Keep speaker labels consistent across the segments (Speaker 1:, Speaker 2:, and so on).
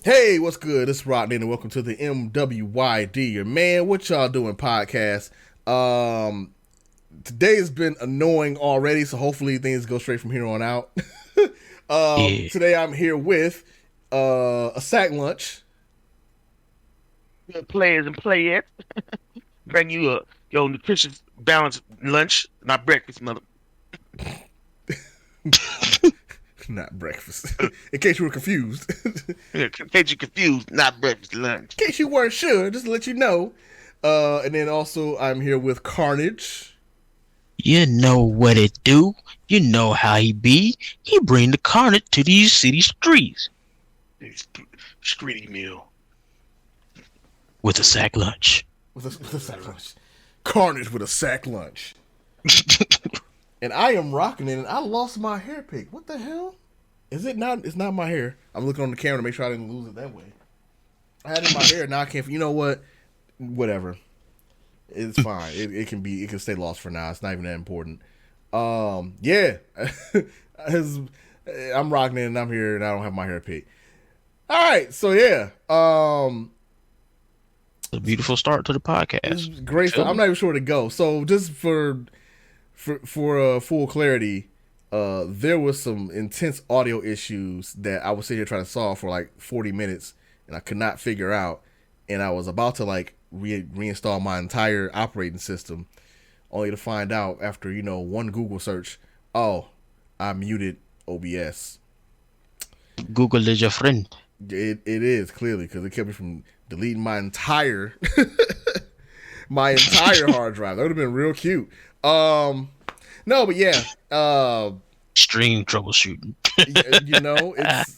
Speaker 1: Hey, what's good? It's Rodney, and welcome to the MWYD, your man. What y'all doing podcast? Um, Today has been annoying already, so hopefully things go straight from here on out.
Speaker 2: Yeah,
Speaker 1: Today I'm here with a sack lunch.
Speaker 3: Good players and playettes. Bring you your nutritious balanced lunch, not breakfast, mother.
Speaker 1: Not breakfast. In case you were confused.
Speaker 3: In case you're confused, not breakfast, lunch.
Speaker 1: In case you weren't sure, just to let you know. And then also I'm here with Carnage.
Speaker 2: you know what it do. You know how he be. He bring the carnage to these city streets
Speaker 3: It's streety meal.
Speaker 2: with a sack lunch.
Speaker 1: With a sack lunch. Carnage with a sack lunch. And I am rocking it, and I lost my hair pick. What the hell? Is it not? It's not my hair. I'm looking on the camera to make sure I didn't lose it that way. I had it in my hair, now I can't. You know what? Whatever. It's fine. It can be. It can stay lost for now. It's not even that important. Yeah. I'm rocking it, and I'm here, and I don't have my hair picked. All right. So yeah.
Speaker 2: A beautiful start to the
Speaker 1: It's
Speaker 2: podcast.
Speaker 1: great
Speaker 2: Feel
Speaker 1: stuff. I'm
Speaker 2: me?
Speaker 1: not even sure where to go. So just for full clarity, there was some intense audio issues that I was sitting here trying to solve for like 40 minutes, and I could not figure out. And I was about to like reinstall my entire operating system, only to find out after one Google search, oh, I muted OBS.
Speaker 2: Google is your friend.
Speaker 1: It is clearly because it kept me from deleting my entire hard drive. That would have been real cute. No, but yeah,
Speaker 2: Extreme troubleshooting.
Speaker 1: it's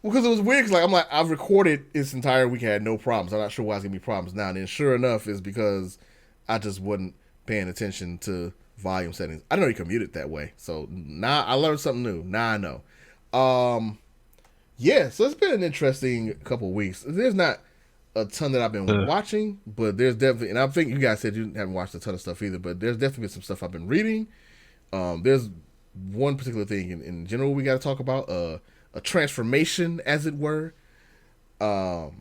Speaker 1: because it was weird. Cause like I'm like I've recorded this entire week, had no problems. I'm not sure why it's gonna be problems now. And then sure enough, is because I just wasn't paying attention to volume settings. I didn't know you could mute it that way. So now I learned something new. Now I know. Yeah, so it's been an interesting couple of weeks. There's not a ton that I've been
Speaker 2: Uh,
Speaker 1: watching, but there's definitely, and I think you guys said you haven't watched a ton of stuff either, but there's definitely been some stuff I've been reading. There's one particular thing in general we got to talk about, a transformation, as it were. But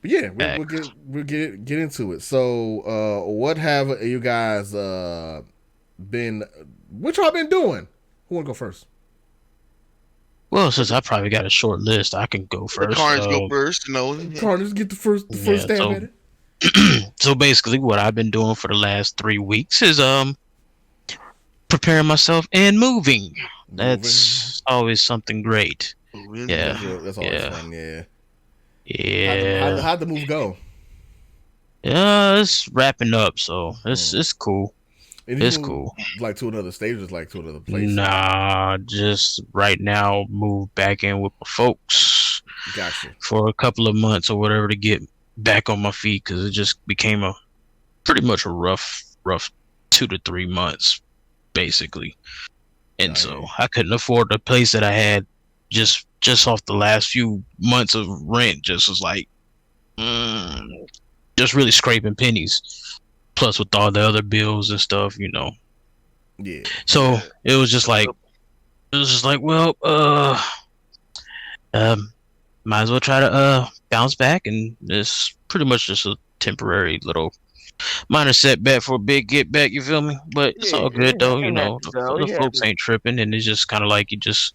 Speaker 1: yeah,
Speaker 2: Facts.
Speaker 1: we'll get into it. So, what have you guys been? What y'all been doing? Who want to go first?
Speaker 2: Well, since I probably got a short list, I can go
Speaker 3: The
Speaker 2: first.
Speaker 3: cards go first,
Speaker 1: Carlos, get the first
Speaker 2: Yeah.
Speaker 1: stab
Speaker 2: So,
Speaker 1: at it.
Speaker 2: so basically, what I've been doing for the last 3 weeks is preparing myself and moving.
Speaker 1: Moving.
Speaker 2: That's always something great. Yeah.
Speaker 1: That's always
Speaker 2: Yeah.
Speaker 1: fun. Yeah.
Speaker 2: Yeah.
Speaker 1: How'd the move go?
Speaker 2: Yeah, it's wrapping up, so it's
Speaker 1: Hmm.
Speaker 2: it's cool.
Speaker 1: And you
Speaker 2: It's
Speaker 1: moved
Speaker 2: cool.
Speaker 1: like to another stage, just like to another place.
Speaker 2: Nah, just right now move back in with my folks
Speaker 1: Gotcha.
Speaker 2: for a couple of months or whatever to get back on my feet because it just became a pretty much a rough 2 to 3 months basically. And
Speaker 1: I hear
Speaker 2: so
Speaker 1: you.
Speaker 2: I couldn't afford the place that I had just off the last few months of rent. Just was like, mm, just really scraping pennies. Plus with all the other bills and stuff.
Speaker 1: Yeah.
Speaker 2: So it was just like well, um, might as well try to bounce back, and it's pretty much just a temporary little minor setback for a big get back. You feel me? But it's
Speaker 3: Yeah,
Speaker 2: all good though.
Speaker 3: it happens, though.
Speaker 2: The
Speaker 3: It
Speaker 2: folks
Speaker 3: happens.
Speaker 2: ain't tripping, and it's just kind of like you just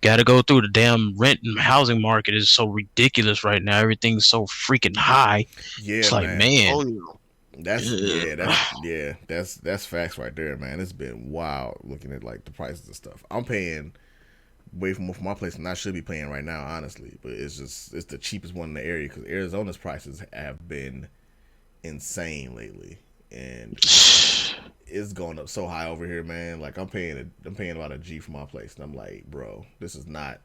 Speaker 2: got to go through the damn rent and housing market is so ridiculous right now. Everything's so freaking high.
Speaker 1: Yeah,
Speaker 2: It's like,
Speaker 1: man.
Speaker 2: man,
Speaker 3: Oh, yeah.
Speaker 1: That's facts right there, man. It's been wild looking at like the prices and stuff. I'm paying way more for my place than I should be paying right now, honestly. But it's the cheapest one in the area because Arizona's prices have been insane lately, and it's going up so high over here, man. Like I'm paying about a G for my place, and I'm like, bro, this is
Speaker 2: man,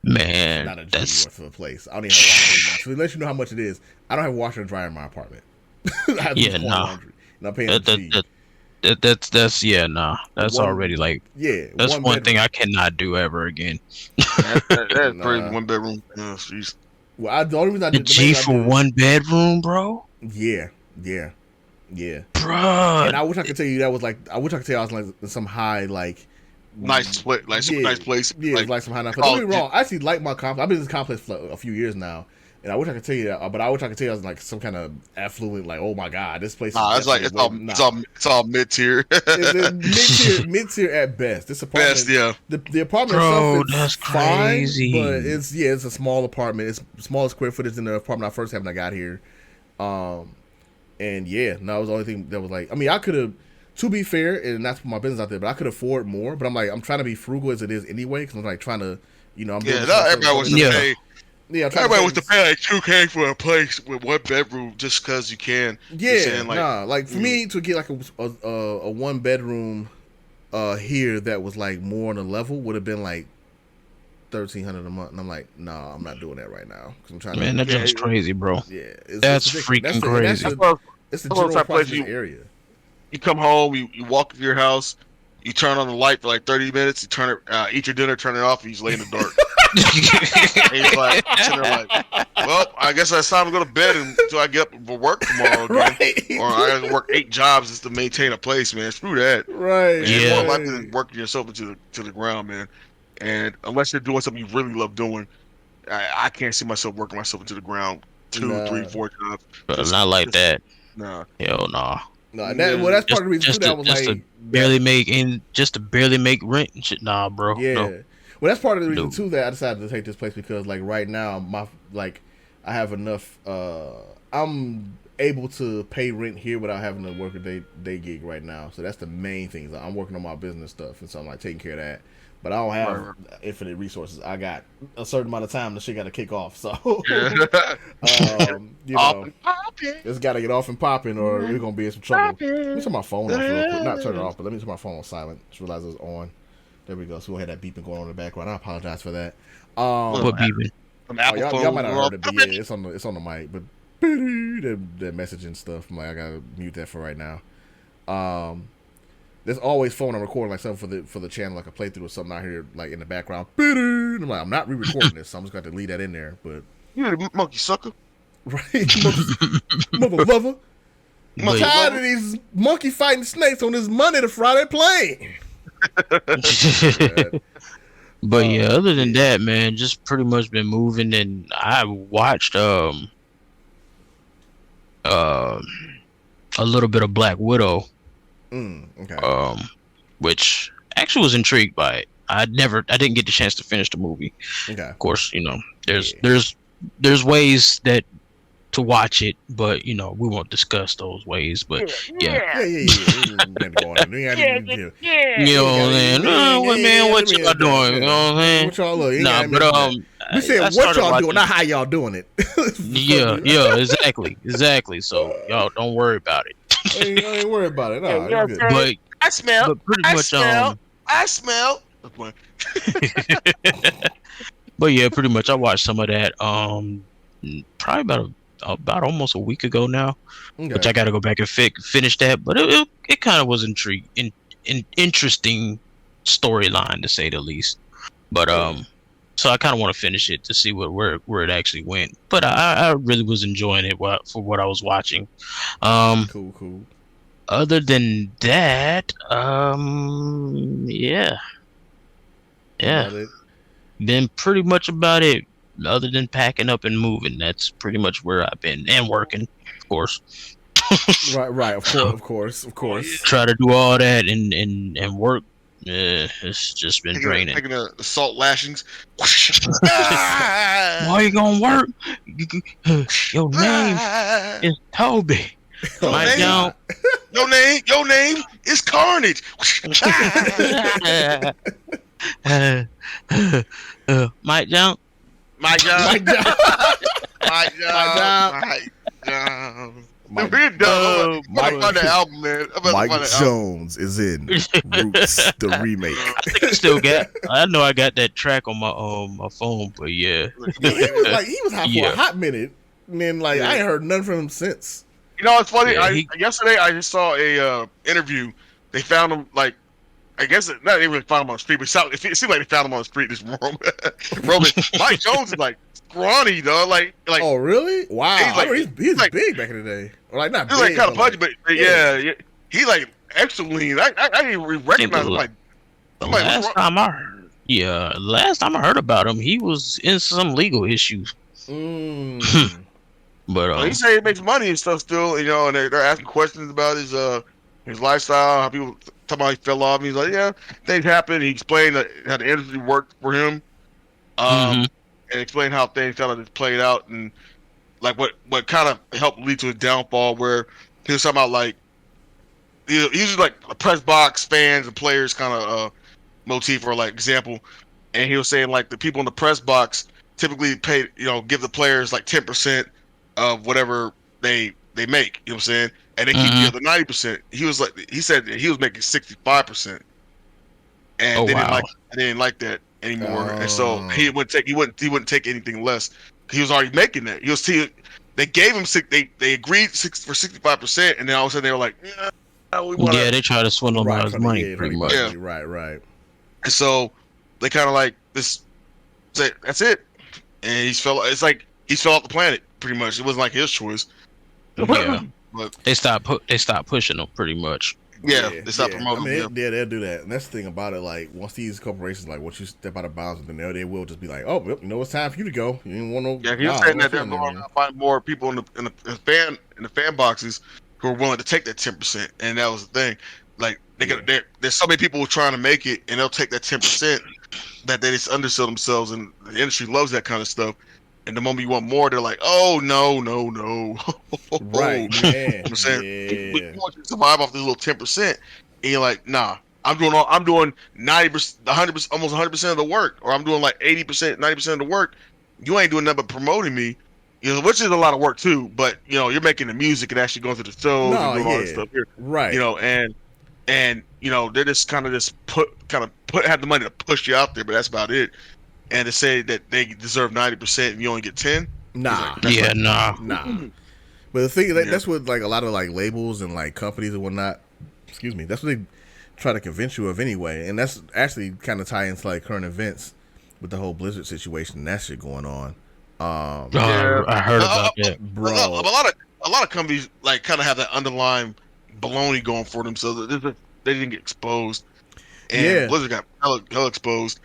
Speaker 1: not a G
Speaker 2: that's
Speaker 1: worth of a place. I don't even have a washer. To let you know how much it is, I don't have a washer and dryer in my apartment. I have to use
Speaker 2: yeah,
Speaker 1: corn
Speaker 2: nah.
Speaker 1: laundry, and I'm paying a
Speaker 2: That, that,
Speaker 1: G.
Speaker 2: that, that's yeah, nah. That's
Speaker 1: One,
Speaker 2: already like
Speaker 1: yeah,
Speaker 2: that's
Speaker 1: one
Speaker 2: one thing
Speaker 1: bedroom.
Speaker 2: I cannot do ever again.
Speaker 3: That's crazy.
Speaker 1: Nah.
Speaker 3: 1 bedroom. Jeez.
Speaker 1: Well, the only reason
Speaker 2: A
Speaker 1: the main
Speaker 2: G
Speaker 1: reason I
Speaker 2: for
Speaker 1: did it,
Speaker 2: one bedroom, bro.
Speaker 1: yeah, yeah, yeah.
Speaker 2: Bruh.
Speaker 1: And I wish I could tell you that was like I wish I could tell you I was like in some high like
Speaker 4: nice place, like super nice place.
Speaker 1: Yeah, it's like some high nice place. Don't get me wrong, I actually like my complex. I've been in this complex for a few years now, and I wish I could tell you that, but I wish I could tell you I was like some kind of affluent, like, oh my god, this place.
Speaker 4: Nah,
Speaker 1: is
Speaker 4: it's like it's all mid tier.
Speaker 1: It's mid tier at best. This apartment,
Speaker 4: Best, yeah.
Speaker 1: The apartment
Speaker 2: Bro,
Speaker 1: itself is
Speaker 2: that's
Speaker 1: fine,
Speaker 2: crazy.
Speaker 1: but it's a small apartment. It's smaller square footage than the apartment I first had when I got here. And yeah, no, it was the only thing that was like, I mean, I could have, to be fair, and not to put my business out there, but I could afford more. But I'm trying to be frugal as it is anyway, because I'm like trying to, I'm
Speaker 4: yeah. Not everybody wants to pay.
Speaker 1: Yeah,
Speaker 4: everybody wants to pay like $2K for a place with one bedroom just because you can.
Speaker 1: Yeah, like for me to get like a one bedroom here that was like more on a level would have been like $1,300 a month, and I'm like, nah, I'm not doing that right now because I'm trying.
Speaker 2: Man, that's just crazy, bro.
Speaker 1: Yeah,
Speaker 2: that's freaking crazy.
Speaker 1: It's the general price of the area.
Speaker 4: You come home, you walk to your house, you turn on the light for like 30 minutes, you turn it, eat your dinner, turn it off, and you just lay in the dark. And he's like, sitting there like, well, I guess it's time to go to bed until I get up for work tomorrow again.
Speaker 1: Right.
Speaker 4: Or I gotta work 8 jobs just to maintain a place, man. Screw that.
Speaker 1: Right.
Speaker 4: Man, it's more likely than working yourself into the ground, man. And unless you're doing something you really love doing, I can't see myself working myself into the ground 2, 3, 4 jobs.
Speaker 2: Not like that.
Speaker 4: Nah.
Speaker 2: Hell nah.
Speaker 1: No, that's part of the reason too. That was like
Speaker 2: just to barely make rent and shit. Nah, bro.
Speaker 1: Yeah.
Speaker 2: No.
Speaker 1: Well, that's part of the reason too that I decided to take this place because like right now I have enough. I'm able to pay rent here without having to work a day gig right now. So that's the main thing. I'm working on my business stuff, and so I'm like taking care of that. But I don't have infinite resources. I got a certain amount of time. The shit got to kick off. So, it's got to get off and popping, or we're gonna be in some trouble. Let me turn my phone off real quick. Not turn it off, but let me turn my phone on silent. Just realize it was on. There we go. So we had that beeping going on in the background. I apologize for that.
Speaker 2: What beeping?
Speaker 1: Y'all might have heard it, but yeah, it's on the mic. But the messaging stuff. I'm like, I gotta mute that for right now. There's always phone I'm recording like something for the channel, like a playthrough or something out here like in the background. I'm like, I'm not re-recording this, so I'm just going to leave that in there. But
Speaker 4: you a monkey sucker,
Speaker 1: right? Mother lover. I'm tired of these monkey fighting snakes on this Monday to Friday plane.
Speaker 2: But yeah, other than that, man, just pretty much been moving, and I watched a little bit of Black Widow.
Speaker 1: Okay.
Speaker 2: Which actually was intrigued by it. I didn't get the chance to finish the movie.
Speaker 1: Okay.
Speaker 2: Of course, there's ways that to watch it, but we won't discuss those ways. But yeah. What y'all doing? You know what I'm saying?
Speaker 1: What y'all look?
Speaker 2: Nah, but
Speaker 1: we said what y'all doing, not how y'all doing it.
Speaker 2: yeah, exactly. So y'all don't worry about it.
Speaker 1: Ain't worry about it. No,
Speaker 2: but
Speaker 4: I smell.
Speaker 2: But pretty much,
Speaker 4: I smell.
Speaker 2: But yeah, pretty much. I watched some of that. Probably about almost a week ago now, which I got to go back and finish that. But it kind of was interesting storyline to say the least. But so I kind of want to finish it to see where it actually went. But I really was enjoying it for what I was watching.
Speaker 1: Cool.
Speaker 2: Other than that, yeah. Then pretty much about it. Other than packing up and moving, that's pretty much where I've been, and working, of course.
Speaker 1: right. Of course.
Speaker 2: Try to do all that and work. It's just been draining.
Speaker 4: Taking the salt lashings.
Speaker 2: Why you gonna work? Your name is Toby.
Speaker 4: Your name is Carnage.
Speaker 2: Mike Jones.
Speaker 4: My job. Mike
Speaker 1: Jones is in Roots, the remake.
Speaker 2: I know I got that track on my phone, but yeah.
Speaker 1: He was hot for a hot minute, and then I ain't heard nothing from him since.
Speaker 4: You know, it's funny. Yesterday I just saw a interview. They found him I guess not even really found him on the street, but it seemed like they found him on the street. This Roman Mike Jones is scrawny, though.
Speaker 1: Oh, really? Wow. He's big back in the day. Or not big.
Speaker 4: He's kind of pudgy, but yeah, he's extra lean. I didn't even recognize him.
Speaker 2: The
Speaker 4: Wait, what's
Speaker 2: last
Speaker 4: wrong?
Speaker 2: time I heard, yeah, last time I heard about him, he was in some legal issues.
Speaker 1: Mm.
Speaker 2: But
Speaker 4: Well, he said he makes money and stuff still, you know, and they're asking questions about his lifestyle, how people talking about he fell off. And he's like, yeah, things happen. He explained how the industry worked for him,
Speaker 2: hmm
Speaker 4: and explained how things kind of played out and like what kind of helped lead to his downfall. Where he was talking about like usually like a press box fans and players kind of motif or like example, and he was saying like the people in the press box typically pay, you know, give the players like 10% of whatever they make, you know what I'm saying, and they keep the
Speaker 2: hmm
Speaker 4: other 90%. He said that he was making 65%,
Speaker 2: Oh
Speaker 4: and
Speaker 2: wow.
Speaker 4: they didn't like that anymore, and so
Speaker 1: Oh.
Speaker 4: he wouldn't take anything less. He was already making that. They gave him they agreed for 65%, and then all of a sudden they were like, yeah, we want to.
Speaker 2: Yeah, they try to swindle him out
Speaker 1: Right,
Speaker 2: of his money,
Speaker 1: trying
Speaker 2: pretty
Speaker 1: to get
Speaker 2: much.
Speaker 1: his
Speaker 4: Yeah.
Speaker 1: money. Right.
Speaker 4: And so they kind of like this. Say that's it, and It's like he's fell off the planet pretty much. It wasn't like his choice,
Speaker 2: Yeah,
Speaker 4: but
Speaker 2: they stopped pushing him, pretty much.
Speaker 4: yeah, they stopped
Speaker 1: I
Speaker 4: promoting
Speaker 1: mean,
Speaker 4: him.
Speaker 1: they'll do that. And that's the thing about it. Like, once these corporations, like, once you step out of bounds, then they will just be like, oh, well, you know, it's time for you to go. You didn't want no.
Speaker 4: Yeah, he was
Speaker 1: nah,
Speaker 4: saying
Speaker 1: no
Speaker 4: that they're
Speaker 1: feeling
Speaker 4: going
Speaker 1: there.
Speaker 4: to find more people in the fan boxes who are willing to take that 10%, and that was the thing. Like there's so many people trying to make it, and they'll take that 10% that they just undersell themselves, and the industry loves that kind of stuff. And the moment you want more, they're like, "Oh no, no, no!"
Speaker 1: Right,
Speaker 4: You
Speaker 1: yeah,
Speaker 4: know what I'm saying, we
Speaker 1: yeah.
Speaker 4: want you to survive off this little 10%, and you're like, "Nah, I'm doing 90%, 100%, almost 100% of the work, or I'm doing like 80%, 90% of the work. You ain't doing nothing but promoting me, you know, which is a lot of work too. But you know, you're making the music and actually going to the shows and
Speaker 1: No,
Speaker 4: doing all this
Speaker 1: yeah.
Speaker 4: stuff here, you
Speaker 1: Right.
Speaker 4: know, and you know, they're just kind of have the money to push you out there, but that's about it. And to say that they deserve 90% and you only get 10, he's
Speaker 1: Nah.
Speaker 4: like, that's
Speaker 2: Yeah,
Speaker 4: like,
Speaker 2: nah.
Speaker 1: Nah. But the thing
Speaker 4: Yeah.
Speaker 1: that's what like a lot of like labels and like companies and whatnot. Excuse me. That's what they try to convince you of anyway, and that's actually kind of tie into like current events with the whole Blizzard situation and that shit going on.
Speaker 4: yeah.
Speaker 2: I heard about that.
Speaker 1: Bro,
Speaker 4: A lot of companies like kind of have that underlying baloney going for them, so that they didn't get exposed. And
Speaker 1: yeah,
Speaker 4: Blizzard got hella exposed.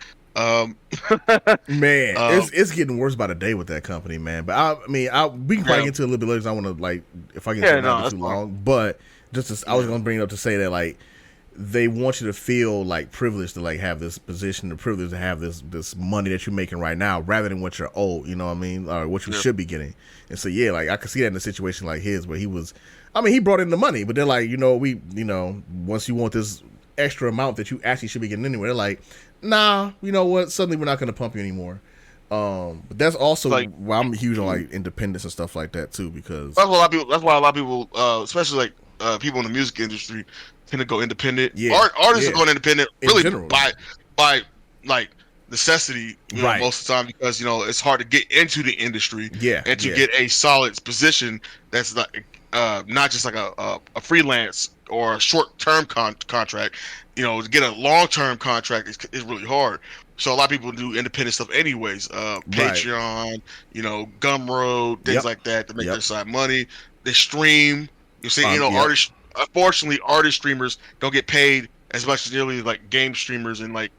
Speaker 1: man,
Speaker 4: Um,
Speaker 1: it's getting worse by the day with that company, man. But I mean, we can probably
Speaker 4: Yeah.
Speaker 1: get into it a little bit later. 'Cause I want to like if I get
Speaker 4: Yeah,
Speaker 1: into it
Speaker 4: no,
Speaker 1: not be
Speaker 4: that's
Speaker 1: too
Speaker 4: fine.
Speaker 1: long, but I was gonna bring it up to say that like they want you to feel like privileged to like have this position, the privilege to have this money that you're making right now, rather than what you're owed. You know what I mean, or what you
Speaker 4: Yeah.
Speaker 1: should be getting. And so yeah, like I could see that in a situation like his where he was. I mean, he brought in the money, but they're like, once you want this extra amount that you actually should be getting anyway, they're like, nah, you know what? Suddenly we're not going to pump you anymore. But that's also
Speaker 4: Like-
Speaker 1: why I'm huge on like independence and stuff like that too, because
Speaker 4: That's why a lot of people, especially like people in the music industry, tend to go independent.
Speaker 1: Yeah,
Speaker 4: Artists
Speaker 1: yeah.
Speaker 4: are going independent
Speaker 1: In
Speaker 4: really
Speaker 1: general.
Speaker 4: by like necessity, you know,
Speaker 1: Right.
Speaker 4: most of the time, because you know it's hard to get into the industry
Speaker 1: Yeah,
Speaker 4: and to
Speaker 1: yeah.
Speaker 4: get a solid position that's not just like a freelance or a short term contract. You know, to get a long term contract is really hard. So a lot of people do independent stuff anyways. Patreon, you know, Gumroad, things
Speaker 1: Yep.
Speaker 4: like that to make
Speaker 1: Yep.
Speaker 4: their side money. They stream. You see, you know,
Speaker 1: yep.
Speaker 4: artists. Unfortunately, artist streamers don't get paid as much as nearly like game streamers and like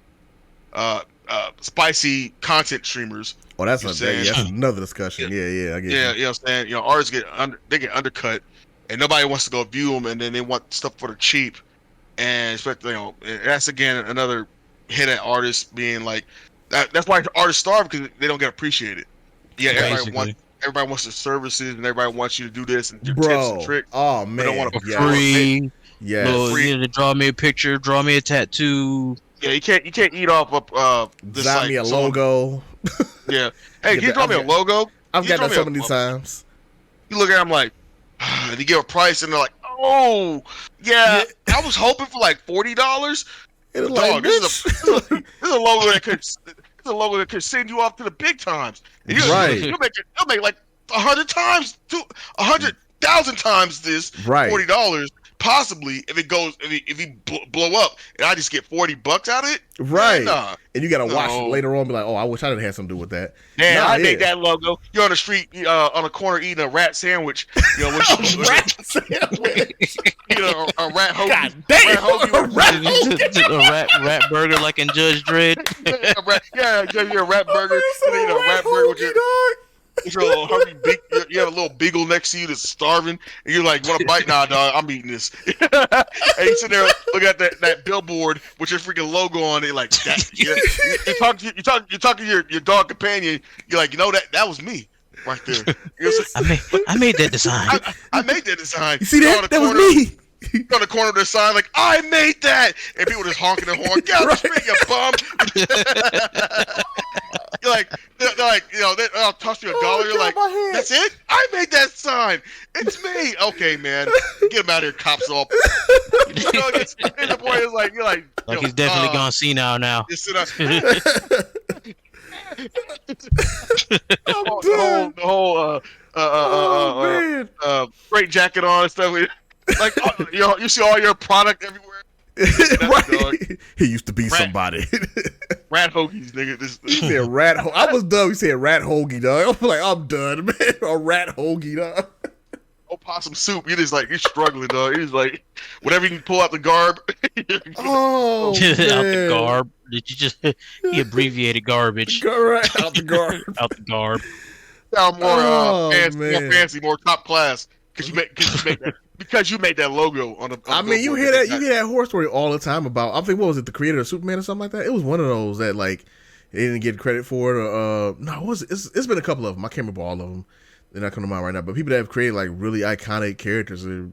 Speaker 4: spicy content streamers.
Speaker 1: Oh, that's
Speaker 4: You know what I'm
Speaker 1: that's
Speaker 4: saying?
Speaker 1: another discussion. Yeah, I get
Speaker 4: Yeah,
Speaker 1: you.
Speaker 4: you know what I'm saying? You know, artists they get undercut, and nobody wants to go view them, and then they want stuff for the cheap, and especially, you know, and that's again another hit at artists being like that. That's why artists starve, because they don't get appreciated. Yeah,
Speaker 2: Basically.
Speaker 4: everybody wants the services, and everybody wants you to do this and your tips and
Speaker 1: Bro,
Speaker 4: tricks.
Speaker 1: oh
Speaker 4: They don't
Speaker 1: man,
Speaker 4: want to
Speaker 2: For
Speaker 1: yes.
Speaker 2: free.
Speaker 1: Yes.
Speaker 2: Little,
Speaker 4: Free.
Speaker 2: you know, draw me a picture, draw me a tattoo.
Speaker 4: Yeah, you can't eat off of this
Speaker 1: Design
Speaker 4: like
Speaker 1: me a
Speaker 4: someone-
Speaker 1: logo.
Speaker 4: Yeah, hey, can you
Speaker 1: that-
Speaker 4: draw me a
Speaker 1: I've
Speaker 4: logo?
Speaker 1: I've
Speaker 4: Can you
Speaker 1: got that
Speaker 4: draw
Speaker 1: so
Speaker 4: me a
Speaker 1: many
Speaker 4: logo?
Speaker 1: times.
Speaker 4: You look at them like, and you give a price, and they're like, "Oh, yeah, I was hoping for like $40."
Speaker 1: And it's
Speaker 4: Dog,
Speaker 1: like,
Speaker 4: this
Speaker 1: bitch.
Speaker 4: This is a logo that could send you off to the big times. And
Speaker 1: Right.
Speaker 4: You'll make like 100 times, 100,000 times this
Speaker 1: Right.
Speaker 4: $40, possibly if he blow up and I just get $40 out of it,
Speaker 1: Right.
Speaker 4: Nah.
Speaker 1: And you gotta watch
Speaker 4: No.
Speaker 1: it later on and be like, oh, I wish I didn't have something to do with that.
Speaker 3: Man,
Speaker 1: Nah,
Speaker 3: I made that logo.
Speaker 4: You're on the street, on the corner eating a rat sandwich. You know,
Speaker 1: Rat sandwich.
Speaker 4: you know, a rat hoagie.
Speaker 1: God damn.
Speaker 2: A rat burger like in Judge Dredd.
Speaker 4: You're a rat burger. You know, a rat burger with your little hungry big. You have a little beagle next to you that's starving, and you're like, "Want a bite? Nah, dog, I'm eating this." And you sit there, look at that billboard with your freaking logo on it, like that. You're talking to your dog companion. You're like, that was me right there.
Speaker 2: I made that design.
Speaker 4: I made that design.
Speaker 1: You see that? That was me.
Speaker 4: On the corner of their sign, like, I made that, and people just honking their horn. Get out the street, you bum! You're like, they're like, they'll toss you $1. You're like, that's it? I made that sign. It's me. Okay, man, get him out of here, cops up. And the boy is like, you're like
Speaker 2: he's definitely gone senile now.
Speaker 4: Just sit down. The whole
Speaker 1: man.
Speaker 4: straight jacket on and stuff. Like, you see all your product everywhere.
Speaker 1: Right. He used to be somebody.
Speaker 4: Rat hoagies, nigga.
Speaker 1: You said rat. I was dumb. You said rat hoagie, dog. I'm like, I'm done, man. A rat hoagie, dog.
Speaker 4: Opossum soup. You're struggling, dog. You're just like, whatever you can pull out the garb.
Speaker 1: Oh,
Speaker 2: out the garb. Did you just? He abbreviated garbage.
Speaker 1: Right. Out the garb.
Speaker 2: Out the garb.
Speaker 4: Sound more
Speaker 1: man.
Speaker 4: fancy, more top class. Because you made that logo on the.
Speaker 1: I mean, you hear that horror story all the time about. I think what was it, the creator of Superman or something like that? It was one of those that like they didn't get credit for it. Or, no, what was it? It's been a couple of them. I can't remember all of them. They're not coming to mind right now. But people that have created like really iconic characters, or,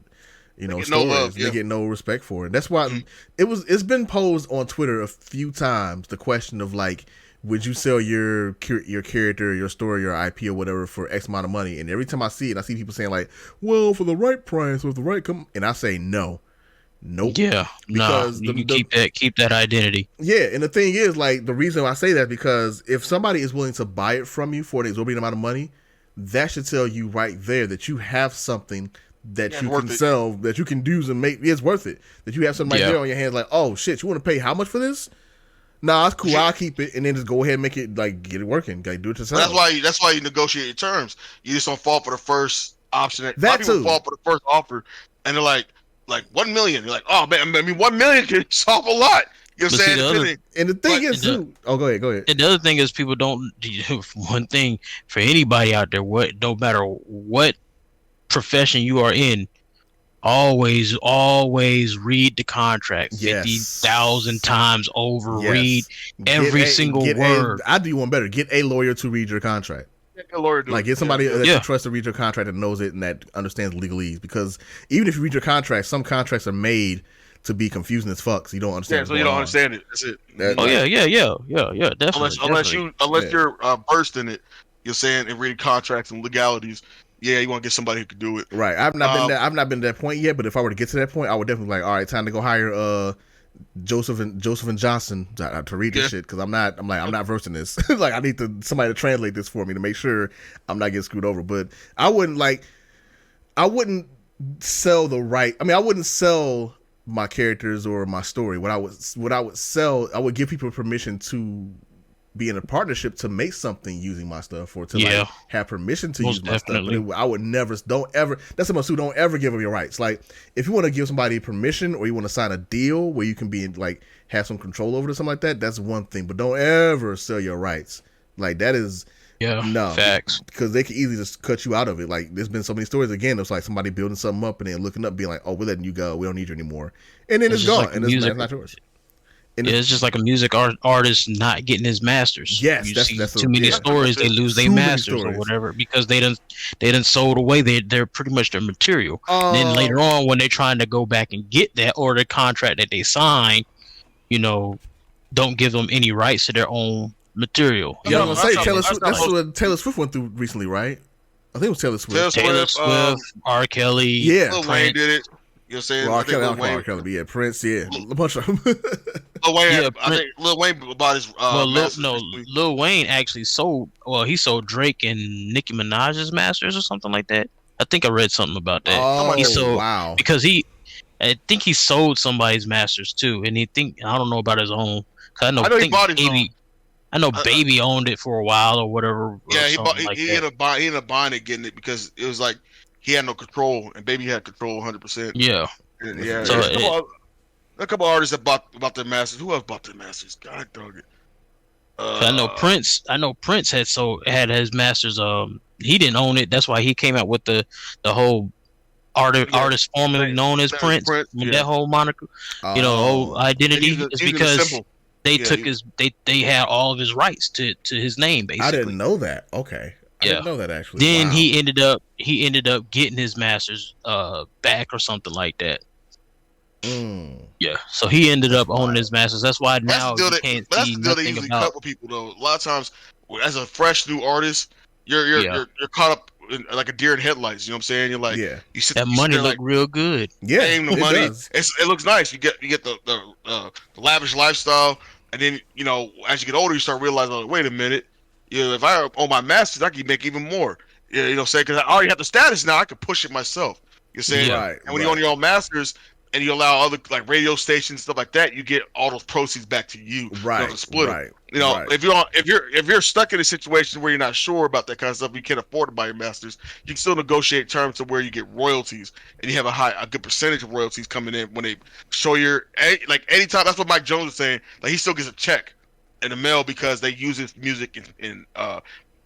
Speaker 1: stories,
Speaker 4: no love,
Speaker 1: they get no respect for it. That's why it's been posed on Twitter a few times. The question of like, would you sell your character, your story, your IP or whatever for X amount of money? And every time I see it, I see people saying like, well, for the right price, with the right and I say no. Nope.
Speaker 2: Yeah, because you keep that identity.
Speaker 1: Yeah, and the thing is, like, the reason I say that because if somebody is willing to buy it from you for an exorbitant amount of money, that should tell you right there that you have something that you can sell, that you can do and make. It's worth it. That you have something right there on your hands, like, oh shit, you want to pay how much for this? Nah, it's cool. I'll keep it, and then just go ahead and make it, like, get it working. Like, do it yourself.
Speaker 4: That's why you negotiate your terms. You just don't fall for the first option.
Speaker 1: That too.
Speaker 4: People fall for the first offer, and they're like 1 million. You're like, oh man, I mean, 1 million can solve a lot. You know what I'm saying?
Speaker 1: And the thing is, too. Oh, go ahead.
Speaker 2: And the other thing is, people don't. One thing for anybody out there, no matter what profession you are in, always read the contract 50,000 times over.
Speaker 1: Yes.
Speaker 2: Read every single word.
Speaker 1: I do one better. Get a lawyer to read your contract. Get somebody that you trust to read your contract and knows it and that understands legalese. Because even if you read your contract, some contracts are made to be confusing as fuck, so you don't understand.
Speaker 4: Yeah, so you don't understand it. That's it.
Speaker 2: Yeah, definitely.
Speaker 4: Unless you're versed in it, you're saying and reading contracts and legalities. Yeah, you want to get somebody who can do it.
Speaker 1: Right. I've not been to that point yet, but if I were to get to that point, I would definitely be like, all right, time to go hire Joseph and Johnson to read this shit, because I'm not versed in this. Like, I need somebody to translate this for me to make sure I'm not getting screwed over. But I wouldn't sell the right. I mean, I wouldn't sell my characters or my story. What I would sell, I would give people permission to be in a partnership to make something using my stuff, or to like have permission to use my stuff. But I would never, don't ever. That's someone who don't ever give up your rights. Like, if you want to give somebody permission or you want to sign a deal where you can be like have some control over it or something like that, that's one thing. But don't ever sell your rights. Like, that is no
Speaker 2: facts,
Speaker 1: because they can easily just cut you out of it. Like, there's been so many stories. Again, it's like somebody building something up and then looking up, being like, "Oh, we're letting you go. We don't need you anymore," and then it's gone,
Speaker 2: like,
Speaker 1: and it's not yours.
Speaker 2: It's just like a music artist not getting his masters.
Speaker 1: Yes,
Speaker 2: that's too many stories. They lose their masters or whatever because they done sold away. They're pretty much their material. Then later on, when they're trying to go back and get that, or the contract that they signed, don't give them any rights to their own material.
Speaker 1: Yeah, I'm gonna say that's what Taylor Swift went through recently, right? I think it was Taylor Swift.
Speaker 2: Taylor Swift, R. Kelly,
Speaker 4: Lil Wayne did it. You know what I'm saying?
Speaker 1: Well, R. Kelly, but yeah, Prince, a bunch of them.
Speaker 4: Lil Wayne, I think Lil Wayne bought his.
Speaker 2: Lil Wayne actually sold. Well, he sold Drake and Nicki Minaj's masters or something like that. I think I read something about that.
Speaker 1: Oh, wow!
Speaker 2: Because he I think he sold somebody's masters too, and I don't know about his own. 'Cause
Speaker 4: I know he bought his own.
Speaker 2: I know Baby owned it for a while or whatever. Or
Speaker 4: Yeah, he bought.
Speaker 2: something like
Speaker 4: He
Speaker 2: that.
Speaker 4: ended up buying it, getting it because it was like he had no control, and Baby had control 100%.
Speaker 2: Yeah.
Speaker 4: Yeah.
Speaker 2: So
Speaker 4: There's a couple artists that bought their masters. Who else bought their masters? God dog it.
Speaker 2: I know Prince. Had his masters. He didn't own it. That's why he came out with the whole artist formerly known as Prince. With that whole moniker, whole identity. It's because they took they had all of his rights to his name. Basically,
Speaker 1: I didn't know that. Okay, I didn't know that actually.
Speaker 2: Then he ended up getting his masters back or something like that. Yeah, so he ended up owning his masters. That's why now you can't see
Speaker 4: nothing about. They usually cut with people though. A lot of times, as a fresh new artist, you're caught up in, like a deer in headlights. You know what I'm saying? You're like, you sit
Speaker 2: that money look real good.
Speaker 1: Yeah,
Speaker 4: the money. It looks nice. You get the lavish lifestyle, and then as you get older, you start realizing, like, wait a minute, if I own my masters, I can make even more. Say because I already have the status now, I can push it myself. You're saying, and when you own your own masters. And you allow other like radio stations, stuff like that, you get all those proceeds back to you.
Speaker 1: Right.
Speaker 4: To split it. If you're stuck in a situation where you're not sure about that kind of stuff, you can't afford to buy your masters. You can still negotiate terms to where you get royalties, and you have a good percentage of royalties coming in when they show anytime. That's what Mike Jones was saying. Like he still gets a check in the mail because they use his music in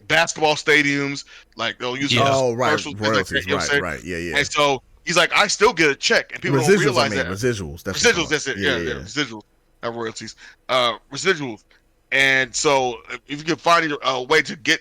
Speaker 4: basketball stadiums. Like they'll use
Speaker 1: royalties.
Speaker 4: Like,
Speaker 1: right. Yeah.
Speaker 4: And so. He's like, I still get a check, and people don't realize that.
Speaker 1: Residuals.
Speaker 4: Residuals. That's it. Yeah. Residuals, not royalties. Residuals. And so, if you can find a way to get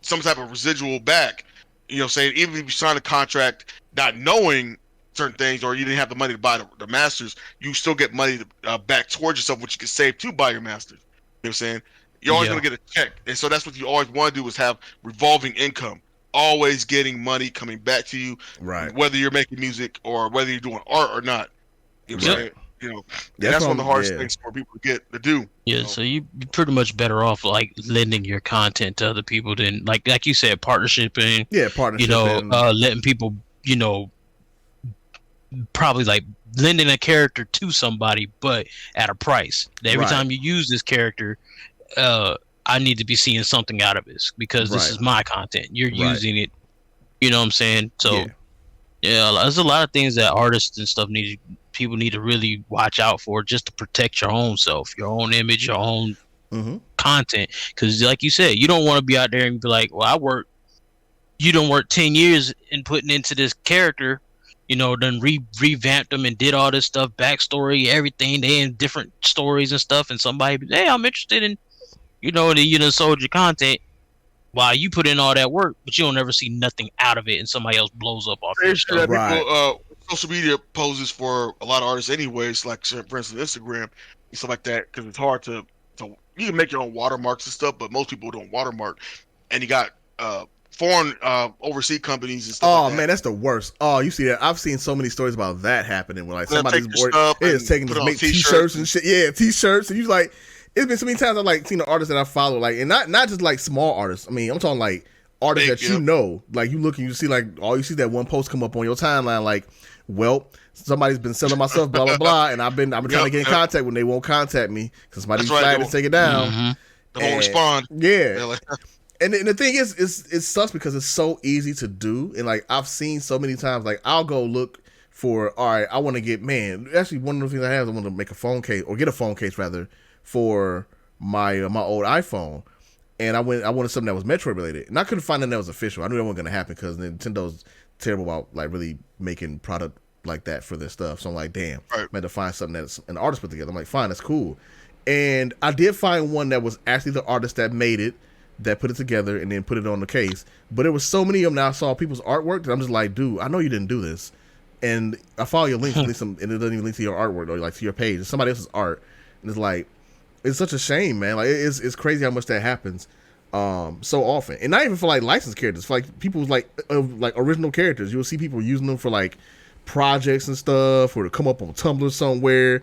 Speaker 4: some type of residual back, saying even if you sign a contract not knowing certain things, or you didn't have the money to buy the masters, you still get money back towards yourself, which you can save to buy your masters. You know what I'm saying? You're always going to get a check, and so that's what you always want to do is have revolving income. Always getting money coming back to you,
Speaker 1: right?
Speaker 4: Whether you're making music or whether you're doing art or not, you know what I'm saying? That's one of the hardest things for people to do.
Speaker 2: Yeah, so you're pretty much better off like lending your content to other people than like you said, partnershiping.
Speaker 1: Yeah, partnership.
Speaker 2: Letting people, probably like lending a character to somebody, but at a price. Every time you use this character, I need to be seeing something out of this because this is my content. You're using it. You know what I'm saying? So, there's a lot of things that artists and stuff people need to really watch out for just to protect your own self, your own image, your own content. Because like you said, you don't want to be out there and be like, well, you don't work 10 years in putting into this character, then revamped them and did all this stuff, backstory, everything. They in different stories and stuff. And somebody, hey, I'm interested in, then you done sold your content while you put in all that work, but you don't ever see nothing out of it, and somebody else blows up off your stuff.
Speaker 4: People, social media poses for a lot of artists anyways, like for instance Instagram and stuff like that, because it's hard to you can make your own watermarks and stuff, but most people don't watermark. And you got foreign overseas companies and stuff like that.
Speaker 1: Man, that's the worst. Oh, you see that? I've seen so many stories about that happening where like somebody's taking to make t-shirts and shit. Yeah, t-shirts, and you like. It's been so many times I've like seen the artists that I follow, like, and not just like small artists. I mean, I'm talking like artists that like you look and you see like all you see that one post come up on your timeline, like, well, somebody's been selling my stuff, blah blah blah, and I've been trying to get in contact when they won't contact me because somebody's trying to take it down.
Speaker 4: They won't respond.
Speaker 1: Yeah. And the thing is, it sucks because it's so easy to do, and like I've seen so many times, like I'll go look for, all right, I want to get actually one of the things I have is I want to make a phone case or get a phone case rather. For my old iPhone, and I wanted something that was Metroid related, and I couldn't find that was official. I knew that wasn't gonna happen because Nintendo's terrible about like really making product like that for their stuff. So I'm like, damn, I had to find something that's an artist put together. I'm like, fine, that's cool. And I did find one that was actually the artist that made it, that put it together and then put it on the case. But there was so many of them that I saw people's artwork that I'm just like, dude, I know you didn't do this. And I follow your links, and it doesn't even link to your artwork or like to your page. It's somebody else's art, and it's like. It's such a shame, man. Like it's crazy how much that happens so often, and not even for like licensed characters. For like people's like original characters, you'll see people using them for like projects and stuff, or to come up on Tumblr somewhere.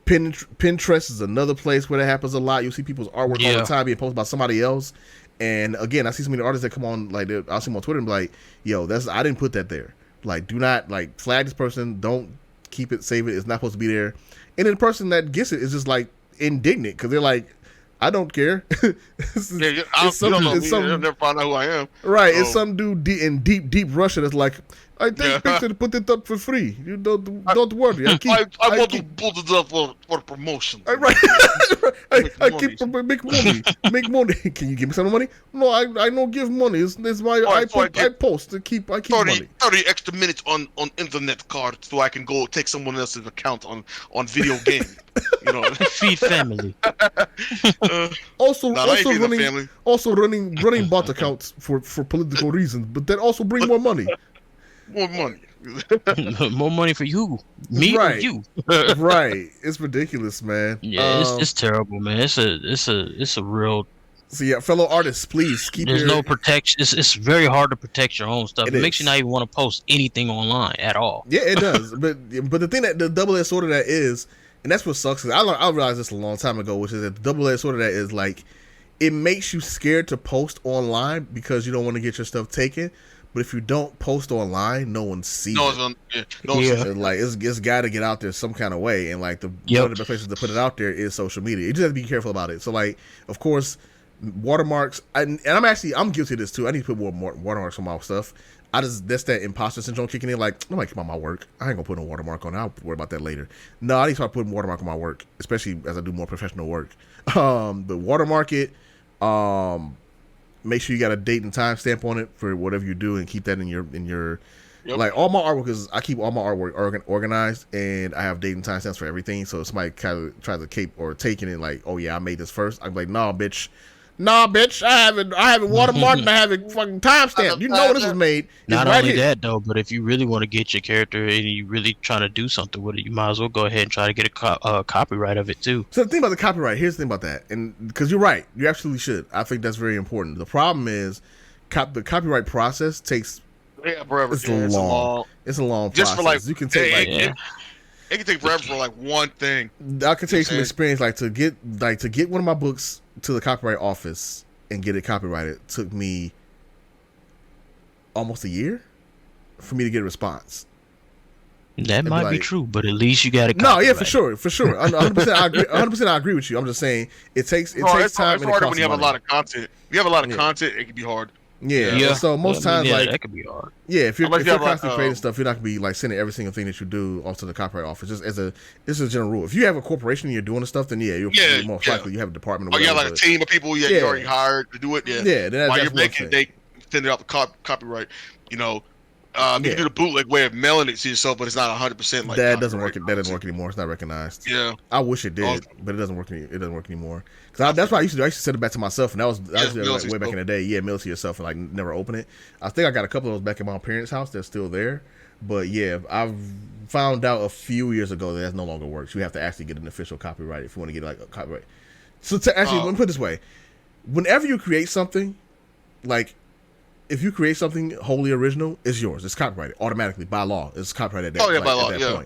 Speaker 1: Pinterest is another place where that happens a lot. You'll see people's artwork all the time being posted by somebody else. And again, I see so many artists that come on, like I'll see them on Twitter and be like, "Yo, I didn't put that there. Like, do not like flag this person. Don't keep it, save it. It's not supposed to be there. And then the person that gets it is just like indignant because they're like, I don't care.
Speaker 4: You don't know me. You'll never find out who I am.
Speaker 1: Right. It's some dude in deep Russia that's like, I take picture to put it up for free. You don't worry. I
Speaker 4: want to put it up for promotion.
Speaker 1: Right. I keep make money. Can you give me some money? No, I don't give money. It's my I post to keep
Speaker 4: 30 extra minutes on internet card so I can go take someone else's account on video game. You know,
Speaker 2: feed family.
Speaker 1: Also running bot accounts for political reasons, but that also bring more money.
Speaker 4: More money.
Speaker 2: More money for you, me, or you.
Speaker 1: Right. It's ridiculous, man.
Speaker 2: Yeah, it's terrible, man. It's a real.
Speaker 1: So yeah, fellow artists, please keep.
Speaker 2: There's no protection. It's very hard to protect your own stuff. It makes you not even want to post anything online at all.
Speaker 1: Yeah, it does. but the thing that the double-edged sword of that is, and that's what sucks. I realized this a long time ago, which is that the double-edged sword of that is like, it makes you scared to post online because you don't want to get your stuff taken. But if you don't post online, no one sees it. Like it's got to get out there some kind of way, and like one of the best places to put it out there is social media. You just have to be careful about it. So like, of course, watermarks. And I'm guilty of this too. I need to put more watermarks on my stuff. That's that imposter syndrome kicking in. Like, nobody care about my work. I ain't gonna put no watermark on it. I'll worry about that later. No, I need to start putting watermark on my work, especially as I do more professional work. But watermark it. Make sure you got a date and time stamp on it for whatever you do, and keep that in your like all my artwork is. I keep all my artwork organized, and I have date and time stamps for everything. So if somebody kind of tries to cape or taking it like, oh yeah, I made this first, I'm like, nah, bitch, I haven't watermarked and I haven't fucking timestamped. You know this was made. It's
Speaker 2: Not
Speaker 1: right
Speaker 2: only
Speaker 1: here.
Speaker 2: that though, but if you really want to get your character and you really trying to do something with it, you might as well go ahead and try to get a copyright of it too.
Speaker 1: So the thing about the copyright, here's the thing about that, and because you're right, you absolutely should. I think that's very important. The problem is, the copyright process takes
Speaker 4: forever.
Speaker 1: It's long. It's a long process.
Speaker 4: Just for like,
Speaker 1: you can take
Speaker 4: it can take forever for like one thing.
Speaker 1: I can take some experience, like to get one of my books to the copyright office and get it copyrighted took me almost a year for me to get a response.
Speaker 2: That might be true, but at least you got it.
Speaker 1: No, yeah, for sure. 100%, I agree. 100%, I agree with you. I'm just saying it takes time.
Speaker 4: It's harder when you have a lot of content. If you have a lot of content, it can be hard.
Speaker 1: Yeah. So most times, like,
Speaker 2: that could be hard.
Speaker 1: Yeah, if you're constantly creating stuff, you're not gonna be like sending every single thing that you do off to the copyright office. Just this is a general rule. If you have a corporation and you're doing this stuff, then you're most likely you have a department.
Speaker 4: Or you have like a team of people you already hired to do it. While you're making, they send it out the copyright. You know, you can do the bootleg way of mailing it to yourself, but it's not 100% like
Speaker 1: that. Doesn't work. That doesn't work anymore. It's not recognized.
Speaker 4: Yeah,
Speaker 1: I wish it did, but it doesn't work. It doesn't work anymore. Because that's what I used to do. I used to send it back to myself, and that was like way back in the day. Yeah, mail to yourself and like never open it. I think I got a couple of those back in my parents' house. They're still there, but yeah, I've found out a few years ago that no longer works. You have to actually get an official copyright if you want to get like a copyright. So let me put it this way: whenever you create something, like if you create something wholly original, it's yours. It's copyrighted automatically by law. It's copyrighted.
Speaker 4: By law. At that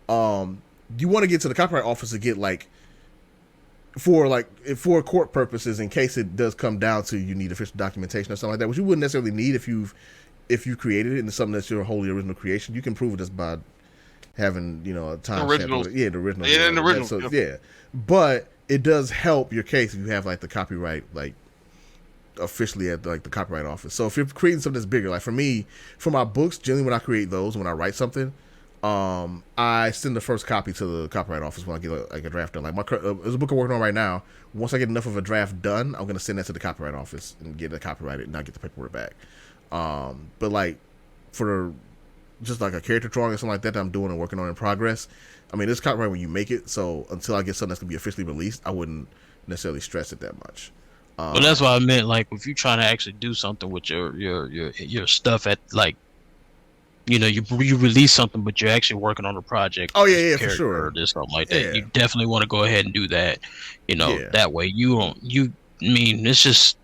Speaker 1: point. You want to get to the copyright office to get like. For court purposes, in case it does come down to you need official documentation or something like that, which you wouldn't necessarily need if you created it into something that's your wholly original creation. You can prove it just by having a time
Speaker 4: original.
Speaker 1: The original.
Speaker 4: Yeah, the original.
Speaker 1: So, yeah, but it does help your case if you have like the copyright like officially at like the copyright office. So if you're creating something that's bigger, like for me, for my books, generally when I create those, when I write something. I send the first copy to the copyright office when I get a draft done. Like there's a book I'm working on right now. Once I get enough of a draft done, I'm gonna send that to the copyright office and get it copyrighted, and I get the paperwork back. But like for just like a character drawing or something like that I'm doing and working on in progress, I mean it's copyright when you make it. So until I get something that's gonna be officially released, I wouldn't necessarily stress it that much.
Speaker 2: Well, that's what I meant. Like if you're trying to actually do something with your stuff at like. You release something, but you're actually working on a project.
Speaker 1: Oh yeah, for sure.
Speaker 2: Or something like that. Yeah. You definitely want to go ahead and do that. That way it's just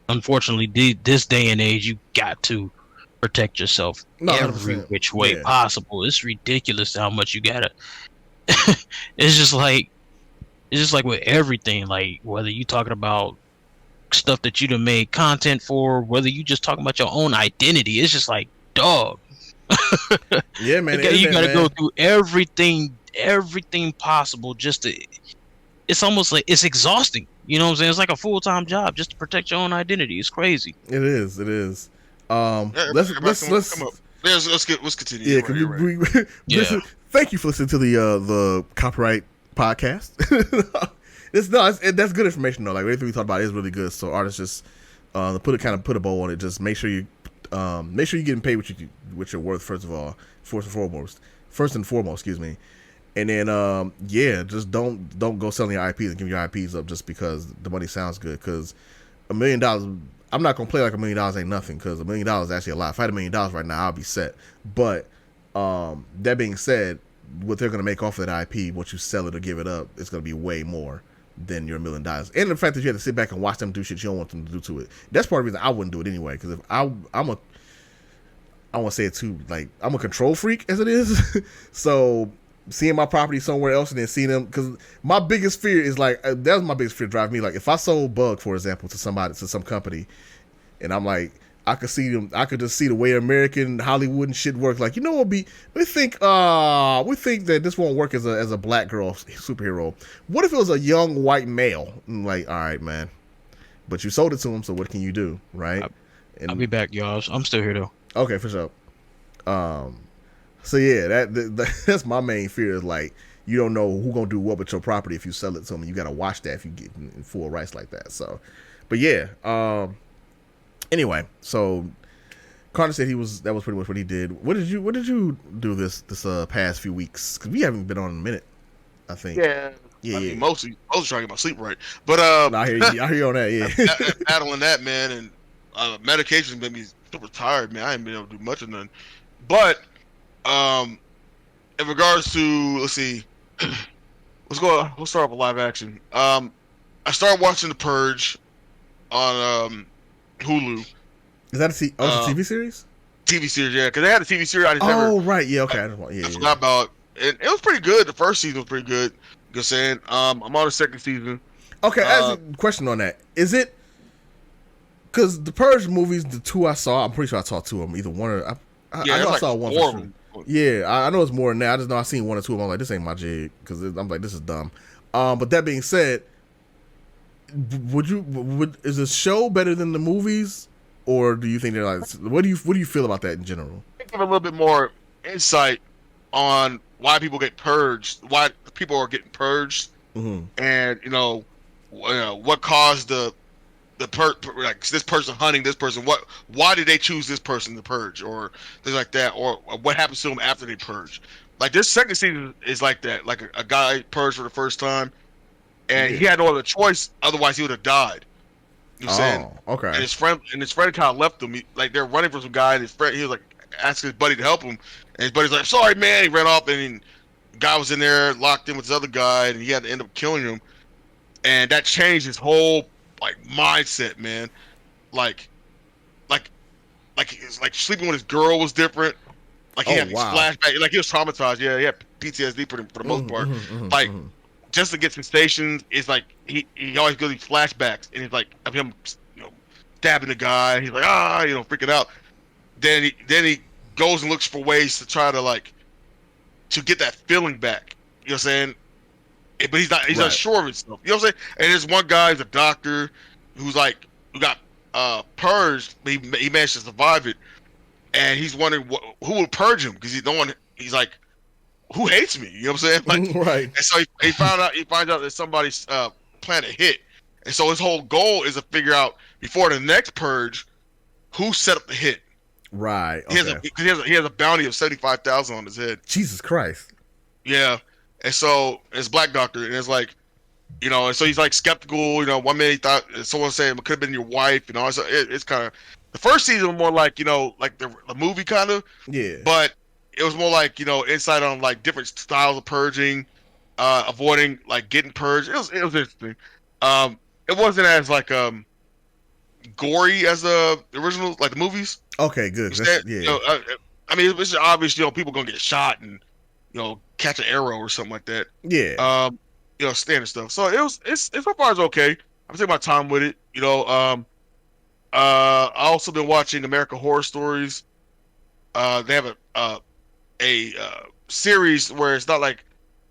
Speaker 2: unfortunately this day and age you got to protect yourself every which way possible. It's ridiculous how much you gotta. It's just like with everything. Like whether you talking about stuff that you done made content for, whether you just talking about your own identity, it's just like dog.
Speaker 1: Yeah, man.
Speaker 2: You gotta go
Speaker 1: man.
Speaker 2: through everything possible just to. It's almost like it's exhausting. You know what I'm saying? It's like a full-time job just to protect your own identity. It's crazy.
Speaker 1: It is. It is.
Speaker 4: Yeah,
Speaker 1: Let's
Speaker 4: come up. Let's continue.
Speaker 1: Yeah,
Speaker 4: You're right, you're right.
Speaker 2: Yeah.
Speaker 1: Thank you for listening to the copyright podcast. That's good information though. Like everything we talked about is really good. So artists just put a bow on it. Just make sure you're getting paid what you're worth first and foremost, excuse me. And then just don't go selling your IPs and giving your IPs up just because the money sounds good. Because $1 million, I'm not gonna play like $1 million ain't nothing. Because $1 million is actually a lot. If I had $1 million right now, I'll be set. But that being said, what they're gonna make off of that IP, once you sell it or give it up, it's gonna be way more than your $1 million. And the fact that you have to sit back and watch them do shit you don't want them to do to it. That's part of the reason I wouldn't do it anyway. Because if I want to say it too, like I'm a control freak as it is. So seeing my property somewhere else and then seeing them, because my biggest fear is like that was my biggest fear driving me. Like if I sold Bug, for example, to some company, and I'm like, I could just see the way American Hollywood and shit works. Like, you know what we think that this won't work as a black girl superhero. What if it was a young white male? I'm like, all right, man, but you sold it to him, so what can you do, right?
Speaker 2: I'll be back, y'all. I'm still here though.
Speaker 1: Okay, for sure. So yeah, that's my main fear is like you don't know who gonna do what with your property if you sell it to them. You gotta watch that if you get in full rights like that. So, but yeah. Anyway, so Carter said that was pretty much what he did. What did you do this past few weeks? Because we haven't been on in a minute, I think.
Speaker 4: Yeah. I mean, mostly trying to get my sleep right. But
Speaker 1: I hear you on that. Yeah.
Speaker 4: Battling that, man, and medication made me super tired, man. I ain't been able to do much of none. But in regards to, let's see, let's start off with live action. I started watching The Purge on Hulu.
Speaker 1: Is that a TV series?
Speaker 4: TV series, yeah, because they had a TV series.
Speaker 1: Right, yeah, okay.
Speaker 4: I forgot about it. It was pretty good. The first season was pretty good. Just saying. I'm on the second season.
Speaker 1: Okay, as a question on that, is it because the Purge movies, the two I saw, I'm pretty sure I saw two of them. Either one or I know I saw one for sure. Yeah, I know it's more than that. I just know I seen one or two of them. I'm like, this ain't my jig because I'm like, this is dumb. But that being said, is the show better than the movies, or do you think they're like? What do you feel about that in general?
Speaker 4: Give a little bit more insight on why people get purged, why people are getting purged, and what caused like this person hunting this person. Why did they choose this person to purge, or things like that, or what happens to them after they purge? Like this second season is like that. Like a guy purged for the first time. And he had no other choice, otherwise he would have died. You know what I'm saying?
Speaker 1: Okay.
Speaker 4: And his friend kind of left him. They're running from some guy, and he was like asking his buddy to help him, and his buddy's like, "Sorry, man." He ran off, and the guy was in there locked in with this other guy, and he had to end up killing him. And that changed his whole like mindset, man. Like sleeping with his girl was different. Like he had these flashbacks. Like he was traumatized. Yeah, he had PTSD for the most part. Just to get sensations, it's like he always goes these flashbacks, and it's like of him, stabbing the guy. And he's like freaking out. Then he goes and looks for ways to try to get that feeling back. You know what I'm saying? But he's not sure of himself. You know what I'm saying? And there's one guy, he's a doctor, who got purged, but he managed to survive it, and he's wondering who will purge him because he's like, who hates me? You know what I'm saying? Like,
Speaker 1: right.
Speaker 4: And so he finds out that somebody's planned a hit, and so his whole goal is to figure out before the next purge who set up the hit.
Speaker 1: Right.
Speaker 4: Okay. He has a bounty of 75,000 on his head.
Speaker 1: Jesus Christ.
Speaker 4: Yeah, and so it's Black Doctor, and it's like, and so he's like skeptical. 1 minute he thought someone saying it could have been your wife, and all. So it's kind of the first season was more like like the movie kind of.
Speaker 1: Yeah.
Speaker 4: But it was more like insight on like different styles of purging, avoiding like getting purged. It was interesting. It wasn't as like gory as the original, like the movies.
Speaker 1: Okay, good.
Speaker 4: Yeah. I mean, it's obvious. People gonna get shot and catch an arrow or something like that.
Speaker 1: Yeah.
Speaker 4: Standard stuff. So it's so far it's okay. I'm taking my time with it. I also been watching American Horror Stories. they have a series where it's not like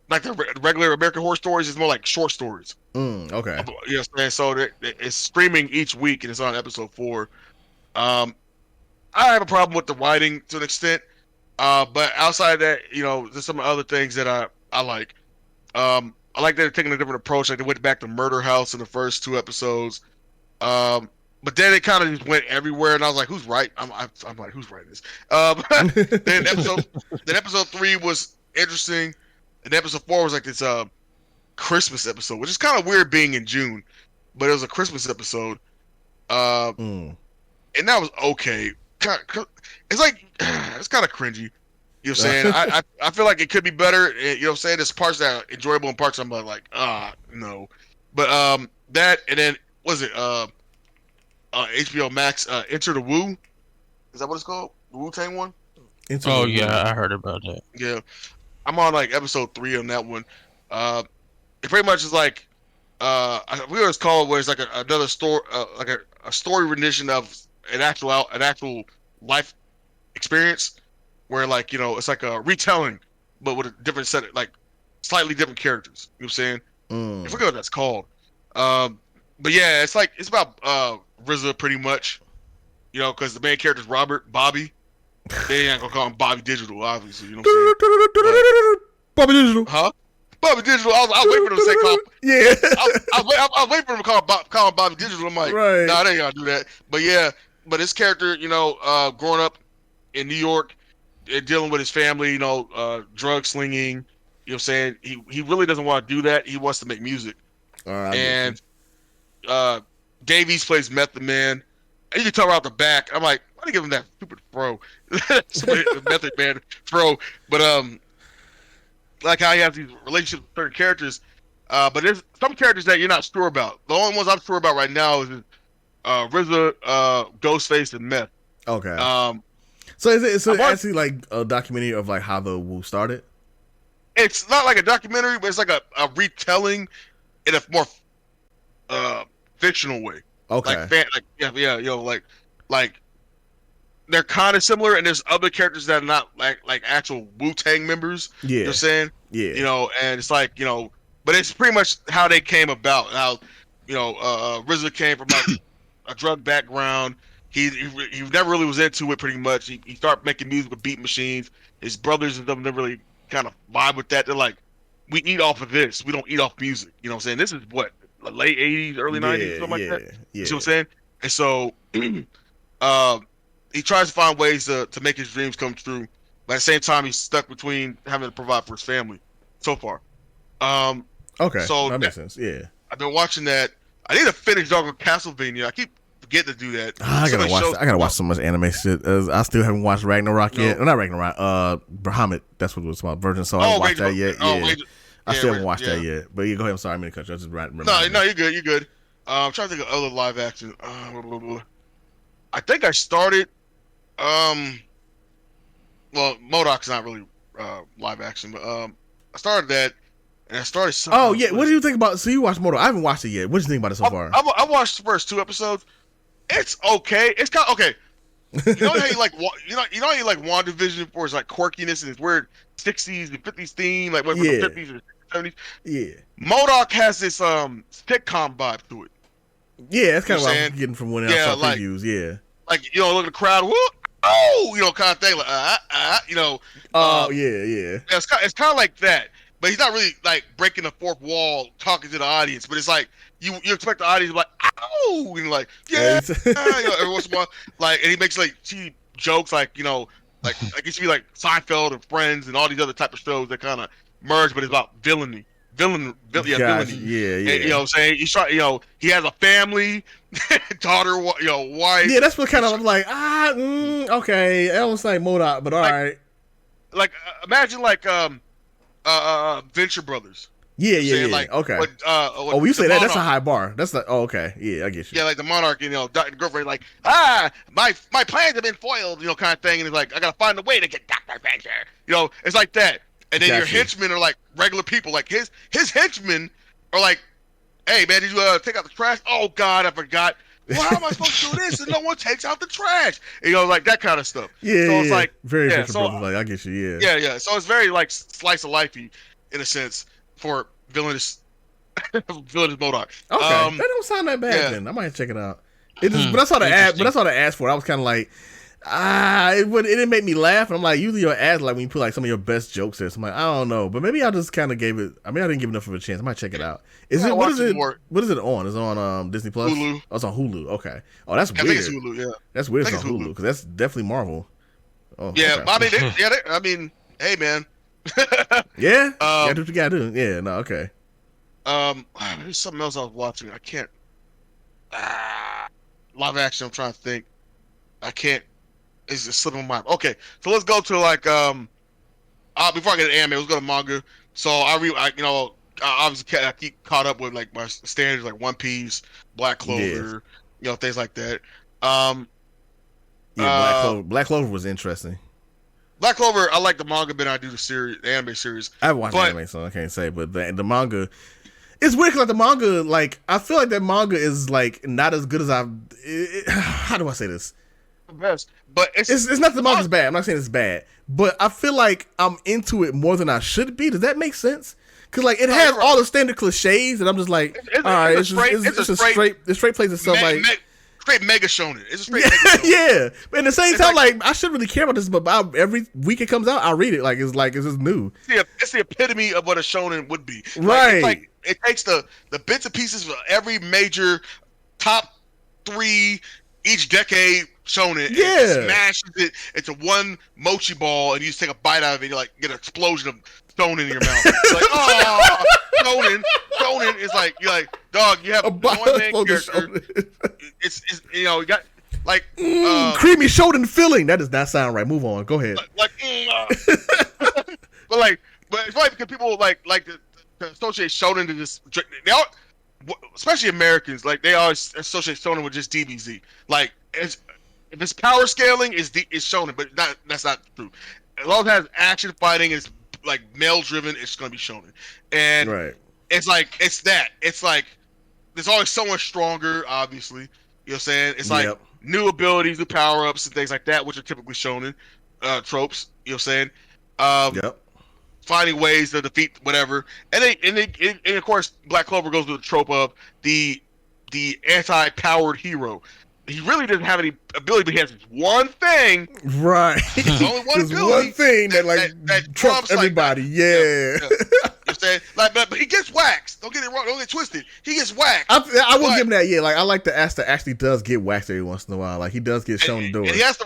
Speaker 4: the regular American Horror Stories. It's more like short stories.
Speaker 1: Okay.
Speaker 4: You know what I'm saying? So it's streaming each week, and it's on episode 4. I have a problem with the writing to an extent, but outside of that, there's some other things that I like. I like that they're taking a different approach. Like they went back to Murder House in the first 2 episodes. But then it kind of just went everywhere, and I was like, "Who's right?" I'm like, "Who's writing this?" Then episode 3 was interesting, and episode 4 was like this Christmas episode, which is kind of weird being in June, but it was a Christmas episode. And that was okay. It's like it's kind of cringy. You know what I'm saying? I feel like it could be better. You know what I'm saying? There's parts that are enjoyable and parts I'm like, no. But that, and then was it HBO Max Enter the Wu? Is that what it's called? The Wu-Tang one?
Speaker 2: Oh yeah, I heard about that.
Speaker 4: Yeah. I'm on like episode 3 on that one. It pretty much is like we always call it where it's like another story, like a story rendition of an actual life experience, where like it's like a retelling, but with a different set of like slightly different characters. You know what I'm saying? I forget what that's called. But yeah, it's about RZA pretty much, because the main character is Bobby. They ain't gonna call him Bobby Digital, obviously. You know what I'm saying?
Speaker 1: Bobby Digital.
Speaker 4: Huh? Bobby Digital. I was waiting for them to say call.
Speaker 1: Yeah.
Speaker 4: I was waiting for them to call him Bobby Digital. I'm like,
Speaker 1: right.
Speaker 4: Nah, they ain't gonna do that. But yeah, his character, growing up in New York, dealing with his family, drug slinging. You know what I'm saying? He really doesn't want to do that. He wants to make music. And Davies plays Method Man. And you can tell right off the back. I'm like, why do you give him that stupid fro? Method Man fro. But like how he has these relationships with certain characters. But there's some characters that you're not sure about. The only ones I'm sure about right now is RZA, Ghostface, and Meth.
Speaker 1: Okay. So is it actually like a documentary of like how the Wu started?
Speaker 4: It's not like a documentary, but it's like a retelling in a more fictional way.
Speaker 1: Okay.
Speaker 4: Like they're kind of similar, and there's other characters that are not like actual Wu-Tang members.
Speaker 1: Yeah.
Speaker 4: You know what I'm saying?
Speaker 1: Yeah.
Speaker 4: And it's like, but it's pretty much how they came about. How, RZA came from like a drug background. He never really was into it pretty much. He started making music with beat machines. His brothers and them didn't really kind of vibe with that. They're like, we eat off of this. We don't eat off music. You know what I'm saying? This is what, late 80s, early 90s, something like that?
Speaker 1: Yeah.
Speaker 4: You see what I'm saying? And so he tries to find ways to make his dreams come true. But at the same time, he's stuck between having to provide for his family so far.
Speaker 1: Okay,
Speaker 4: so
Speaker 1: that makes sense. Yeah.
Speaker 4: I've been watching that. I need to finish Dog Castlevania. I keep forgetting to do that.
Speaker 1: I gotta watch so much anime shit. I still haven't watched Ragnarok yet. Well, not Ragnarok. Bahamut. That's what it was about. Virgin Soul. I haven't watched that yet. I still haven't watched that yet. But you go ahead. I'm sorry. I'm in the country. I just remember.
Speaker 4: No, you're good. You're good. I'm trying to think of other live action. I think I started. Well, MODOK's not really live action, but I started that, and I started.
Speaker 1: Oh yeah, what do you think about? So you watched MODOK? I haven't watched it yet. What do you think about it so far?
Speaker 4: I watched the first 2 episodes. It's okay. It's kind of okay. You know how you like how you like WandaVision for its like quirkiness and its weird 60s and 50s theme, like from the 50s and 70s.
Speaker 1: Yeah.
Speaker 4: MODOK has this sitcom vibe to it.
Speaker 1: Yeah, that's kind of what I'm getting from when I saw previews. Yeah.
Speaker 4: Like look at the crowd. Whoa, oh, kind of thing. Like
Speaker 1: Oh yeah.
Speaker 4: It's kind of like that. But he's not really like breaking the fourth wall, talking to the audience. But it's like you expect the audience to be like, "Ow!" and like, yeah, every once in a while, like, and he makes like cheesy jokes, like like it should be like Seinfeld and Friends and all these other type of shows that kind of merge, but it's about villainy. Villainy.
Speaker 1: Yeah.
Speaker 4: And, you know what I'm saying? He's trying. He has a family, daughter, wife.
Speaker 1: Yeah, that's what kind of I'm like. Okay, that was like MODOK, but all right.
Speaker 4: Like imagine like Venture Brothers.
Speaker 1: Yeah.
Speaker 4: Like,
Speaker 1: okay.
Speaker 4: When
Speaker 1: you say that? That's a high bar. That's like, okay. Yeah, I get you.
Speaker 4: Yeah, like the Monarch, Dr. Girlfriend, like, my plans have been foiled, kind of thing, and it's like, I gotta find a way to get Dr. Venture. It's like that. And then your henchmen are like regular people. Like his henchmen are like, hey man, did you take out the trash? Oh God, I forgot. well, how am I supposed to do this? And no one takes out the trash. You know, like that kind of stuff.
Speaker 1: Yeah,
Speaker 4: so it's like
Speaker 1: very
Speaker 4: yeah,
Speaker 1: different
Speaker 4: so,
Speaker 1: brothers. Like I get you.
Speaker 4: yeah. So it's very like slice of lifey in a sense for villainous MODOK.
Speaker 1: Okay, that don't sound that bad. Then I might check it out. It just, but I saw the ad. But I saw the ads for it. I was kind of like, it didn't make me laugh. And I'm like, usually your ads like when you put like some of your best jokes there. So I'm like, I don't know, but maybe I just kind of gave it. I mean, I didn't give enough of a chance. I might check it out. Is it what is it? What is it on? Is it on Disney Plus?
Speaker 4: Hulu.
Speaker 1: Oh, it's on Hulu. Okay. Oh, that's weird.
Speaker 4: I think it's Hulu. Yeah,
Speaker 1: that's weird. It's on Hulu because that's definitely Marvel. Oh,
Speaker 4: yeah.
Speaker 1: okay.
Speaker 4: I mean, hey man.
Speaker 1: Yeah. Yeah, do what you gotta do. Yeah. No. Okay.
Speaker 4: There's something else I was watching. I can't. Live action. I'm trying to think. I can't. It's just slipping my mind. Okay, so let's go to like before I get to anime, let's go to manga. So obviously I keep caught up with like my standards like One Piece, Black Clover, things like that.
Speaker 1: Black Clover was interesting.
Speaker 4: Black Clover, I like the manga better than I do the anime series.
Speaker 1: I haven't watched anime, so I can't say. But the manga, it's weird because like the manga, like I feel like that manga is like not as good as how do I say this?
Speaker 4: The best, but it's
Speaker 1: not the manga's bad. I'm not saying it's bad, but I feel like I'm into it more than I should be. Does that make sense? Because like it has all the standard cliches, and I'm just like, all right, it's a straight plays itself like.
Speaker 4: Straight mega shonen. It's a straight mega shonen.
Speaker 1: Yeah. But at the same time, like I shouldn't really care about this, but every week it comes out, I read it. It's just new.
Speaker 4: It's the epitome of what a shonen would be.
Speaker 1: Right.
Speaker 4: It takes the bits and pieces of every major top 3 each decade shonen and smashes it into one mochi ball, and you just take a bite out of it, and you like get an explosion of shonen in your mouth. It's like, oh, shonen is like, you're like, dog, you have one main character. It's you got like
Speaker 1: creamy shonen filling. That does not sound right. Move on. Go ahead.
Speaker 4: But it's funny because people like to associate shonen to just especially Americans, like they always associate shonen with just DBZ. Like if it's power scaling, it's shonen, but that's not true. As long as it has action fighting, it's like male driven, it's gonna be shonen. And it's like it's like there's always someone stronger, obviously. You know what I'm saying? It's like new abilities, new power ups, and things like that, which are typically shonen tropes. You know what I'm saying? Finding ways to defeat whatever, and of course Black Clover goes with the trope of the anti-powered hero. He really doesn't have any ability, but he has this one thing.
Speaker 1: Right.
Speaker 4: There's only one ability.
Speaker 1: One thing that trumps everybody.
Speaker 4: Like you know what I'm saying? Like, but he gets waxed. Don't get it wrong. Don't get twisted. He gets waxed.
Speaker 1: I will give him that. Yeah, like I like the Asta actually does get waxed every once in a while. Like he does get shown to do it.
Speaker 4: And he has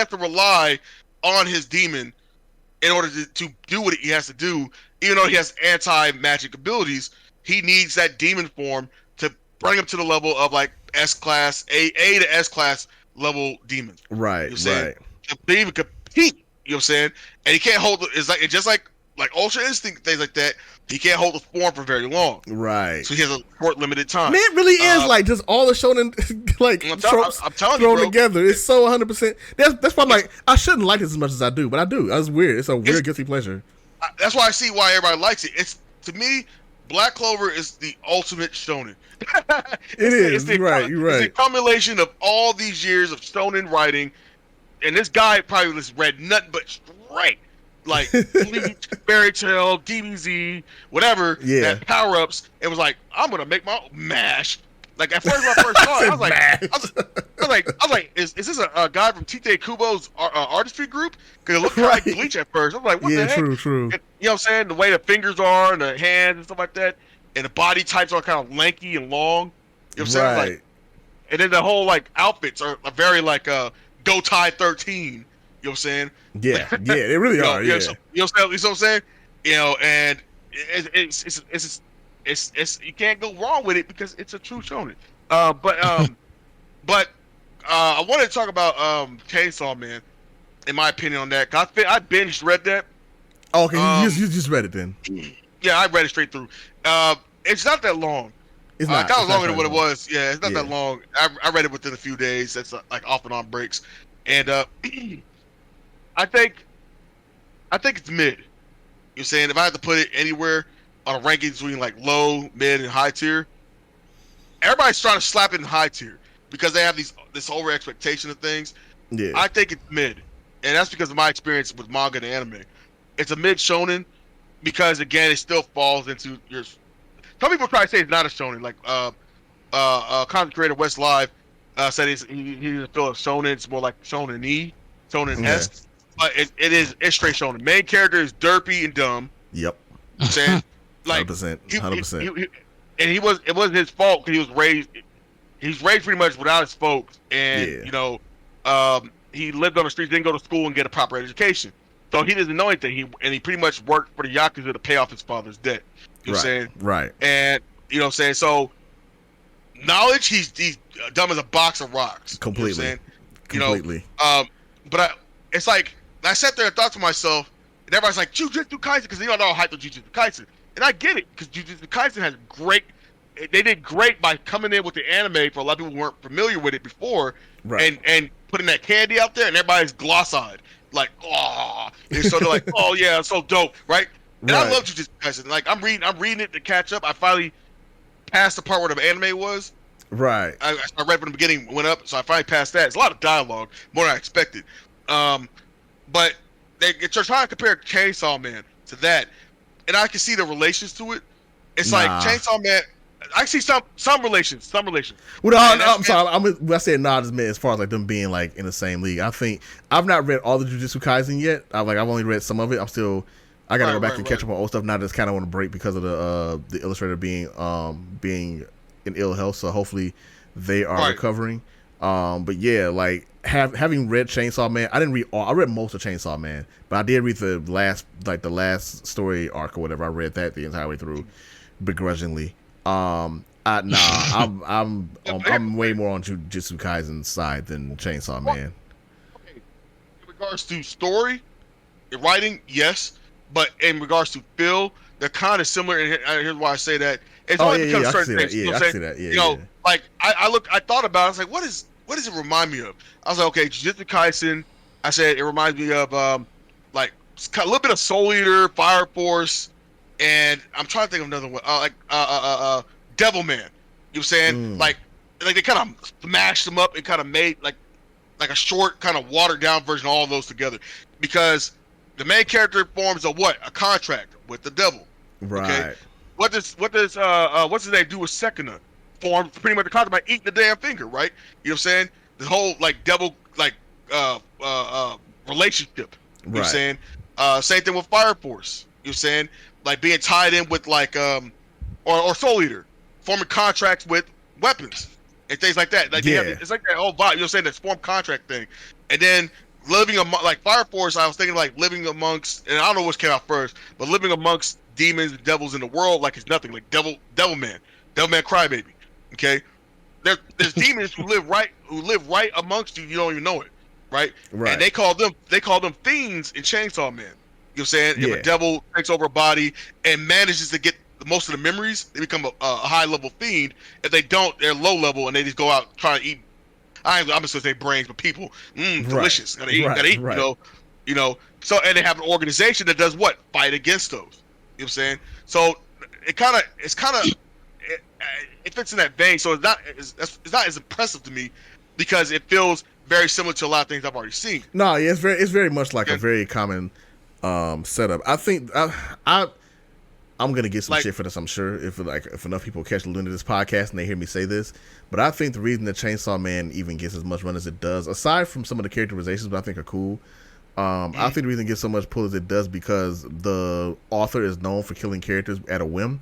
Speaker 4: to rely on his demon in order to do what he has to do. Even though he has anti-magic abilities, he needs that demon form to bring him to the level of like S-class, A to S-class level demons.
Speaker 1: Right,
Speaker 4: right. To be even compete, you know what I'm saying? And he can't hold it's just like Ultra Instinct, things like that. He can't hold the form for very long.
Speaker 1: Right.
Speaker 4: So he has a short, limited time.
Speaker 1: Man, it really is like just all the shonen like tropes thrown together. It's so 100%. That's why I'm like, I shouldn't like this as much as I do, but I do. That's weird. It's a weird guilty pleasure.
Speaker 4: That's why I see why everybody likes it. It's to me, Black Clover is the ultimate shonen.
Speaker 1: You're right.
Speaker 4: It's a combination of all these years of shonen writing, and this guy probably just read nothing but straight. Like Bleach, Fairy Tail, DBZ, whatever, that power ups, and was like, I'm gonna make my own MASH. Like at first, when I first saw it, I was like, is this a guy from Tite Kubo's artistry group? Because it looked like Bleach at first. I was like, what the heck?
Speaker 1: True.
Speaker 4: And, you know what I'm saying? The way the fingers are and the hands and stuff like that, and the body types are kind of lanky and long. You know what I'm saying? Like, and then the whole like outfits are very like Go Tai 13. You know what I'm saying?
Speaker 1: Yeah, they really are.
Speaker 4: You know what I'm saying? You know, and it's you can't go wrong with it because it's a true shonen. But I wanted to talk about Chainsaw Man. In my opinion on that, I binged read that.
Speaker 1: Oh, okay, you just read it then.
Speaker 4: Yeah, I read it straight through. It's not that long.
Speaker 1: It's not.
Speaker 4: Kind of longer than what it was. Yeah, it's not that long. I read it within a few days. That's like off and on breaks, and I think it's mid. You're saying if I had to put it anywhere on a ranking between like low, mid, and high tier, everybody's trying to slap it in high tier because they have this over expectation of things.
Speaker 1: Yeah.
Speaker 4: I think it's mid, and that's because of my experience with manga and anime. It's a mid shonen because again, it still falls into your. Some people try to say it's not a shonen, like content creator West Live said he doesn't feel a shonen. It's more like shonen-y, shonen-esque. But it's straight shonen. Main character is derpy and dumb.
Speaker 1: Yep.
Speaker 4: I'm saying, like
Speaker 1: 100%.
Speaker 4: And it wasn't his fault because he was raised pretty much without his folks, and you know, he lived on the streets, didn't go to school and get a proper education, so he doesn't know anything. He pretty much worked for the Yakuza to pay off his father's debt. You know what I'm saying? Right. And you know what I'm saying? So knowledge, he's dumb as a box of rocks.
Speaker 1: Completely.
Speaker 4: You know what I'm saying?
Speaker 1: Completely.
Speaker 4: But it's like I sat there and thought to myself, and everybody's like Jujutsu Kaisen because they don't know how hyped Jujutsu Kaisen, and I get it because Jujutsu Kaisen has great. They did great by coming in with the anime for a lot of people who weren't familiar with it before, and putting that candy out there, and everybody's gloss-eyed, like, oh, and so they're like, oh yeah, it's so dope, right? And I love Jujutsu Kaisen. Like I'm reading it to catch up. I finally passed the part where the anime was.
Speaker 1: Right.
Speaker 4: I read from the beginning, went up, so I finally passed that. It's a lot of dialogue, more than I expected. But they're trying to compare Chainsaw Man to that, and I can see the relations to it. It's like Chainsaw Man. I see some relations.
Speaker 1: Well, I'm sorry. I said just meant as far as like them being like in the same league. I think I've not read all the Jujutsu Kaisen yet. I've only read some of it. I gotta go back and catch up on old stuff. Now just kind of want to break because of the illustrator being in ill health. So hopefully they are recovering. But yeah, like having read Chainsaw Man, I didn't read all. I read most of Chainsaw Man, but I did read the last story arc or whatever. I read that the entire way through, begrudgingly. I'm way more on Jujutsu Kaisen's side than Chainsaw Man.
Speaker 4: Okay. In regards to story, writing, yes, but in regards to feel, they're kind of similar. And here's why I say that. It's only because certain things. You know what I'm saying?
Speaker 1: You know,
Speaker 4: like I thought about it. I was like, what does it remind me of? I was like, okay, Jujutsu Kaisen. I said it reminds me of like a little bit of Soul Eater, Fire Force. And I'm trying to think of another one, like Devil Man. You know what I'm saying? Like they kind of smashed them up and kind of made like a short, kind of watered down version of all of those together. Because the main character forms a contract with the devil.
Speaker 1: Right. Okay?
Speaker 4: What does what's his name do with Sekina? Forms pretty much a contract by eating the damn finger, right? You know what I'm saying? The whole like devil like relationship. You know what I'm saying? Same thing with Fire Force. You know what I'm saying? Like being tied in with like or Soul Eater, forming contracts with weapons and things like that. Like it's like that whole vibe. You know what I'm saying? That form contract thing. And then living like Fire Force, I was thinking like living amongst, and I don't know which came out first, but living amongst demons and devils in the world like it's nothing. Like Devil Man Crybaby. Okay, there's demons who live right amongst you. You don't even know it, right? Right. And they call them fiends in Chainsaw Man. You know what I'm saying? If a devil takes over a body and manages to get most of the memories, they become a high level fiend. If they don't, they're low level and they just go out trying to eat. I'm just gonna say brains, but people, delicious. Gotta eat. Right. You know. So and they have an organization that does what? Fight against those. You know what I'm saying? So it fits in that vein. So it's not as impressive to me because it feels very similar to a lot of things I've already seen.
Speaker 1: No, yeah, it's very much like a very common setup. I think I'm gonna get some shit for this. I'm sure if enough people catch the end of this podcast and they hear me say this, but I think the reason that Chainsaw Man even gets as much run as it does, aside from some of the characterizations that I think are cool, I think the reason it gets so much pull as it does because the author is known for killing characters at a whim,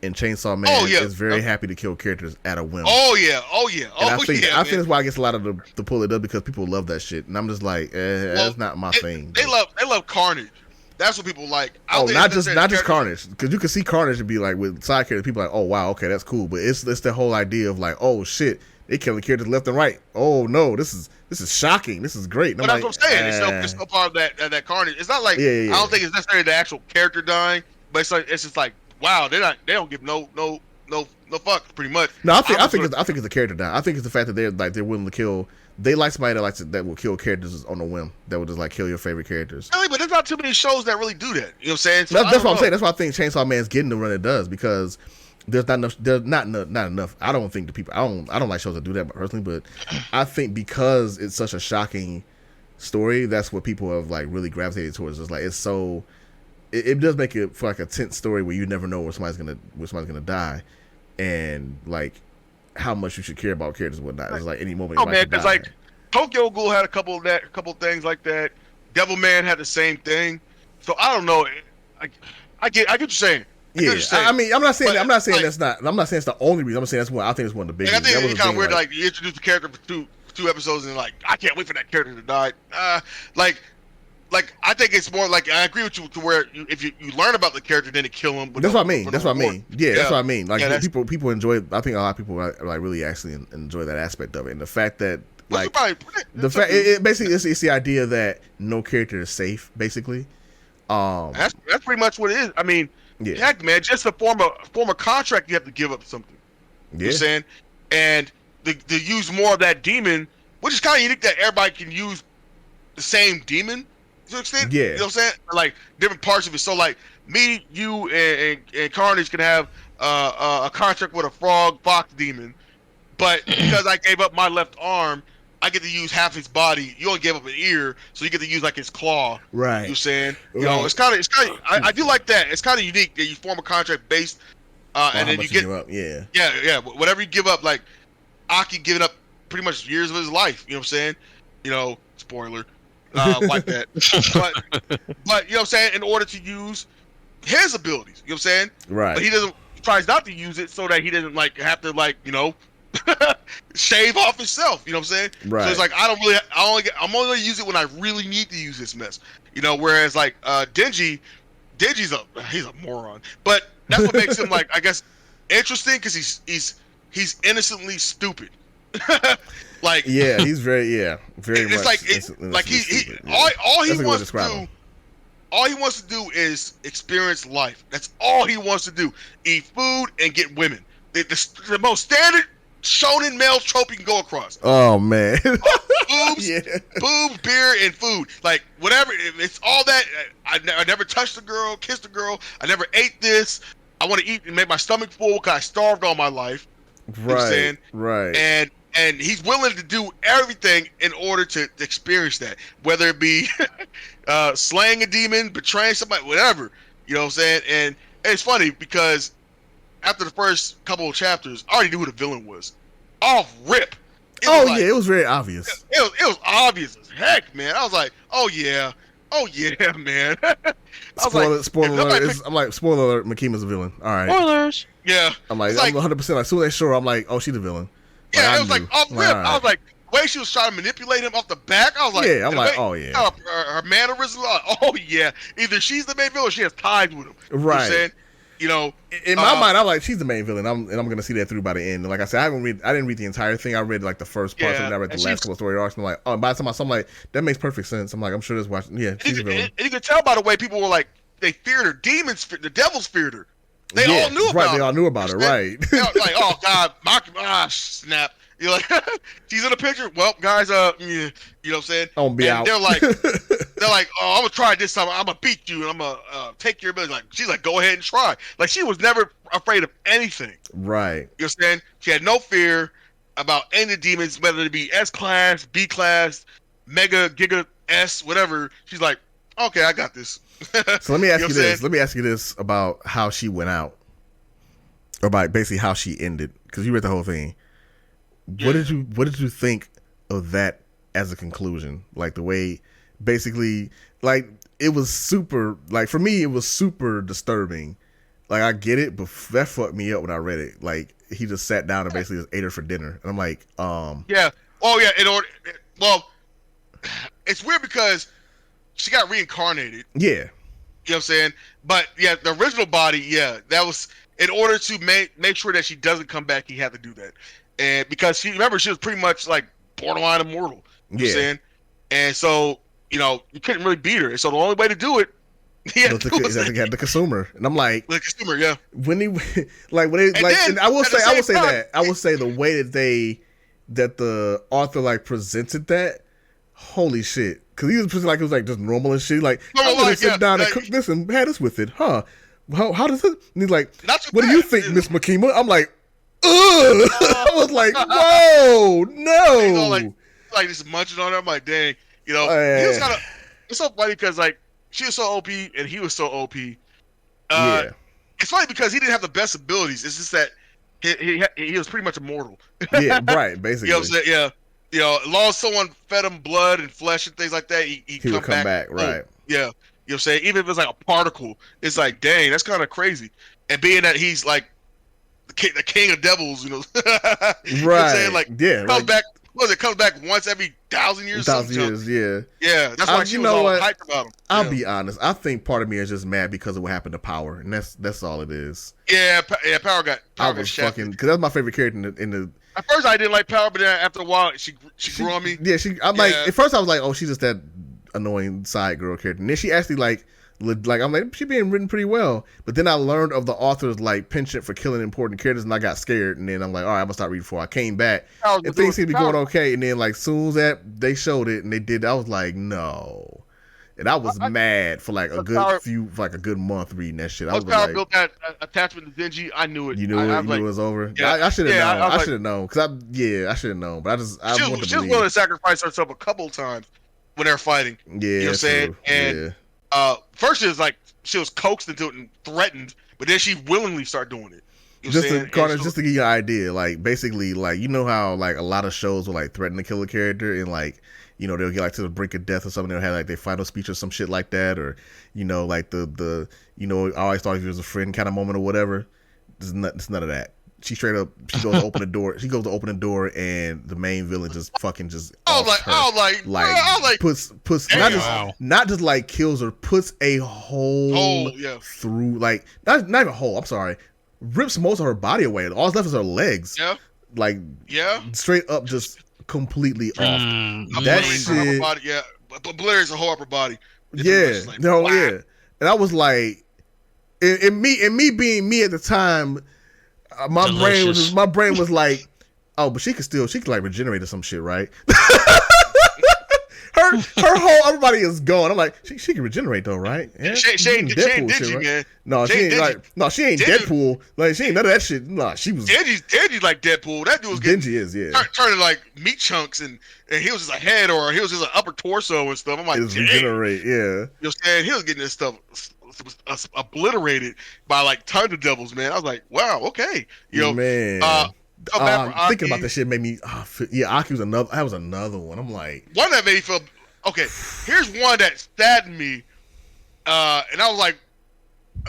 Speaker 1: and Chainsaw Man is very happy to kill characters at a whim. I think that's why it gets a lot of the pull it does because people love that shit, and I'm just like, that's not my thing.
Speaker 4: They love Carnage. That's what people like.
Speaker 1: Not just Carnage, because you can see Carnage and be like with side characters. People are like, oh wow, okay, that's cool. But it's the whole idea of like, oh shit, they killing characters left and right. Oh no, this is shocking. This is great.
Speaker 4: But that's what I'm saying. It's no part of that Carnage. It's not like I don't think it's necessarily the actual character dying, but it's just like wow, they don't give no fuck pretty much.
Speaker 1: No, I think it's the character dying. I think it's the fact that they're willing to kill. They like somebody that will kill characters on a whim. That will just like kill your favorite characters.
Speaker 4: Really, but there's not too many shows that really do that. You know what I'm saying? So
Speaker 1: that's what I'm saying. That's why I think Chainsaw Man's getting the run it does because there's not enough. There's not enough. I don't think the people. I don't like shows that do that personally, but I think because it's such a shocking story, that's what people have like really gravitated towards. It's like it's so. It does make it for like a tense story where you never know where somebody's gonna die, and like how much you should care about characters and whatnot. It's like any moment.
Speaker 4: Oh man, because like Tokyo Ghoul had a couple things like that. Devilman had the same thing. So I don't know. I get what you're saying.
Speaker 1: I mean, I'm not saying
Speaker 4: like,
Speaker 1: that's not. I'm not saying it's the only reason. I'm saying that's one. I think it's one of the biggest.
Speaker 4: I think it's kind of weird. Like you introduce the character for two episodes and like I can't wait for that character to die. Like I think it's more like I agree with you to where if you learn about the character then to kill him.
Speaker 1: That's what I mean. That's what I mean. Yeah, that's what I mean. Like people enjoy. I think a lot of people like really actually enjoy that aspect of it, and the fact that like the fact it basically it's the idea that no character is safe. Basically,
Speaker 4: that's pretty much what it is. I mean, heck, man, just to form a contract, you have to give up something. Yeah. You know what I'm saying, and to use more of that demon, which is kind of unique that everybody can use the same demon. To an extent,
Speaker 1: yeah.
Speaker 4: You know what I'm saying? Like different parts of it. So like me, you, and Carnage can have a contract with a fox demon, but because I gave up my left arm, I get to use half his body. You only gave up an ear, so you get to use like his claw.
Speaker 1: Right.
Speaker 4: You know what I'm saying? You know, it's kind of. I do like that. It's kind of unique that you form a contract based, and then you get. Yeah. Whatever you give up, like Aki giving up pretty much years of his life. You know what I'm saying? You know, spoiler. Like that, but you know what I'm saying, in order to use his abilities, you know what I'm saying,
Speaker 1: right?
Speaker 4: But he tries not to use it so that he doesn't like have to like shave off himself, you know what I'm saying,
Speaker 1: right?
Speaker 4: So it's like I'm only gonna use it when I really need to use this mess, whereas like Denji's a moron, but that's what makes him like I guess interesting because he's innocently stupid. Like
Speaker 1: he's very
Speaker 4: it's
Speaker 1: much.
Speaker 4: like he all he wants to do is experience life. That's all he wants to do. Eat food and get women. The most standard shonen male trope you can go across.
Speaker 1: Oh man,
Speaker 4: boobs, beer, and food. Like whatever. It's all that. I never touched a girl, kissed a girl. I never ate this. I want to eat and make my stomach full because I starved all my life.
Speaker 1: Right.
Speaker 4: You know what I'm saying?
Speaker 1: Right.
Speaker 4: And he's willing to do everything in order to experience that, whether it be slaying a demon, betraying somebody, whatever. You know what I'm saying? And it's funny because after the first couple of chapters, I already knew who the villain was. Off rip.
Speaker 1: It was very obvious.
Speaker 4: It was obvious as heck, man. I was like, oh yeah, man.
Speaker 1: Spoiler alert. I'm like, spoiler alert, Makima's a villain. All right.
Speaker 2: Spoilers.
Speaker 4: Yeah.
Speaker 1: I'm 100%. Like, as soon as I saw her, I'm like, oh, she's the villain.
Speaker 4: Yeah, it was like off rip. Right. I was like, the way she was trying to manipulate him off the back, I was like,
Speaker 1: oh yeah.
Speaker 4: Her mannerisms, oh yeah. Either she's the main villain or she has ties with him.
Speaker 1: Right.
Speaker 4: You know what I'm saying? You know,
Speaker 1: in my mind, I'm like, she's the main villain. I'm gonna see that through by the end. And like I said, I didn't read the entire thing. I read like the first part, and I read the last couple of story arcs. And I'm like, oh, by the time I'm like, that makes perfect sense. I'm like, I'm sure this watching. Yeah, she's a villain.
Speaker 4: And you could tell by the way people were like, they feared her. The devils feared her. They all knew about her.
Speaker 1: They all knew about her, right?
Speaker 4: They were like, oh god, snap. You're like, she's in the picture. Well, guys, you know what I'm saying?
Speaker 1: Don't be out.
Speaker 4: They're like, oh, I'm gonna try this time. I'm gonna beat you, and I'm gonna take your ability. Like, she's like, go ahead and try. Like, she was never afraid of anything.
Speaker 1: Right.
Speaker 4: You know what I'm saying? She had no fear about any of the demons, whether it be S class, B class, Mega, Giga, S, whatever. She's like, okay, I got this.
Speaker 1: So let me ask you this. Let me ask you this about how she went out, or about basically how she ended, because you read the whole thing. Yeah. What did you think of that as a conclusion? Like the way, basically, like it was super. Like for me, it was super disturbing. Like I get it, but that fucked me up when I read it. Like he just sat down and basically just ate her for dinner, and I'm like,
Speaker 4: yeah, oh yeah. Well, it's weird because she got reincarnated.
Speaker 1: Yeah,
Speaker 4: you know what I'm saying. But yeah, the original body, yeah, that was in order to make sure that she doesn't come back. He had to do that. And because she was pretty much like borderline immortal. You know what I'm saying? And so, you couldn't really beat her. And so the only way to do it, he had
Speaker 1: the consumer. And I'm like,
Speaker 4: the consumer, yeah.
Speaker 1: I will say the way that the author like presented that, holy shit. Because he was like, it was like just normal and shit. Like, I'm gonna sit down and cook this and have this with it, huh? how does it? And he's like,
Speaker 4: Not too
Speaker 1: what do
Speaker 4: bad.
Speaker 1: you think, Miss Makima? I'm like, ugh. I was like, whoa, no.
Speaker 4: You know, like just munching on her. I'm like, dang. You know, he was kind of. It's so funny because like she was so OP and he was so OP.
Speaker 1: Yeah.
Speaker 4: It's funny because he didn't have the best abilities. It's just that he was pretty much immortal.
Speaker 1: Yeah, right. Basically,
Speaker 4: You know what I'm saying? Yeah. You know, as long as someone fed him blood and flesh and things like that, he
Speaker 1: would come back.
Speaker 4: Oh,
Speaker 1: right.
Speaker 4: yeah. You know what I'm saying? Even if it's like a particle, it's like, dang, that's kind of crazy. And being that he's like the king of devils, you know. You know what I'm saying? Like,
Speaker 1: yeah,
Speaker 4: comes back. It comes back once every 1,000 years.
Speaker 1: 1,000 years, yeah.
Speaker 4: Yeah, that's why she was all hyped about him.
Speaker 1: I'll be honest. I think part of me is just mad because of what happened to Power, and that's all it is.
Speaker 4: Yeah, Power got
Speaker 1: fucking because that's my favorite character in the.
Speaker 4: At first, I didn't like Power, but then after a while, she grew on me.
Speaker 1: Yeah, like at first I was like, oh, she's just that annoying side girl character, and then she actually like I'm like, she being written pretty well. But then I learned of the author's like penchant for killing important characters, and I got scared. And then I'm like, all right, I'm gonna start reading before I came back. And things seemed to be going okay. And then like soon as that they showed it and they did, I was like, no. And I was mad for like a good month reading that shit. I was
Speaker 4: Power
Speaker 1: like,
Speaker 4: built that attachment to Denji. I knew it.
Speaker 1: You knew it was over.
Speaker 4: Yeah,
Speaker 1: I should have known. I should have known because I should have known. But I want to
Speaker 4: she was willing to sacrifice herself a couple of times when they were fighting.
Speaker 1: Yeah,
Speaker 4: you know what I'm saying? And first it was like she was coaxed into it and threatened, but then she willingly started doing it. You know
Speaker 1: just to give you an idea, like basically, like you know how like a lot of shows will like threaten to kill a character and like you know they'll get like to the brink of death or something. They'll have like their final speech or some shit like that, or you know like the you know I always thought of you as a friend kind of moment or whatever. It's none of that. She straight up she goes to open the door. She goes to open the door and the main villain just fucking just.
Speaker 4: I was like,
Speaker 1: puts not just like kills her, puts a hole through like not even a hole. I'm sorry, rips most of her body away. All that's left is her legs.
Speaker 4: Yeah,
Speaker 1: like straight up just completely off. That shit,
Speaker 4: body, obliterates the whole upper body.
Speaker 1: It's like, yeah. And I was like, and me being me at the time. My brain was like, oh, but she could like regenerate or some shit, right? her whole upper body is gone. I'm like, she can regenerate though, right? Yeah,
Speaker 4: she ain't Denji, right? Man.
Speaker 1: No, she ain't Deadpool. Like she ain't none of that shit. No, she was.
Speaker 4: Denji's like Deadpool. That dude was getting
Speaker 1: Denji is
Speaker 4: turning like meat chunks and he was just a head or he was just an upper torso and stuff. I'm like,
Speaker 1: regenerate, yeah.
Speaker 4: You know what I'm saying? He was getting this stuff obliterated by like tons of devils, man. I was like, wow, okay, you know,
Speaker 1: man. Thinking about that shit made me, Aki was another. That was another one. I'm like,
Speaker 4: one that made me feel okay. Here's one that saddened me, and I was like,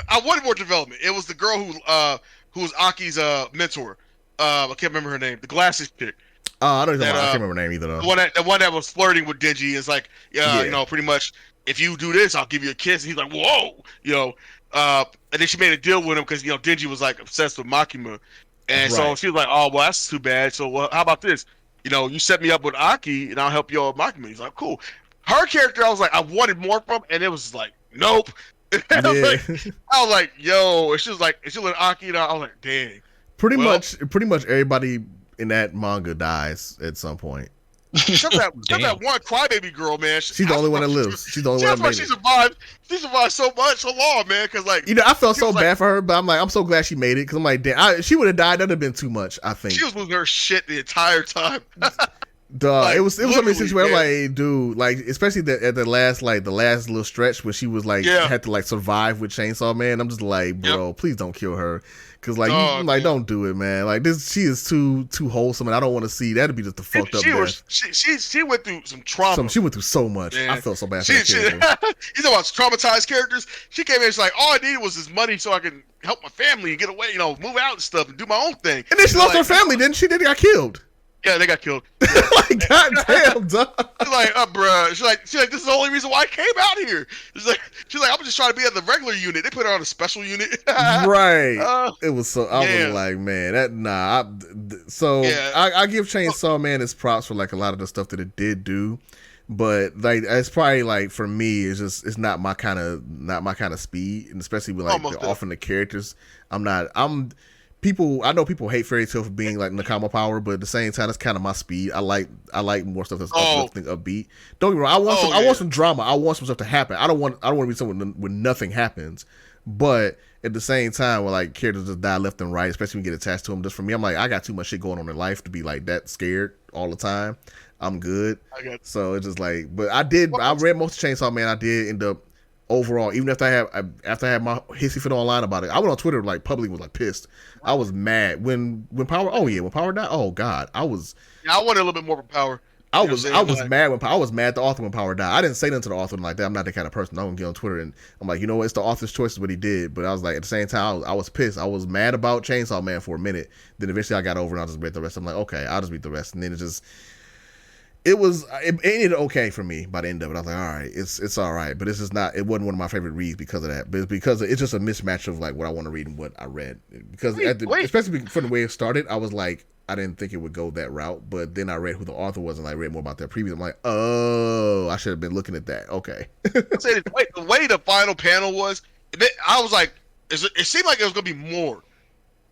Speaker 4: I wanted more development. It was the girl who was Aki's mentor. I can't remember her name. The glasses chick.
Speaker 1: I don't know. I can't remember her name either. Though.
Speaker 4: The one that was flirting with Denji is like, you know, pretty much. If you do this, I'll give you a kiss. And he's like, whoa, you know. And then she made a deal with him because, you know, Denji was like obsessed with Makima. And so she was like, oh, well, that's too bad. So how about this? You know, you set me up with Aki and I'll help you out with Makima. He's like, cool. Her character, I was like, I wanted more from, and it was like, nope. I was like, yo. And she was like, she let Aki, and I was like, dang.
Speaker 1: Pretty much everybody in that manga dies at some point.
Speaker 4: Except that one crybaby girl, man.
Speaker 1: She's the only one that lives. She's the only one that made it.
Speaker 4: She survived so long, man. Because like,
Speaker 1: you know, I felt so bad for her, but I'm like, I'm so glad she made it. Because I'm like, damn, she would have died. That'd have been too much. I think
Speaker 4: she was losing her shit the entire time.
Speaker 1: Like, it was something situation. I'm like, dude, like especially at the last little stretch where she was like had to like survive with Chainsaw Man. I'm just like, bro, please don't kill her. Cause like don't do it, man. Like this, she is too wholesome, and I don't want to see that'd be just the fucked up death.
Speaker 4: She went through some trauma.
Speaker 1: She went through so much. Man. I felt so bad for that character.
Speaker 4: You know about traumatized characters? She came in, she's like, all I needed was this money so I can help my family and get away, you know, move out and stuff and do my own thing.
Speaker 1: And then she lost her family, didn't she? Then they got killed.
Speaker 4: Yeah, they got killed.
Speaker 1: Like, goddamn, dog.
Speaker 4: She's like, bruh. She's like, this is the only reason why I came out here. She's like, I'm just trying to be at the regular unit. They put her on a special unit.
Speaker 1: Right. It was so. I was like, man, I give Chainsaw Man his props for like a lot of the stuff that it did do, but like it's probably like for me, it's not my kind of speed, and especially with like often the characters. I know people hate Fairy Tail for being like Nakama Power, but at the same time, that's kind of my speed. I like more stuff that's uplifting, upbeat. Don't get me wrong. I want some drama. I want some stuff to happen. I don't want to be someone when nothing happens. But at the same time, when like characters just die left and right, especially when you get attached to them, just for me, I'm like, I got too much shit going on in life to be like that scared all the time. I'm good. So it's just like, but I read most of Chainsaw Man. I did end up overall, even after I had my hissy fit online about it. I went on Twitter like publicly was like pissed. I was mad when Power. Oh yeah, when Power died. Oh god, I was.
Speaker 4: Yeah, I wanted a little bit more for Power.
Speaker 1: I was mad when I was mad at the author when Power died. I didn't say nothing to the author like that. I'm not that kind of person. I don't get on Twitter and I'm like, you know what? It's the author's choice is what he did. But I was like, at the same time, I was pissed. I was mad about Chainsaw Man for a minute. Then eventually I got over and I just read the rest. I'm like, okay, I'll just read the rest. And then it ended okay for me by the end of it. I was like, all right, it's all right. But it's just not. It wasn't one of my favorite reads because of that. But it's because it's just a mismatch of like what I want to read and what I read. Because especially from the way it started, I was like, I didn't think it would go that route, but then I read who the author was and I read more about their previews. I'm like, oh, I should have been looking at that. Okay.
Speaker 4: The way the final panel was, I was like, it seemed like it was going to be more.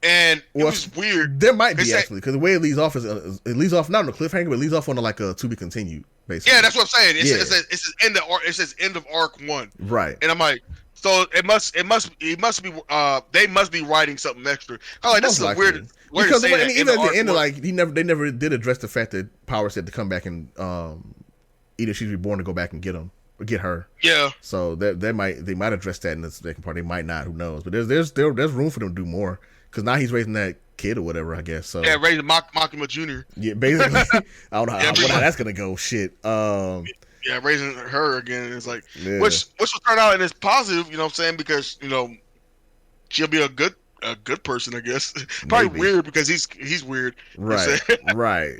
Speaker 4: And it was weird.
Speaker 1: There might be actually, because the way it leads off is it leads off not on a cliffhanger, but it leads off on like a to be continued, basically.
Speaker 4: Yeah, that's what I'm saying. It says end of arc. It says end of arc 1.
Speaker 1: Right.
Speaker 4: And I'm like, so it must be they must be writing something extra. I'm like, this is a weird.
Speaker 1: Because even at the end, like they never did address the fact that Power said to come back and either she's reborn to go back and get him or get her.
Speaker 4: Yeah.
Speaker 1: So they might address that in the second part. They might not. Who knows? But there's room for them to do more because now he's raising that kid or whatever. I guess. So
Speaker 4: yeah, raising Makima Jr.
Speaker 1: Yeah, basically. I don't know how that's gonna go. Shit.
Speaker 4: Yeah, raising her again is like which will turn out and it's positive. You know what I'm saying? Because she'll be a good person, I guess. Probably maybe. Weird because he's weird.
Speaker 1: Right, right.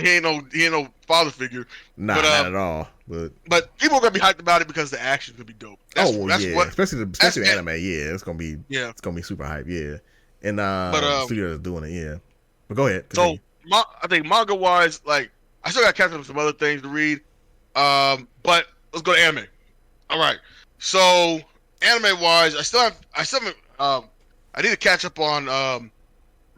Speaker 4: He ain't no father figure.
Speaker 1: Nah, not at all.
Speaker 4: But people are gonna be hyped about it because the action could be dope. That's
Speaker 1: especially anime. Yeah, it's gonna be super hype. Yeah, and the studio is doing it. Yeah, but go ahead. Continue.
Speaker 4: So I think manga wise, like I still got to catch up with some other things to read. But let's go to anime. All right. So anime wise, I need to catch up on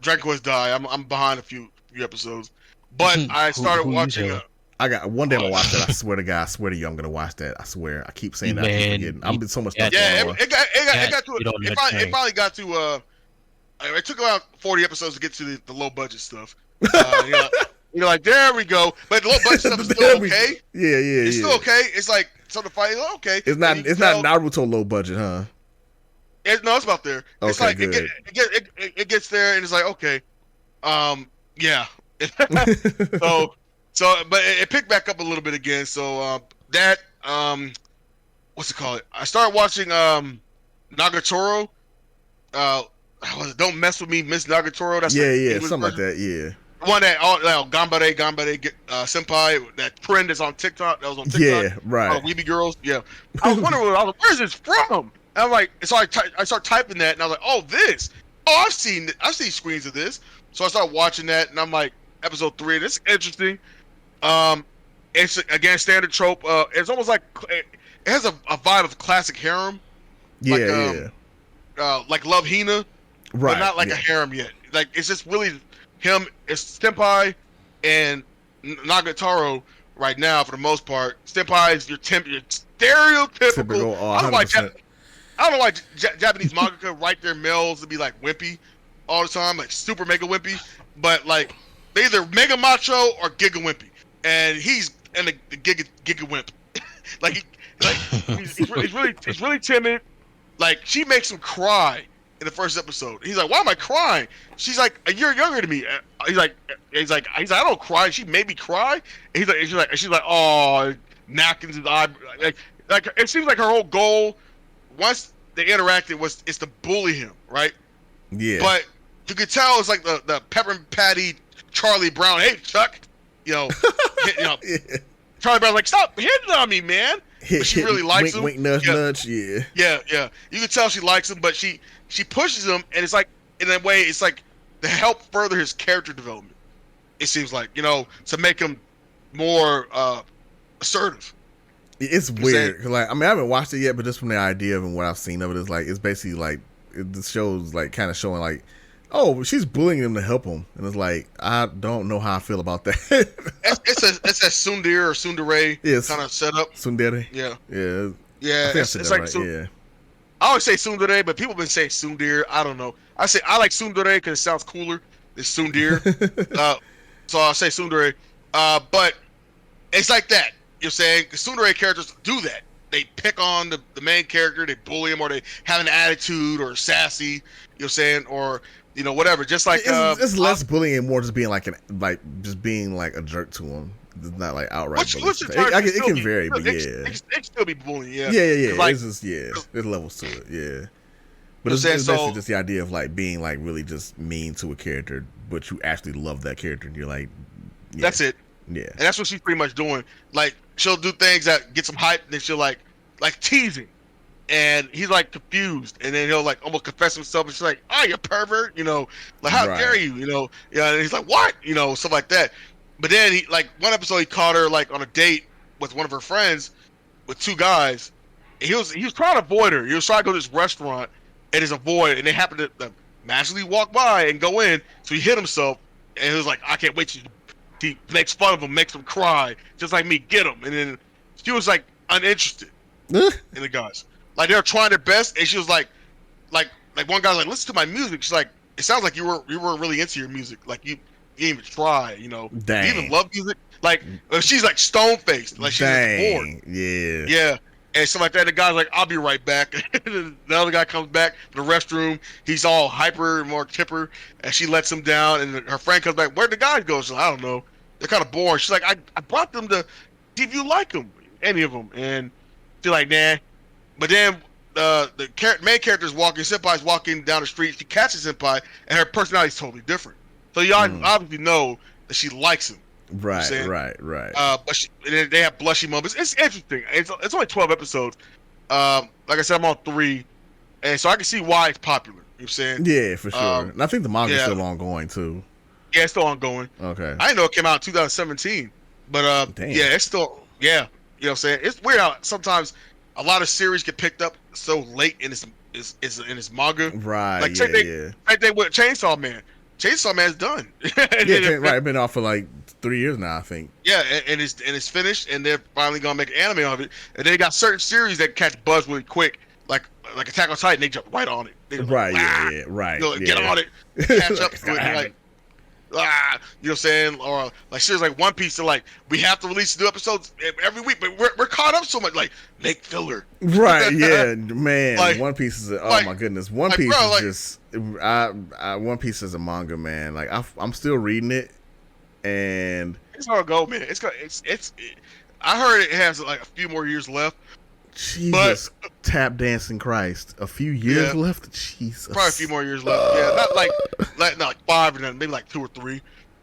Speaker 4: Dragon Quest Die. I'm behind a few episodes, but I started watching.
Speaker 1: I got one day I'm gonna watch that. I swear to God, I swear to you, I'm gonna watch that. I swear. I keep saying that. I keep forgetting. I've been so much stuff.
Speaker 4: Yeah, it got to. It finally got to. It took about 40 episodes to get to the low budget stuff. You're like, there we go. But the low budget stuff is still okay.
Speaker 1: Yeah.
Speaker 4: It's still okay. It's like so the fight is okay.
Speaker 1: It's not Naruto low budget, huh?
Speaker 4: It's about there.
Speaker 1: Okay,
Speaker 4: it's like
Speaker 1: good.
Speaker 4: It gets there and it's like okay, yeah. But it picked back up a little bit again. So what's it called? I started watching Nagatoro. Don't mess with me, Miss Nagatoro. That's
Speaker 1: something like that. Yeah.
Speaker 4: One that Gambare Senpai, that trend is on TikTok. That was on TikTok.
Speaker 1: Yeah, right.
Speaker 4: Weeby girls. Yeah. I was wondering, where's this from? And I'm like, so I start typing that, and I was like, oh, this. Oh, I've seen screens of this. So I started watching that, and I'm like, episode 3. This is interesting. It's again standard trope. It's almost like it has a vibe of classic harem.
Speaker 1: Yeah,
Speaker 4: like Love Hina,
Speaker 1: right?
Speaker 4: But not like a harem yet. Like it's just really him. It's Senpai and Nagatoro right now for the most part. Senpai is your stereotypical. I don't know why Japanese mangaka write their males to be like wimpy all the time, like super mega wimpy. But like they either mega macho or giga wimpy, and he's the giga wimp. He's really timid. Like she makes him cry in the first episode. He's like, "Why am I crying?" She's like, "A year younger than me." He's like, "I don't cry." She made me cry. And she's like, "Oh, napkins his eye." Like it seems like her whole goal, once they interacted, is to bully him, right?
Speaker 1: Yeah.
Speaker 4: But you could tell it's like the Pepper and Patty Charlie Brown. Hey, Chuck,
Speaker 1: Yeah.
Speaker 4: Charlie Brown's like, "Stop hitting on me, man." But she really likes him.
Speaker 1: Wink, nudge, yeah.
Speaker 4: Yeah. You can tell she likes him, but she pushes him, and it's like in a way, it's like to help further his character development. It seems like to make him more assertive.
Speaker 1: It's weird. Like I haven't watched it yet, but just from the idea of what I've seen of it, it's basically like the show's like kind of showing like, oh, she's bullying him to help him, and it's like I don't know how I feel about that.
Speaker 4: it's a tsundere or tsundere kind of setup.
Speaker 1: Tsundere.
Speaker 4: Yeah.
Speaker 1: Yeah.
Speaker 4: Yeah.
Speaker 1: I think I said that right.
Speaker 4: I always say tsundere, but people have been saying tsundere. I don't know. I like tsundere because it sounds cooler than tsundere. So I'll say tsundere. But it's like that. You're saying the tsundere characters do that. They pick on the main character, they bully him, or they have an attitude or sassy. You're saying, or whatever. Just like
Speaker 1: it's less bullying and more just being like being like a jerk to him. It's not like outright bullying. It can vary, but
Speaker 4: it can still be bullying. Yeah,
Speaker 1: yeah. Like, it's just there's levels to it. Yeah, but it's basically just the idea of like being like really just mean to a character, but you actually love that character, and you're like,
Speaker 4: that's it.
Speaker 1: Yeah,
Speaker 4: and that's what she's pretty much doing. Like she'll do things that get some hype, and then she'll like teasing, and he's like confused, and then he'll like almost confess himself, and she's like, "Oh, you pervert," like how dare you, yeah, and he's like, "What?" Stuff like that. But then he like one episode he caught her like on a date with one of her friends with two guys. And he was trying to avoid her. He was trying to go to this restaurant, and it's a void, and they happened to magically walk by and go in. So he hit himself, and he was like, "I can't wait to." He makes fun of him, makes him cry, just like me. Get him, and then she was like uninterested in the guys. Like they're trying their best, and she was like one guy's like, "Listen to my music." She's like, "It sounds like you weren't really into your music. Like you didn't even try,
Speaker 1: Dang.
Speaker 4: You even love music." Like she's like stone faced, like she's like bored. Yeah, and stuff like that. The guy's like, "I'll be right back." The other guy comes back from the restroom. He's all hyper and more chipper, and she lets him down. And her friend comes back. Where'd the guy go? She's like, "I don't know. They're kind of boring." She's like, I brought them to see if you like them, any of them. And she's like, "Nah." But then the main character's walking. Senpai's walking down the street. She catches Senpai, and her personality is totally different. So you obviously know that she likes him.
Speaker 1: Right.
Speaker 4: But they have blushy moments. It's interesting. It's only 12 episodes. Like I said, I'm on 3, and so I can see why it's popular. You know what I'm saying?
Speaker 1: Yeah, for sure. And I think the manga's still ongoing too.
Speaker 4: Yeah, it's still ongoing.
Speaker 1: Okay.
Speaker 4: I didn't know it came out in 2017, but
Speaker 1: damn.
Speaker 4: Yeah, it's still You know what I'm saying? It's weird how sometimes a lot of series get picked up so late in its manga.
Speaker 1: Right.
Speaker 4: Like same thing with Chainsaw Man. Chainsaw Man's done.
Speaker 1: Right. Been off for like 3 years now, I think.
Speaker 4: Yeah, and it's finished, and they're finally gonna make an anime of it. And they got certain series that catch buzz really quick, like Attack on Titan. They jump right on it.
Speaker 1: Right. Like, right.
Speaker 4: Get on it, catch up to it, and like. You know what I'm saying? Or like series like One Piece, they're like, we have to release new episodes every week, but we're caught up so much. Like, make filler.
Speaker 1: Right? Yeah, man.
Speaker 4: Like,
Speaker 1: One Piece is my goodness. One Piece is just One Piece is a manga, man. Like I'm still reading it, and
Speaker 4: it's gonna go, man. I heard it has like a few more years left.
Speaker 1: Jesus, tap dancing Christ! A few years left. Jesus,
Speaker 4: probably a few more years left. Yeah, not like 5 or nothing, maybe like 2 or 3.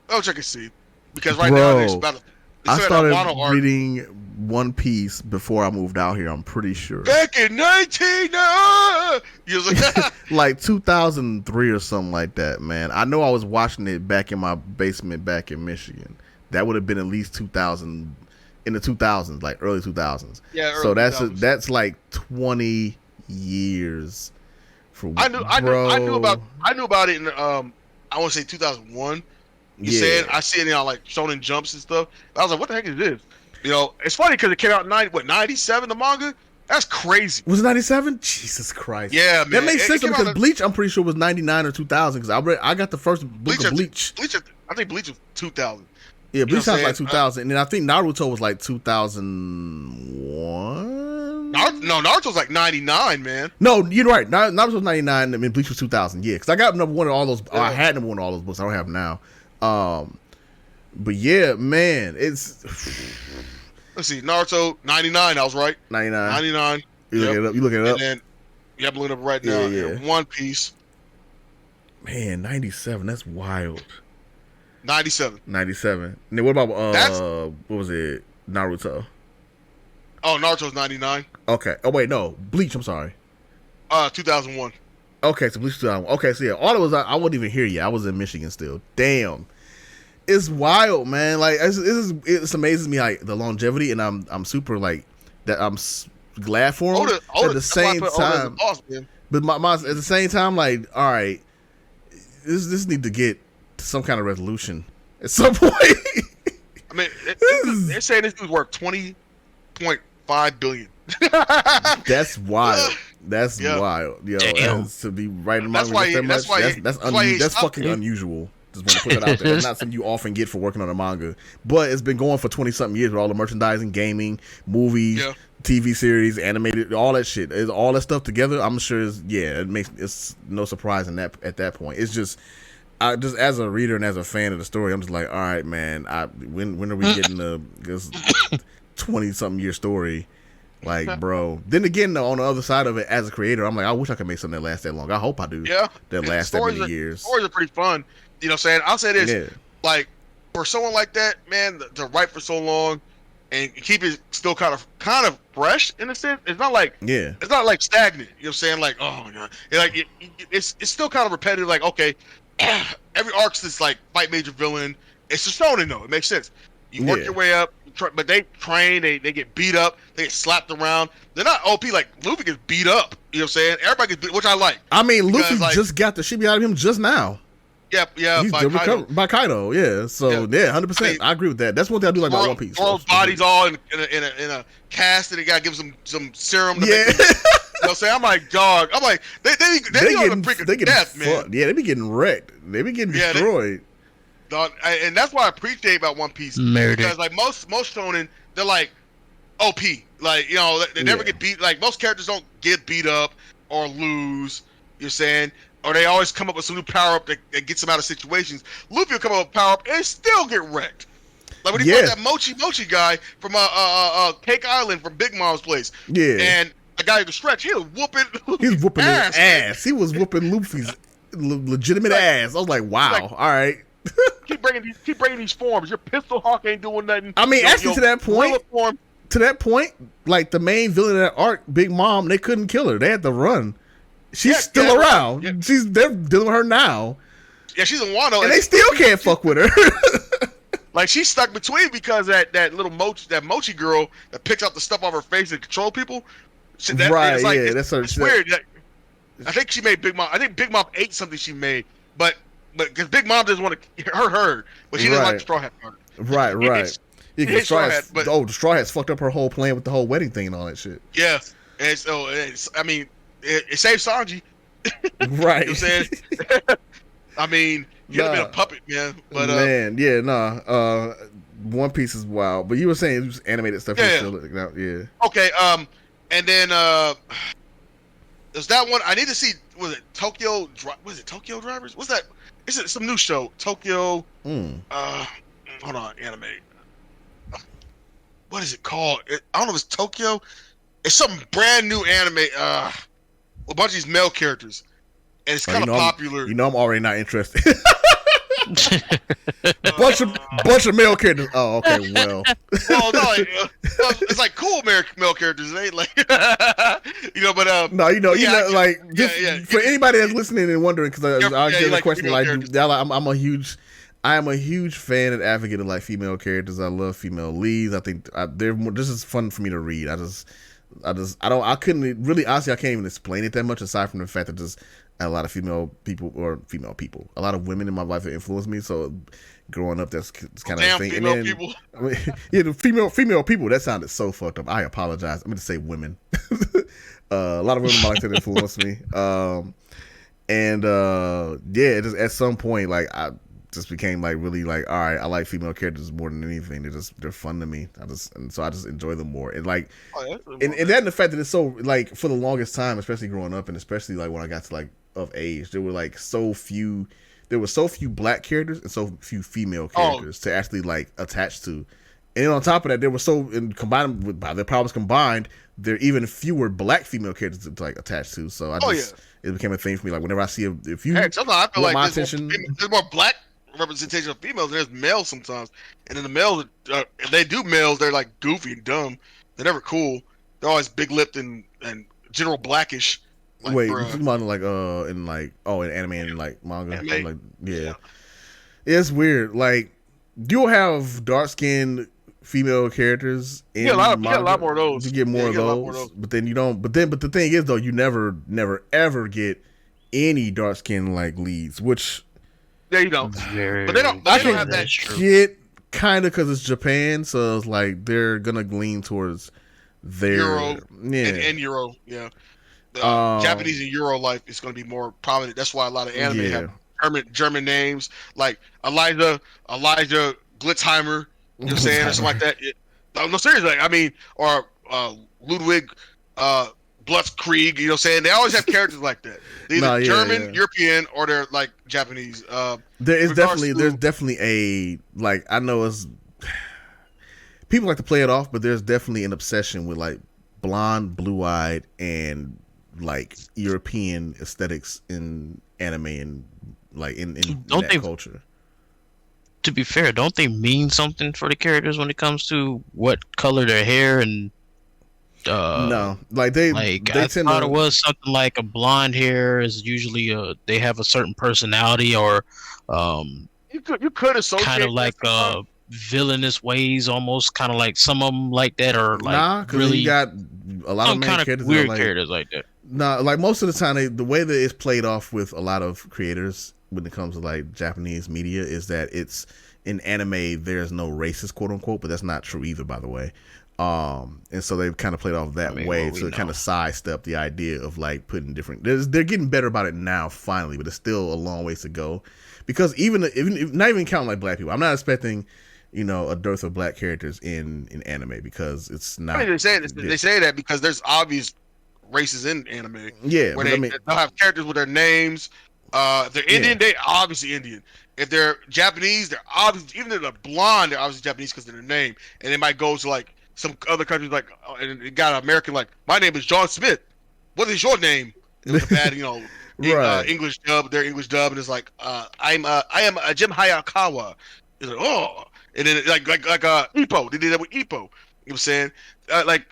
Speaker 4: I'll check and see, because right now there's about.
Speaker 1: I started reading One Piece before I moved out here. I'm pretty sure.
Speaker 4: Back in 19,
Speaker 1: like 2003 or something like that, man. I know I was watching it back in my basement back in Michigan. That would have been at least 2000. In the 2000s, like early 2000s.
Speaker 4: Yeah, early
Speaker 1: so
Speaker 4: 2000s.
Speaker 1: That's like 20 years.
Speaker 4: I knew about it in I want to say 2001. You said I see it in like Shonen Jumps and stuff. I was like, what the heck is this? It's funny because it came out in 97, the manga. That's crazy.
Speaker 1: Was it 97? Jesus Christ.
Speaker 4: Yeah, man.
Speaker 1: That makes sense because Bleach, I'm pretty sure, was 99 or 2000 because I got the first book of Bleach.
Speaker 4: I think Bleach was 2000.
Speaker 1: Yeah, Bleach sounds like 2000, and then I think Naruto was like 2001.
Speaker 4: Naruto's like 99, man.
Speaker 1: No, you're right. Naruto was 99, and Bleach was 2000. Yeah, because I got number one of all those. I had number one of all those books. I don't have them now. But yeah, man, it's.
Speaker 4: Let's see, Naruto 99. I was right.
Speaker 1: 99. You looking it up.
Speaker 4: And then, I'm looking it up right now.
Speaker 1: Yeah.
Speaker 4: One Piece.
Speaker 1: Man, 97. That's wild.
Speaker 4: 97.
Speaker 1: And then what about what was it? Naruto.
Speaker 4: Oh, Naruto's 99.
Speaker 1: Okay. Oh wait, no. Bleach, I'm sorry.
Speaker 4: 2001.
Speaker 1: Okay, so Bleach 2001. Okay, so yeah, all it was I wasn't even here yet. I was in Michigan still. Damn. It's wild, man. Like it amazes me like the longevity, and I'm super like that. I'm glad for him. At the same time,
Speaker 4: awesome,
Speaker 1: but my at the same time, like, all right, this need to get some kind of resolution at some point.
Speaker 4: I mean, they're saying this dude's worth $20.5 billion.
Speaker 1: That's wild. That's wild. Yo,
Speaker 2: Damn.
Speaker 1: to be writing
Speaker 4: That's
Speaker 1: manga
Speaker 4: why
Speaker 1: that much. That's
Speaker 4: he
Speaker 1: that's
Speaker 4: stopped
Speaker 1: fucking
Speaker 4: it.
Speaker 1: unusual. Just want to put that out there. That's not something you often get for working on a manga. But it's been going for 20-something years with all the merchandising, gaming, movies,
Speaker 4: Yeah.
Speaker 1: TV series, animated, all that shit. Is all that stuff together, I'm sure it's no surprise in that at that point. It's just I just as a reader and as a fan of the story, I'm just like, all right, man, when are we getting this 20-something year story? Like, bro. Then again, though, on the other side of it, as a creator, I'm like, I wish I could make something that lasts that long. I hope I do.
Speaker 4: Yeah.
Speaker 1: That lasts that many years.
Speaker 4: Stories are pretty fun. You know what I'm saying? I'll say this.
Speaker 1: Yeah.
Speaker 4: Like, for someone like that, man, to write for so long and keep it still kind of fresh in a sense, it's not like stagnant. You know what I'm saying? Like, oh my god. It's still kind of repetitive, like, okay, every arc's this like fight major villain. It's a shonen though. It makes sense. You work your way up, but they train, they get beat up, they get slapped around. They're not OP like Luffy gets beat up. You know what I'm saying? Everybody gets beat, which I like.
Speaker 1: I mean, Luffy just got the shit beat out of him just now.
Speaker 4: Yeah,
Speaker 1: he's
Speaker 4: by Kaido.
Speaker 1: By Kaido, yeah. So 100%. I agree with that. That's one thing I do like about One Piece.
Speaker 4: Throws bodies all in a cast, and they gotta give them some serum. To make them, you know what I'm saying? I'm like, dog. I'm like, they on the brink of death, man.
Speaker 1: Yeah, they be getting wrecked. They be getting destroyed.
Speaker 4: Dog, and that's what I appreciate about One Piece. Because like most shonen, they're like OP. Like, you know, they never get beat. Like most characters don't get beat up or lose. You're saying. Or they always come up with some new power up that gets them out of situations. Luffy will come up with power up and still get wrecked. Like when he fought that Mochi guy from Cake Island from Big Mom's place.
Speaker 1: Yeah.
Speaker 4: And the guy who could stretch, he was whooping
Speaker 1: his ass. He was whooping Luffy's legitimate ass. I was like, wow, like, all right.
Speaker 4: keep bringing these forms. Your pistol hawk ain't doing nothing.
Speaker 1: I mean, actually, to that point, like the main villain of that arc, Big Mom, they couldn't kill her. They had to run. She's still around. Yeah. They're dealing with her now.
Speaker 4: Yeah, she's in Wano,
Speaker 1: and they still can't fuck with her.
Speaker 4: Like she's stuck between because that little Mochi girl that picks out the stuff off her face and control people.
Speaker 1: Right? Like, yeah, that's her.
Speaker 4: It's weird. I think she made Big Mom. I think Big Mom ate something she made, but because Big Mom doesn't want to hurt her, but she doesn't like the Straw Hat part.
Speaker 1: Right. Yeah, the Straw Hat's fucked up her whole plan with the whole wedding thing and all that shit.
Speaker 4: Yeah, and so I mean. It saved Sanji.
Speaker 1: Right.
Speaker 4: You know what I'm saying? I mean, you could have been a puppet, man. But,
Speaker 1: One Piece is wild. But you were saying it was animated stuff. Yeah.
Speaker 4: Okay, and then there's that one. I need to see, was it Tokyo Drivers? What's that? Is it some new show? Tokyo, hold on, anime. What is it called? I don't know if it's Tokyo. It's some brand new anime. A bunch of these male characters, and it's kind of popular.
Speaker 1: I'm already not interested. bunch of male characters. Oh, okay. Well,
Speaker 4: it's like cool male characters. They like, but
Speaker 1: for anybody that's listening and wondering, because I get the question, I am a huge fan and advocate of like female characters. I love female leads. I think this is fun for me to read. I couldn't really, honestly, I can't even explain it that much aside from the fact that just a lot of female people, a lot of women in my life that influenced me. So growing up, that's kind of a thing.
Speaker 4: Female people.
Speaker 1: The female people, that sounded so fucked up. I apologize. I'm going to say women. A lot of women in my life that influenced me. Just at some point, like I just became like really like, all right, I like female characters more than anything. They're fun to me. So I just enjoy them more. And like, and that and the fact that it's so like for the longest time, especially growing up and especially like when I got to like of age, there were so few black characters and so few female characters to actually like attach to. And on top of that, there were combined with by their problems combined, there are even fewer black female characters to like attach to. So it became a thing for me. Like whenever I see if you,
Speaker 4: I feel like there's more black representation of females. There's males sometimes, and then the males, if they do males, they're like goofy and dumb. They're never cool. They're always big lipped and general blackish. Like,
Speaker 1: wait, you're talking about like in anime and like manga, like it's weird. Like you'll have dark skinned female characters in
Speaker 4: a lot more of those.
Speaker 1: You get more of those, but then you don't. But the thing is though, you never ever get any dark skinned like leads, which.
Speaker 4: Yeah, you don't. But they don't have that.
Speaker 1: Get kind of because it's Japan, so it's like they're gonna lean towards their
Speaker 4: Euro and Euro. Yeah. Japanese and Euro life is going to be more prominent. That's why a lot of anime
Speaker 1: Yeah.
Speaker 4: have German names like Elijah Glitzheimer. You know what I'm saying, or something like that. No, seriously. Like, I mean, or Ludwig Blitzkrieg. You know what I'm saying? They always have characters like that. They're either German, European, or they're like Japanese.
Speaker 1: There's definitely a, like, I know it's people like to play it off, but there's definitely an obsession with like blonde, blue-eyed, and like European aesthetics in anime and like in that culture.
Speaker 2: To be fair, don't they mean something for the characters when it comes to what color their hair and
Speaker 1: no, like they
Speaker 2: I thought it was something like a blonde hair is usually they have a certain personality, or
Speaker 4: you could associate
Speaker 2: kind of like villainous ways, almost kind of like some of them like that, or like
Speaker 1: really you got a lot of main
Speaker 2: kind
Speaker 1: characters
Speaker 2: of weird
Speaker 1: like,
Speaker 2: characters like that.
Speaker 1: No, like most of the time, the way that it's played off with a lot of creators when it comes to like Japanese media is that it's in anime there's no racist, quote unquote, but that's not true either, by the way. And so they've kind of played off that way to kind of sidestep the idea of like putting different. They're getting better about it now, finally, but it's still a long ways to go. Because even not even counting like black people, I'm not expecting, you know, a dearth of black characters in anime because it's not.
Speaker 4: I mean, they say that because there's obvious races in anime.
Speaker 1: Yeah,
Speaker 4: where they'll have characters with their names. If they're Indian, they obviously Indian. If they're Japanese, they're obviously, even if they're blonde, they're obviously Japanese because of their name. And they might go to like some other countries, like, and it got an American, like, my name is John Smith. What is your name? It was a bad, you know, English dub, their English dub, and it's like, I am Jim Hayakawa. It's like, oh, and then like Ippo, they did that with Ippo. You know what I'm saying? But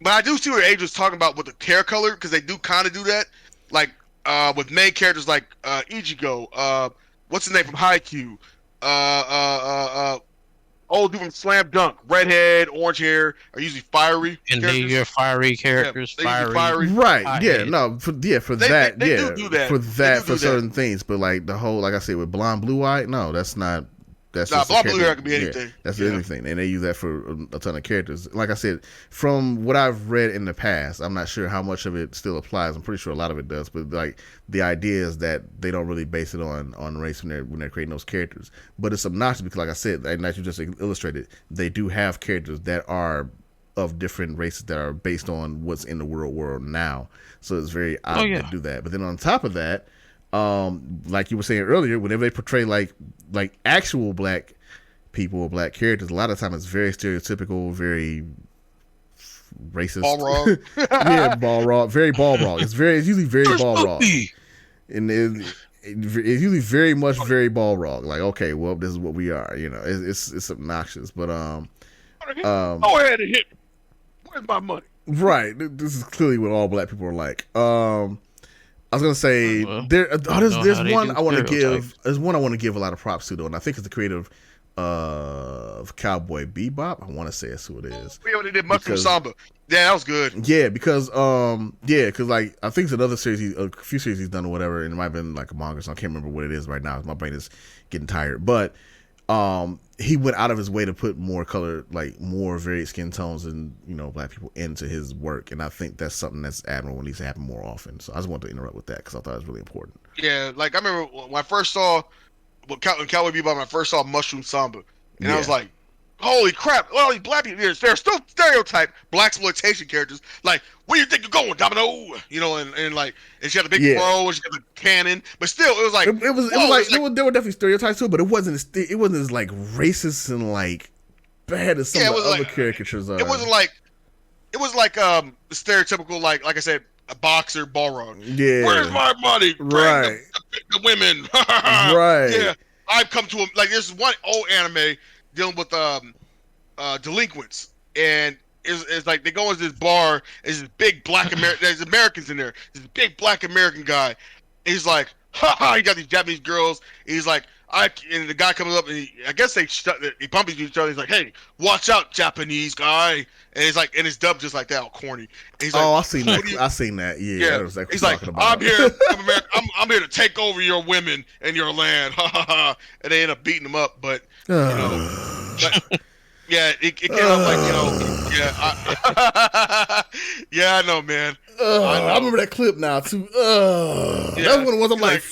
Speaker 4: I do see what Age was talking about with the hair color, because they do kind of do that, like with main characters like Ichigo, what's his name from Haikyuu, old dude from Slam Dunk, redhead, orange hair, are usually fiery.
Speaker 2: And they're fiery characters, fiery.
Speaker 1: Right? Yeah, no, for
Speaker 4: they
Speaker 1: that,
Speaker 4: do that.
Speaker 1: For certain things, but like the whole, like I said, with blonde, blue eyed, no, that's not. That's
Speaker 4: blonde, blue hair can be anything.
Speaker 1: Yeah, that's anything, and they use that for a ton of characters. Like I said, from what I've read in the past, I'm not sure how much of it still applies. I'm pretty sure a lot of it does, but like the idea is that they don't really base it on race when they're creating those characters. But it's obnoxious because, like I said, and as you just illustrated, they do have characters that are of different races that are based on what's in the world now. So it's very odd to do that. But then on top of that, like you were saying earlier, whenever they portray like actual black people or black characters, a lot of times it's very stereotypical, very racist.
Speaker 4: Balrog.
Speaker 1: Yeah, Balrog. Very Balrog. It's usually very Balrog. And it's usually very much very Balrog. Like, okay, well, this is what we are. You know, it's obnoxious. But
Speaker 4: go ahead and hit me. Where's my money?
Speaker 1: Right. This is clearly what all black people are like. I was gonna say there's one I want to give. There's one I want to give a lot of props to though, and I think it's the creator of Cowboy Bebop. I want to say that's who it is.
Speaker 4: We already did Mushroom Samba. Yeah, that was good.
Speaker 1: Yeah, because like I think it's another series, a few series he's done or whatever, and it might have been like a manga. So I can't remember what it is right now. My brain is getting tired, but he went out of his way to put more color, like more varied skin tones and, you know, black people into his work. And I think that's something that's admirable and needs to happen more often. So I just wanted to interrupt with that because I thought it was really important.
Speaker 4: Yeah, like I remember when I first saw Cowboy Bebop, when I first saw Mushroom Samba, and I was like, holy crap, all these black people, they're still stereotype blaxploitation characters. Like, where you think you're going, Domino? You know, and like, and she had a big bow, and she had the cannon, but still, it was like,
Speaker 1: there were definitely stereotypes too, but it wasn't as like racist and like bad as some of the other caricatures are.
Speaker 4: It was like stereotypical, like I said, a boxer, Balrog.
Speaker 1: Yeah.
Speaker 4: Where's my money?
Speaker 1: Right.
Speaker 4: The women.
Speaker 1: Right.
Speaker 4: Yeah. I've come to like there's one old anime dealing with delinquents, and it's like they go into this bar. There's this big black there's Americans in there. This big black American guy. And he's like, ha! He got these Japanese girls. And he's like, and the guy comes up and I guess they bump into each other. He's like, hey, watch out, Japanese guy. And he's like, and his dub just like that, all corny. And he's like,
Speaker 1: I seen that. I seen that. Yeah. That was like
Speaker 4: he's like, I'm here. I'm here to take over your women and your land. Ha ha ha. And they end up beating him up, but you know. Yeah, it came out like, yeah, I know, man.
Speaker 1: I remember that clip now too. That's one of the ones I'm like.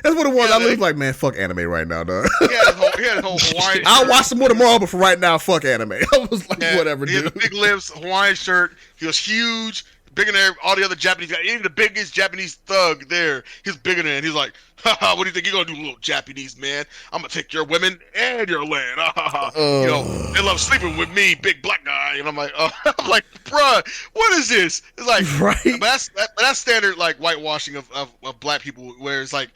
Speaker 1: That's one of the ones I live like, man, fuck anime right now, dog.
Speaker 4: He had his whole Hawaiian
Speaker 1: I'll
Speaker 4: shirt.
Speaker 1: watch some more tomorrow, but for right now, fuck anime. I was like, whatever,
Speaker 4: He had
Speaker 1: dude.
Speaker 4: the big lips, Hawaiian shirt. He was huge, bigger than all the other Japanese guys. Even the biggest Japanese thug there, he's bigger than. He's like, haha, what do you think you're gonna do, little Japanese man? I'm gonna take your women and your land. They love sleeping with me, big black guy. And I'm like, I'm like, bruh, what is this? It's like,
Speaker 1: Right.
Speaker 4: but that's standard like whitewashing of black people, where it's like.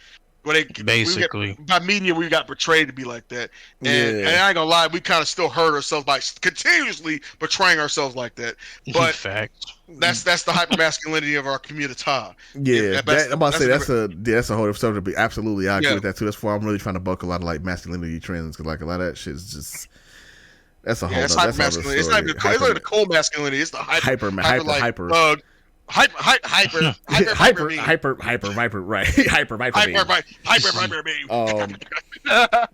Speaker 2: Basically,
Speaker 4: By media, we got portrayed to be like that, and I ain't gonna lie, we kind of still hurt ourselves by continuously portraying ourselves like that. But
Speaker 2: fact.
Speaker 4: that's the hypermasculinity of our community.
Speaker 1: Yeah, I'm about to say that's a whole other subject. Absolutely, I agree with that too. That's why I'm really trying to buck a lot of like masculinity trends, because like a lot of that shit is just. That's a whole.
Speaker 4: It's
Speaker 1: that's
Speaker 4: hypermasculinity. It's not even the cold masculinity. It's the hyper
Speaker 1: right? Hyper me.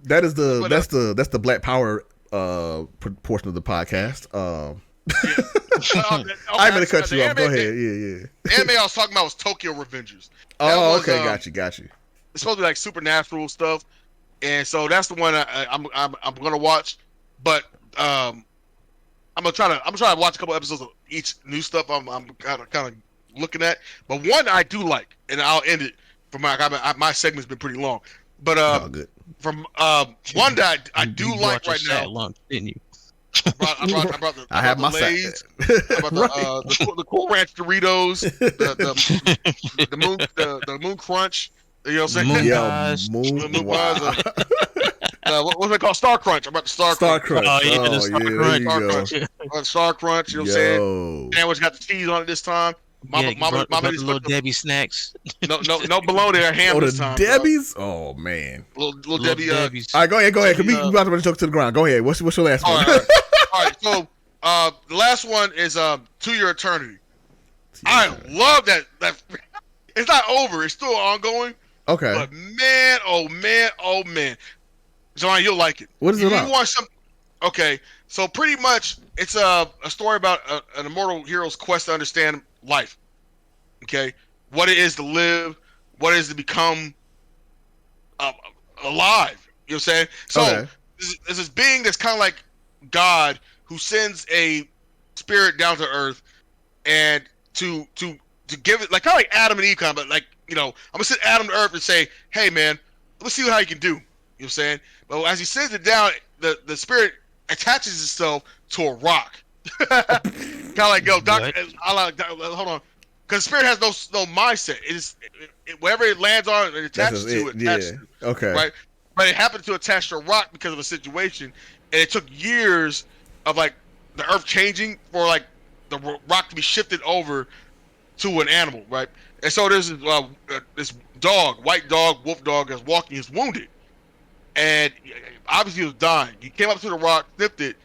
Speaker 1: That's the Black Power portion of the podcast. I'm gonna cut you off. Go ahead. Yeah.
Speaker 4: The anime I was talking about was Tokyo Revengers.
Speaker 1: Okay, got you.
Speaker 4: It's supposed to be like supernatural stuff, and so that's the one I'm gonna watch. But I'm gonna try to watch a couple episodes of each new stuff I'm kind of looking at. But one I do like, and I'll end it for my segment's been pretty long. But
Speaker 1: good.
Speaker 4: From one that I do like right now.
Speaker 2: Lunch, didn't you?
Speaker 4: I brought the
Speaker 1: I have my
Speaker 4: Lay's, I brought the Cool Ranch Doritos, the Moon Crunch. You know what I'm saying?
Speaker 2: Moon
Speaker 4: What's it called? Star Crunch. I'm about the Star Crunch.
Speaker 2: Oh, yeah, the Star Crunch.
Speaker 1: There you go.
Speaker 4: Star Crunch. You know what I'm saying? Sandwich got the cheese on it this time. Mama
Speaker 2: little Debbie snacks.
Speaker 4: No bologna or ham this time.
Speaker 1: Debbie's? Bro. Oh man.
Speaker 4: Little Debbie.
Speaker 2: Debbie's.
Speaker 1: All right, go ahead. Cause we about to joke to the ground. Go ahead. What's your last one?
Speaker 4: All right. So the last one is To Your Eternity. I love that. It's not over. It's still ongoing.
Speaker 1: Okay.
Speaker 4: But man, oh man, John, you'll like it.
Speaker 1: What is it about?
Speaker 4: You want some? Okay, so pretty much it's a story about an immortal hero's quest to understand life. Okay, what it is to live, what it is to become alive. You know what I'm saying? So there's this being that's kind of like God, who sends a spirit down to Earth, and to give it, like kind of like Adam and Eve, kind of, but like, you know, I'm gonna send Adam to Earth and say, hey man, let's see how you can do. You know what I'm saying? But as he sends it down, the spirit attaches itself to a rock. Kind of like, yo, Doctor, hold on, because the spirit has no mindset. Wherever it lands on, it attaches to it.
Speaker 1: Yeah. Okay.
Speaker 4: Right. But it happened to attach to a rock because of a situation, and it took years of like the Earth changing for like the rock to be shifted over to an animal, right? And so there's this dog, white dog, wolf dog, that's walking. He's wounded, and obviously he was dying. He came up to the rock, sniffed it,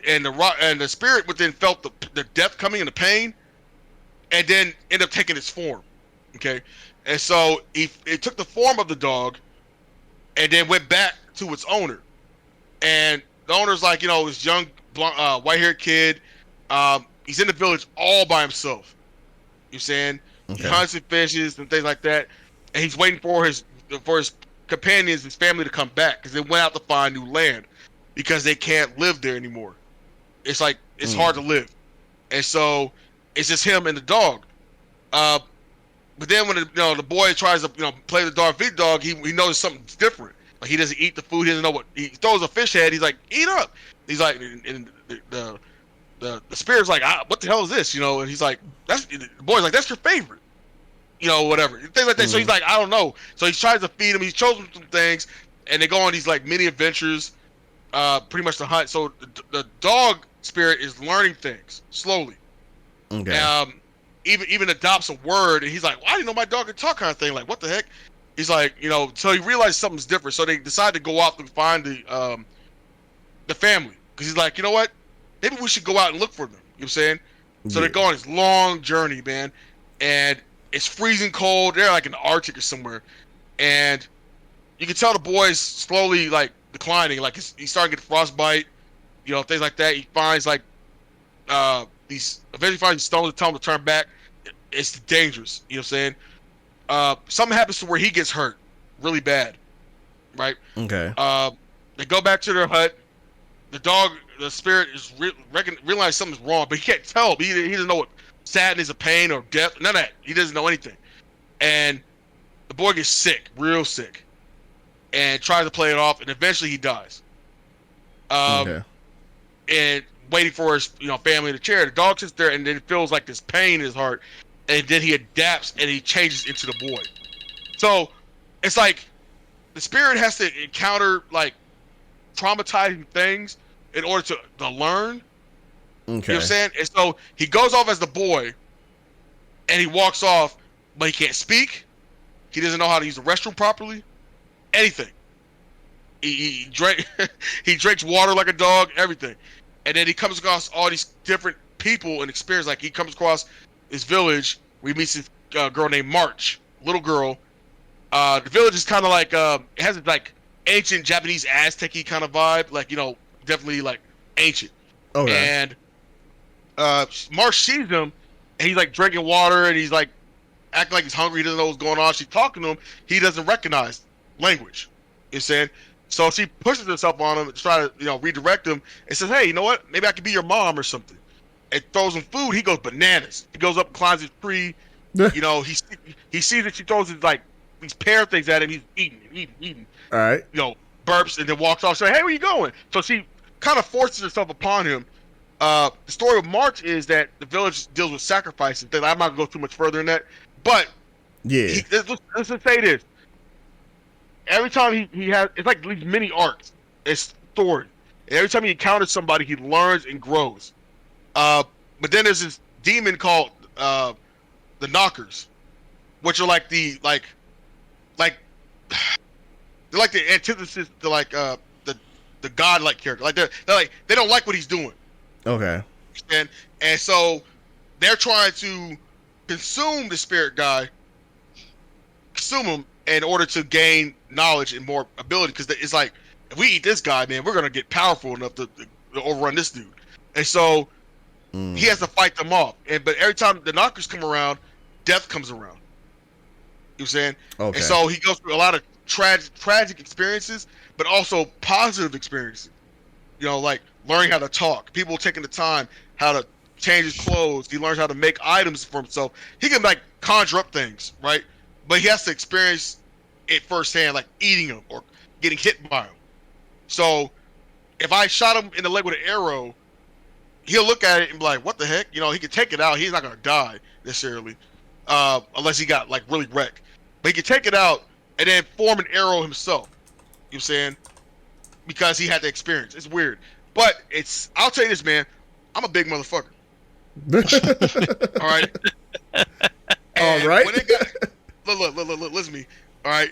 Speaker 4: and the spirit within felt the death coming and the pain, and then ended up taking its form. Okay, and so it took the form of the dog, and then went back to its owner, and the owner's like, you know, this young white-haired kid. He's in the village all by himself. You know what I'm saying? Okay. He hunts and fishes and things like that, and he's waiting for his companions, his family, to come back, because they went out to find new land because they can't live there anymore. It's like it's hard to live, and so it's just him and the dog. But then when the boy tries to play the dog, feed the dog, he knows something's different. Like, he doesn't eat the food. He doesn't know what he throws a fish head. He's like, eat up. He's like, and the spirit's like, what the hell is this? And he's like, the boy's like, that's your favorite. Whatever. Things like that. So he's like, I don't know. So he tries to feed him. He shows him some things, and they go on these like mini adventures, pretty much to hunt. So the dog spirit is learning things slowly. Okay. Even adopts a word, and he's like, well, I didn't know my dog could talk, kind of thing. Like, what the heck? He's like, so he realized something's different. So they decide to go out and find the family, because he's like, you know what? Maybe we should go out and look for them. You know what I'm saying? So they go on this long journey, man, and it's freezing cold. They're like in the Arctic or somewhere, and you can tell the boy's slowly like declining. Like he's starting to get frostbite. things like that. He finds like eventually finds these stones that tell him to turn back. It's dangerous. You know what I'm saying? Something happens to where he gets hurt really bad, right?
Speaker 1: Okay.
Speaker 4: They go back to their hut. The spirit is realize something's wrong, but he can't tell. He doesn't know what sadness or pain or death, none of that. He doesn't know anything. And the boy gets sick, real sick, and tries to play it off, and eventually he dies.
Speaker 1: Okay.
Speaker 4: And waiting for his family in the chair, the dog sits there, and then it feels like this pain in his heart, and then he adapts and he changes into the boy. So it's like the spirit has to encounter like traumatizing things in order to learn.
Speaker 1: Okay.
Speaker 4: You know what I'm saying? And so he goes off as the boy, and he walks off, but he can't speak. He doesn't know how to use the restroom properly. Anything. He drinks water like a dog. Everything. And then he comes across all these different people and experience. Like he comes across this village where he meets this girl named March, little girl. The village is kind of like it has like ancient Japanese Aztec-y kind of vibe. Like definitely like ancient.
Speaker 1: Okay.
Speaker 4: And March sees him, and he's like drinking water, and he's like acting like he's hungry. He doesn't know what's going on. She's talking to him. He doesn't recognize language. You know what I'm saying? So she pushes herself on him to try to redirect him, and says, "Hey, you know what? Maybe I could be your mom or something." And throws him food. He goes bananas. He goes up and climbs his tree. He sees that she throws his like these pear things at him. He's eating.
Speaker 1: All right.
Speaker 4: Burps and then walks off. Saying, "Hey, where you going?" So she kind of forces herself upon him. The story of March is that the village deals with sacrifice and things. I'm not gonna go too much further in that, but
Speaker 1: Yeah.
Speaker 4: Let's just say this. Every time he has, it's like these mini arcs. It's story. And every time he encounters somebody, he learns and grows. But then there's this demon called the Knockers, which are like they're like the antithesis to like the godlike character. Like they don't like what he's doing.
Speaker 1: Okay.
Speaker 4: And so they're trying to consume the spirit guy, consume him in order to gain knowledge and more ability. Because it's like, if we eat this guy, man, we're gonna get powerful enough to overrun this dude. And so he has to fight them off. But every time the Knockers come around, death comes around. You know what I'm saying?
Speaker 1: Okay.
Speaker 4: And so he goes through a lot of tragic experiences, but also positive experiences. Like learning how to talk. People taking the time how to change his clothes. He learns how to make items for himself. He can like conjure up things, right? But he has to experience it firsthand, like eating them or getting hit by them. So if I shot him in the leg with an arrow, he'll look at it and be like, "What the heck?" He can take it out. He's not gonna die necessarily, unless he got like really wrecked. But he can take it out and then form an arrow himself. You know what I'm saying? Because he had the experience. It's weird. But I'll tell you this, man. I'm a big motherfucker. All right? And
Speaker 1: all right.
Speaker 4: When it got, look, listen to me. All right?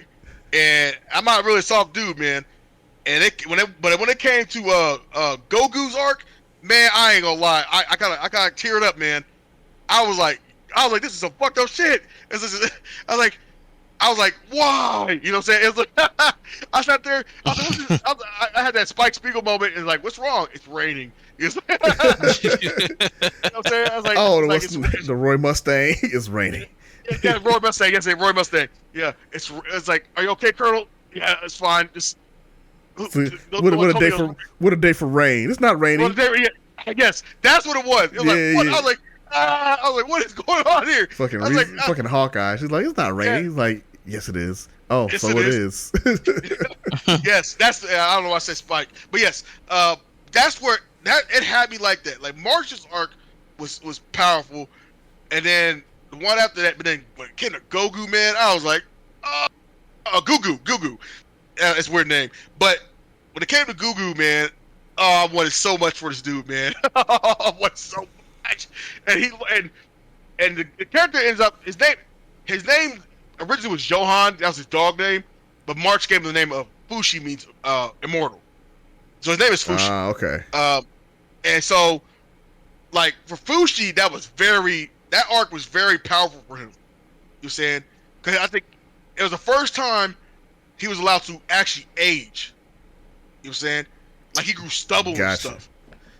Speaker 4: And I'm not really a soft dude, man. And when it came to Goku's arc, man, I ain't gonna lie. I kinda teared up, man. I was like, this is some fucked up shit. I was like, why? You know what I'm saying? It's like, I sat there. I had that Spike Spiegel moment. And like, what's wrong? It's raining. You know what I'm saying? I was like,
Speaker 1: oh, the Roy Mustang is raining.
Speaker 4: Yeah, Roy Mustang. Yes, Roy Mustang. Yeah, it's like, are you okay, Colonel? Yeah, it's fine. Just
Speaker 1: what a day for rain. It's not raining.
Speaker 4: Yes, that's what it was. It was like, what?
Speaker 1: Yeah.
Speaker 4: I was like, what is going on here?
Speaker 1: Fucking Hawkeye. She's like, it's not raining. He's like, yes, it is. Oh, yes, so it is.
Speaker 4: Yes, I don't know why I said Spike, but yes, that's where it had me like that. Like March's arc was powerful, and then the one after that. But then when it came to Goku, man, I was like, Gugu. It's a weird name, but when it came to Gugu, man, I wanted so much for this dude, man. I wanted so much, and the character ends up his name originally was Johan. That was his dog name, but March gave him the name of Fushi, means immortal. So his name is Fushi.
Speaker 1: Ah, okay.
Speaker 4: And so, like for Fushi, that arc was very powerful for him. You know what I'm saying? Because I think it was the first time he was allowed to actually age. You know what I'm saying? Like he grew stubble and stuff.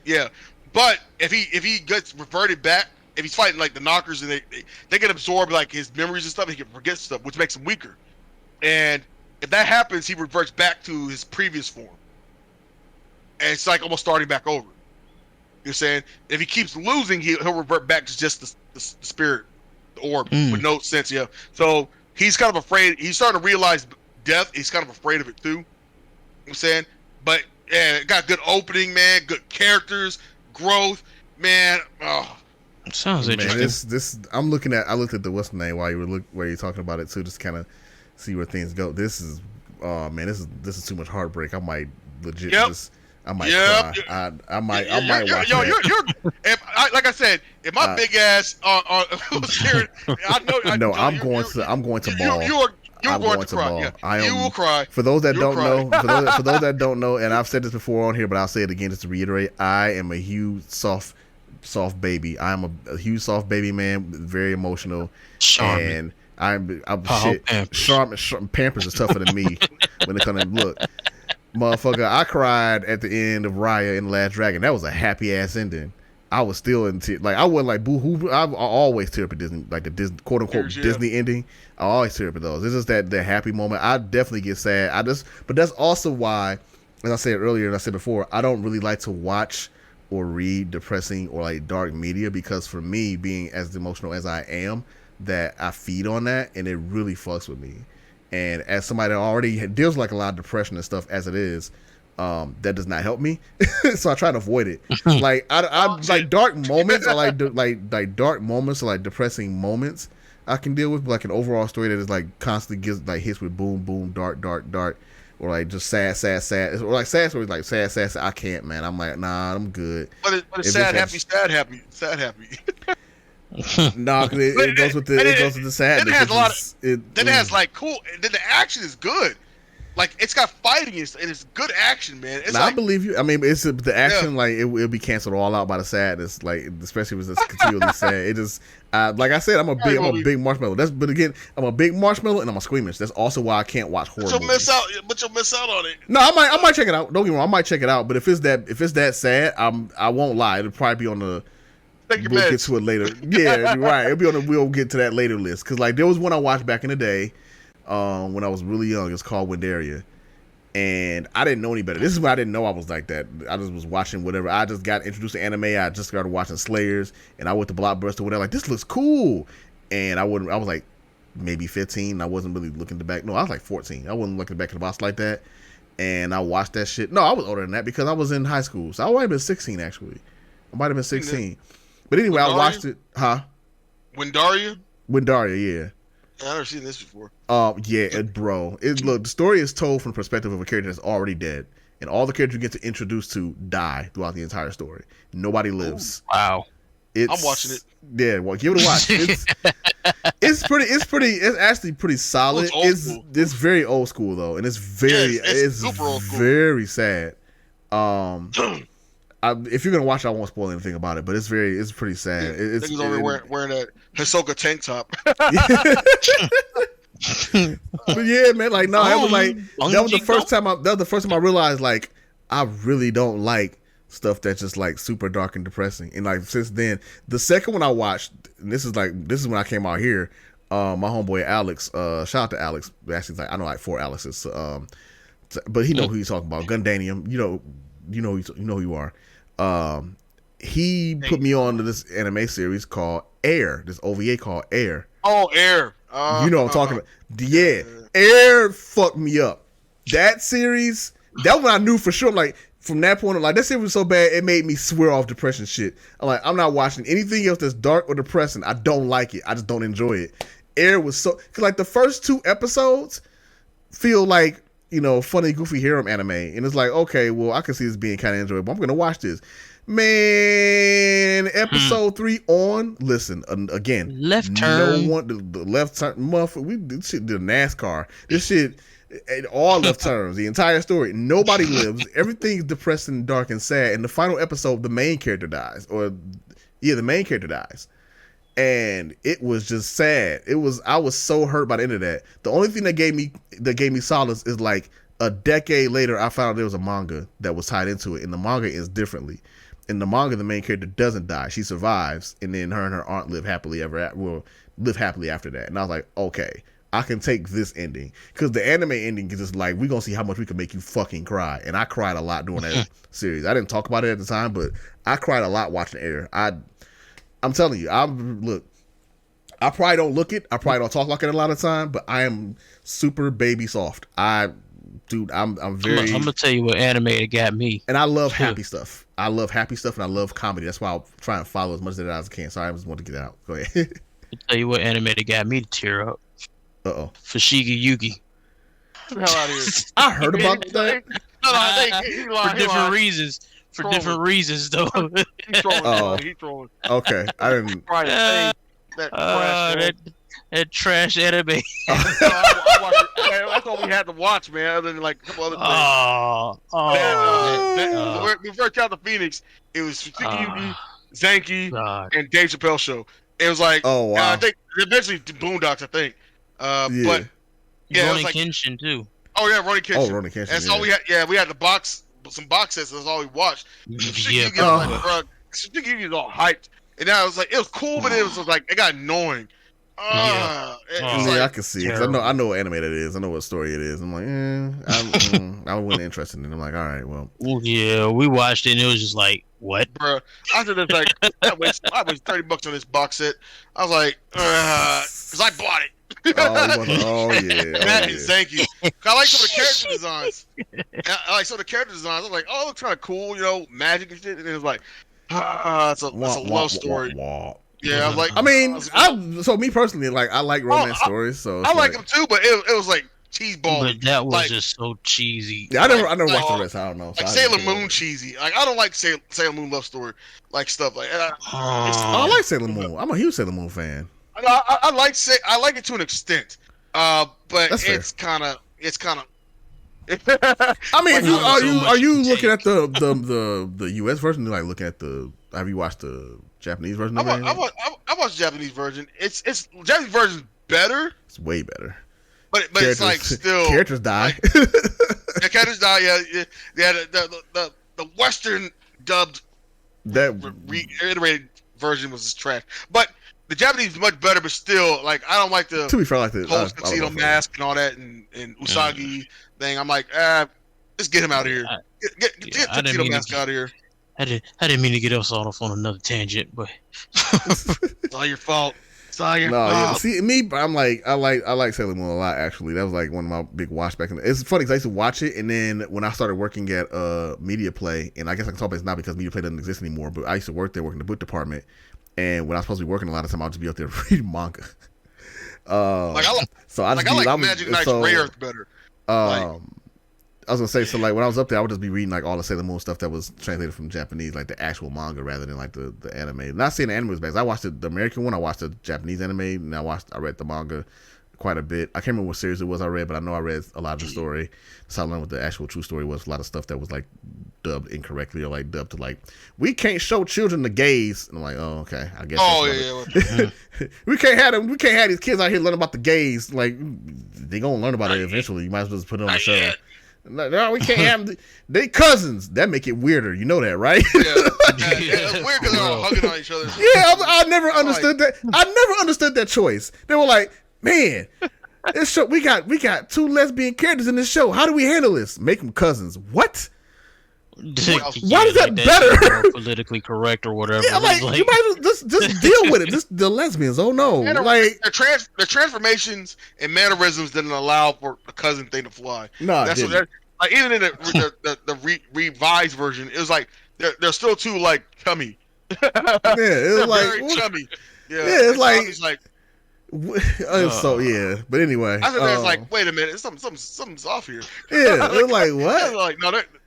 Speaker 4: Yeah, but if he gets reverted back, if he's fighting like the knockers and they can absorb like his memories and stuff, he can forget stuff, which makes him weaker. And if that happens, he reverts back to his previous form, and it's like almost starting back over. You're saying if he keeps losing, he'll revert back to just the spirit, the orb with no sense. Yeah, so he's kind of afraid. He's starting to realize death. He's kind of afraid of it too. I'm saying, but yeah, it got good opening, man. Good characters, growth, man. Oh.
Speaker 2: Sounds interesting.
Speaker 1: I looked at the what's the name while you were talking about it too, just kind of see where things go. This is this is too much heartbreak. I might legit I might cry. I might watch
Speaker 4: it. Like I said, if my big ass was here, I know.
Speaker 1: I'm going to ball.
Speaker 4: You're going to cry. Yeah. You will cry.
Speaker 1: For those that don't know, for those that don't know, and I've said this before on here, but I'll say it again just to reiterate. I am a huge soft baby. I'm a huge soft baby man, very emotional,
Speaker 2: Charmin.
Speaker 1: and I'm shit. Pampers is tougher than me when it comes to look. Motherfucker, I cried at the end of Raya in The Last Dragon. That was a happy ass ending. I was still in tears. Like I wasn't like boo hoo. I always tear up at Disney, like the Disney, quote unquote Disney ending. I always tear up at those. It's just that happy moment. I definitely get sad. But that's also why, as I said earlier and I said before, I don't really like to watch or read depressing or like dark media, because for me, being as emotional as I am, that I feed on that and it really fucks with me. And as somebody that already deals with like a lot of depression and stuff as it is, that does not help me. So I try to avoid it. Like I like dark moments. I like dark moments or like depressing moments I can deal with, like an overall story that is like constantly gives like hits with boom boom dark, or like just sad, or like sad stories like sad. I can't, man. I'm like, nah, I'm good.
Speaker 4: But it's sad, happy.
Speaker 1: Nah, cause it goes with the sadness.
Speaker 4: Then it has a lot of. Then it has like cool. And then the action is good. Like it's got fighting and it's good action, man. It's
Speaker 1: I believe you. I mean, it's the action. Like it'll be canceled all out by the sadness. Like especially if it's continually sad. It just like I said, I'm a big marshmallow. But again, I'm a big marshmallow and I'm a squeamish. That's also why I can't watch horror.
Speaker 4: But you'll miss out on it.
Speaker 1: No, I might check it out. Don't get me wrong, I might check it out. But if it's that sad, I won't lie. It'll probably be on the. We'll get to it later. Yeah, right. We'll get to that later list. Because like there was one I watched back in the day, when I was really young. It's called Windaria, and I didn't know any better. This is why I didn't know I was like that. I just was watching whatever. I just got introduced to anime. I just started watching Slayers, and I went to Blockbuster when they're like, "This looks cool," and I was like maybe 15. I wasn't really looking back. No, I was like 14. I wasn't looking back at the box like that, and I watched that shit. No, I was older than that because I was in high school, so I might have been 16 actually. I might have been 16. But anyway, I watched it. Huh?
Speaker 4: Windaria,
Speaker 1: yeah.
Speaker 4: I've never seen this before.
Speaker 1: Yeah, bro. Look, the story is told from the perspective of a character that's already dead. And all the characters you get to introduce to die throughout the entire story. Nobody lives.
Speaker 2: Ooh, wow.
Speaker 4: I'm watching it.
Speaker 1: Yeah, well, give it a watch. It's actually pretty solid. It's very old school though. And it's super old school. Very sad. If you're gonna watch it, I won't spoil anything about it, but it's pretty sad. It's
Speaker 4: over wearing that Hisoka tank top.
Speaker 1: But yeah, man, like no, that was the first time I realized like I really don't like stuff that's just like super dark and depressing. And like since then, the second one I watched, and this is when I came out here. My homeboy Alex, shout out to Alex. Actually, like I know like 4 Alexes, but he know who he's talking about. Gundanium, you know who you are. He put me on to this anime series called Air, this OVA called Air.
Speaker 4: Oh, Air.
Speaker 1: You know what I'm talking about. Yeah. Air fucked me up. That series, that one I knew for sure. I'm like, from that point on, like, that series was so bad, it made me swear off depression shit. I'm like, I'm not watching anything else that's dark or depressing. I don't like it. I just don't enjoy it. Air was so, because like the first 2 episodes feel like, you know, funny, goofy harem anime. And it's like, okay, well, I can see this being kind of enjoyable. I'm going to watch this. Man, episode 3 on, listen, again.
Speaker 2: Left turn.
Speaker 1: No one, the left turn, this shit did NASCAR. This shit, all left turns, the entire story. Nobody lives. Everything's depressing, dark, and sad. In the final episode, the main character dies. The main character dies. And it was just sad. I was so hurt by the end of that. The only thing that gave me solace is like a decade later, I found out there was a manga that was tied into it, and the manga ends differently. in the manga, the main character doesn't die. She survives, and then her and her aunt live happily after that. And I was like, okay, I can take this ending, because the anime ending is just like, we're gonna see how much we can make you fucking cry. And I cried a lot during that series. I didn't talk about it at the time, but I cried a lot watching Air. I'm telling you, I probably don't look it. I probably don't talk like it a lot of time, but I am super baby soft. I'm very. I'm
Speaker 2: gonna tell you what anime that got me.
Speaker 1: And I love happy stuff. I love happy stuff, and I love comedy. That's why I'll try and follow as much of that as I can. Sorry, I just want to get out. Go ahead.
Speaker 2: I'll tell you what anime that got me to tear up. Fushigi Yugi.
Speaker 3: Get the hell out of here.
Speaker 1: I heard about that.
Speaker 2: For different reasons. For different reasons, though.
Speaker 3: He's trolling. He's trolling.
Speaker 1: Okay, I didn't.
Speaker 2: That trash anime.
Speaker 3: That's all we had to watch, man. Other than like a couple other things. We first got the Phoenix. It was Fushigi Yugi, Zanki, and Dave Chappelle Show. It was like,
Speaker 1: oh wow.
Speaker 3: I think eventually Boondocks. I think. But yeah,
Speaker 2: Ronin
Speaker 3: it was like,
Speaker 2: Kenshin too.
Speaker 3: Oh yeah, Ronin Kenshin.
Speaker 1: Oh, Ronin Kenshin.
Speaker 3: That's all we had. Yeah, we had some box sets. That's all we watched.
Speaker 2: Yeah,
Speaker 3: Fushigi was all hyped, and then I was like, it was cool, but it was like it got annoying.
Speaker 1: I can see it. I know what anime that is. I know what story it is. I'm like, I wasn't interested in it. I'm like, all right, well.
Speaker 2: Yeah, we watched it and it was just like, what?
Speaker 3: Bruh, I said, like, I wasted $30 on this box set. I was like, because I bought it. That is thank you. I like some of the character designs. I was like, oh, it looks kind of cool, magic and shit. And it was like, it's a love story. Yeah, I was like,
Speaker 1: I mean, so me personally, like, I like romance stories, so
Speaker 3: I like them too, but it was like cheese ball.
Speaker 2: But that was just so cheesy.
Speaker 1: Yeah, I never watched the rest. I don't know.
Speaker 3: Like Sailor Moon cheesy. Like I don't like Sailor Moon love story, like stuff like. I
Speaker 1: like Sailor Moon. I'm a huge Sailor Moon fan.
Speaker 3: I like it to an extent, but it's kind of.
Speaker 1: I mean, are you looking at the U.S. version? Like looking at have you watched the Japanese version?
Speaker 3: I watched the Japanese version. It's Japanese version's better.
Speaker 1: It's way better.
Speaker 3: But it's like still
Speaker 1: characters die.
Speaker 3: Like, the characters die. Yeah. The Western dubbed reiterated version was just trash. But the Japanese is much better. But still, like I don't like the
Speaker 1: to be fair, like the
Speaker 3: whole tuxedo mask and all that and Usagi thing. I'm like, let's get him out of here. Get tuxedo mask out of here.
Speaker 2: I didn't mean to get us off on another tangent, but
Speaker 3: it's all your fault. It's all your fault.
Speaker 1: Yeah. See me, I'm like I like Sailor Moon a lot. Actually, that was like one of my big watch back in. It's funny because I used to watch it, and then when I started working at Media Play, and I guess I can talk about this now because Media Play doesn't exist anymore. But I used to work there, working in the book department, and when I was supposed to be working a lot of time, I'd just be out there reading manga.
Speaker 3: I like Magic Knight's Ray Earth better.
Speaker 1: I was gonna say, so like when I was up there, I would just be reading like all the Sailor Moon stuff that was translated from Japanese, like the actual manga rather than like the anime. Not saying the anime was bad. I watched the American one, I watched the Japanese anime, and I read the manga quite a bit. I can't remember what series it was I read, but I know I read a lot of the story. So I learned what the actual true story was. A lot of stuff that was like dubbed incorrectly or like dubbed to like, we can't show children the gays. And I'm like, oh, okay, I guess.
Speaker 3: Oh yeah.
Speaker 1: We can't have these kids out here learning about the gays. Like they gonna learn about it eventually. You might as well just put it on the show. No, we can't have they cousins. That make it weirder. You know that, right?
Speaker 3: Yeah, it's weird because they're all hugging on each other.
Speaker 1: Yeah, I never understood that. I never understood that choice. They were like, man, this show we got two lesbian characters in this show. How do we handle this? Make them cousins. What? Why is that better?
Speaker 2: Politically correct or whatever.
Speaker 1: Yeah, like you might just deal with it. Just the lesbians. Oh no, like
Speaker 3: the transformations and mannerisms didn't allow for a cousin thing to fly.
Speaker 1: No,
Speaker 3: that's what like even in the revised version, it was like they're still too like chummy.
Speaker 1: Yeah, it was like
Speaker 3: very chummy. Yeah,
Speaker 1: it's like.
Speaker 3: So
Speaker 1: yeah, but anyway,
Speaker 3: I was like, wait a minute, something's off here.
Speaker 1: Yeah, they're like, what?
Speaker 3: Like,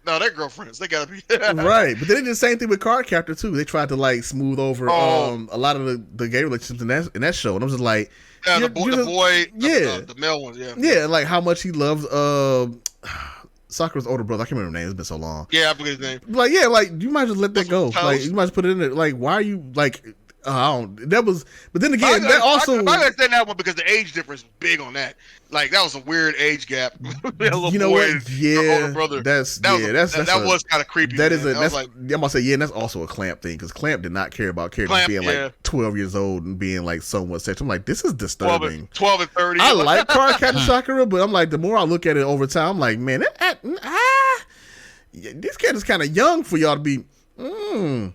Speaker 3: they're girlfriends. They gotta be
Speaker 1: right. But they did the same thing with Card Captor too. They tried to like smooth over a lot of the gay relationships in that show, and I'm just like,
Speaker 3: the male ones,
Speaker 1: yeah, like how much he loves Sakura's older brother. I can't remember his name. It's been so long.
Speaker 3: Yeah, I forget his name.
Speaker 1: Like, yeah, like you might just let that go. Like you might just put it in there. Like, why are you like? I don't. That was, but then again, that also.
Speaker 4: I understand that one because the age difference was big on that. Like that was a weird age gap.
Speaker 1: You know what? Yeah,
Speaker 4: older brother.
Speaker 1: that
Speaker 4: was kind of creepy.
Speaker 1: That is a. That's like, I'm gonna say yeah, and that's also a Clamp thing because Clamp did not care about characters being like 12 years old and being like somewhat sexual. I'm like, this is disturbing.
Speaker 4: 12 and 30.
Speaker 1: I like Cardcaptor Sakura, but I'm like, the more I look at it over time, I'm like, man, this cat is kind of young for y'all to be. Nah,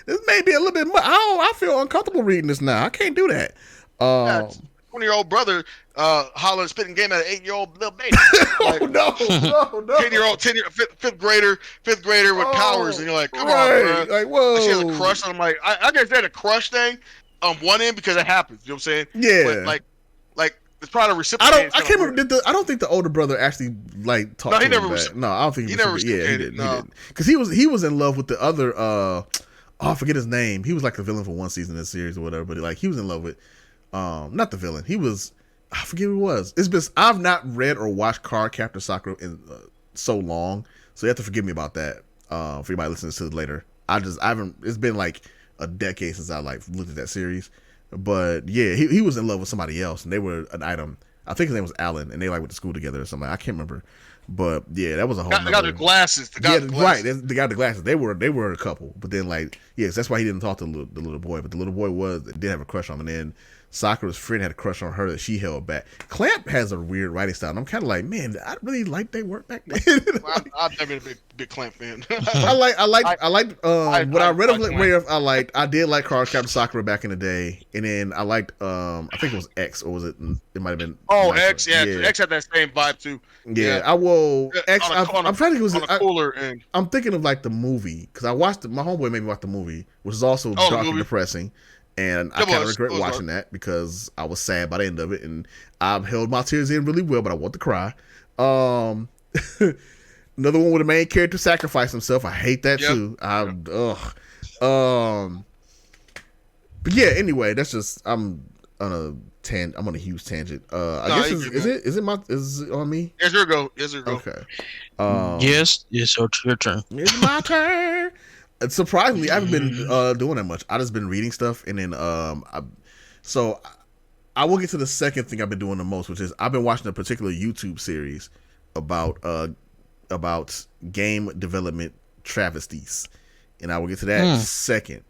Speaker 1: this may be a little bit much. I feel uncomfortable reading this now. I can't do that.
Speaker 4: 20-year-old brother hollering spitting game at an 8-year-old little baby. Like,
Speaker 1: no.
Speaker 4: 5th grader with powers, and you're like, come on, bro.
Speaker 1: Like, whoa.
Speaker 4: She has a crush, and I'm like, I guess that a crush thing on one end because it happens. You know what I'm saying?
Speaker 1: Yeah.
Speaker 4: But like it's probably reciprocated.
Speaker 1: I can't remember. I don't think the older brother actually like talked to him back. No, I don't think
Speaker 4: he never
Speaker 1: reciprocated. He didn't. Because he was in love with the other. I forget his name. He was like the villain for one season of the series or whatever. But like he was in love with, not the villain. He was. I forget who it was. It's been. I've not read or watched Cardcaptor Sakura in so long, so you have to forgive me about that. For anybody listening to this later, I haven't. It's been like a decade since I like looked at that series. But yeah, he was in love with somebody else, and they were an item. I think his name was Alan, and they like went to school together or something. I can't remember, but yeah, that was a whole.
Speaker 4: The guy with the glasses.
Speaker 1: The guy with the glasses. They were a couple, but then like yes, that's why he didn't talk to the little boy. But the little boy did have a crush on him, and then Sakura's friend had a crush on her that she held back. Clamp has a weird writing style, and I'm kind of like, man, I really like their work back then.
Speaker 4: I've never been a big Clamp fan.
Speaker 1: I did like Cardcaptor Sakura back in the day, and then I liked I think it was X, or was it? It might have been.
Speaker 4: Oh, X, yeah. X had that same vibe too.
Speaker 1: Yeah, X. I'm trying to think. Was it
Speaker 4: cooler end?
Speaker 1: I'm thinking of like the movie because I watched my homeboy made me watch the movie, which is also dark and depressing. And I kind of regret watching that because I was sad by the end of it, and I've held my tears in really well, but I want to cry. Another one where the main character sacrificed himself. I hate that too. But yeah. Anyway, that's just I'm on a huge tangent. I guess is it on me?
Speaker 4: Yes, your go.
Speaker 1: Okay.
Speaker 2: Yes, it's your turn.
Speaker 1: It's my turn. Surprisingly, I haven't been doing that much. I just been reading stuff, and then I will get to the second thing I've been doing the most, which is I've been watching a particular YouTube series about game development travesties, and I will get to that second.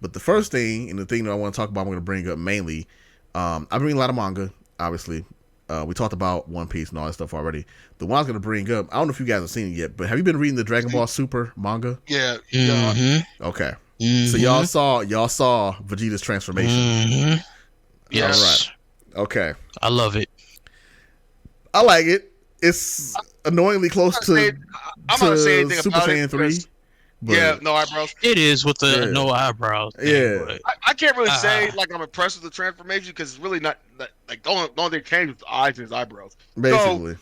Speaker 1: But the first thing, and the thing that I want to talk about, I'm going to bring up mainly. I've been reading a lot of manga, obviously. We talked about One Piece and all that stuff already. The one I was going to bring up, I don't know if you guys have seen it yet, but have you been reading the Dragon Ball Super manga?
Speaker 4: Yeah.
Speaker 1: Okay. So y'all saw Vegeta's transformation.
Speaker 2: Yes.
Speaker 1: All right. Okay.
Speaker 2: I love it.
Speaker 1: I like it. It's annoyingly close to Super Saiyan 3.
Speaker 4: But no eyebrows.
Speaker 2: It is with the no eyebrows.
Speaker 1: Yeah.
Speaker 4: I can't really say like I'm impressed with the transformation because it's really not like the only thing changed was the eyes and his eyebrows.
Speaker 1: Basically.
Speaker 4: So,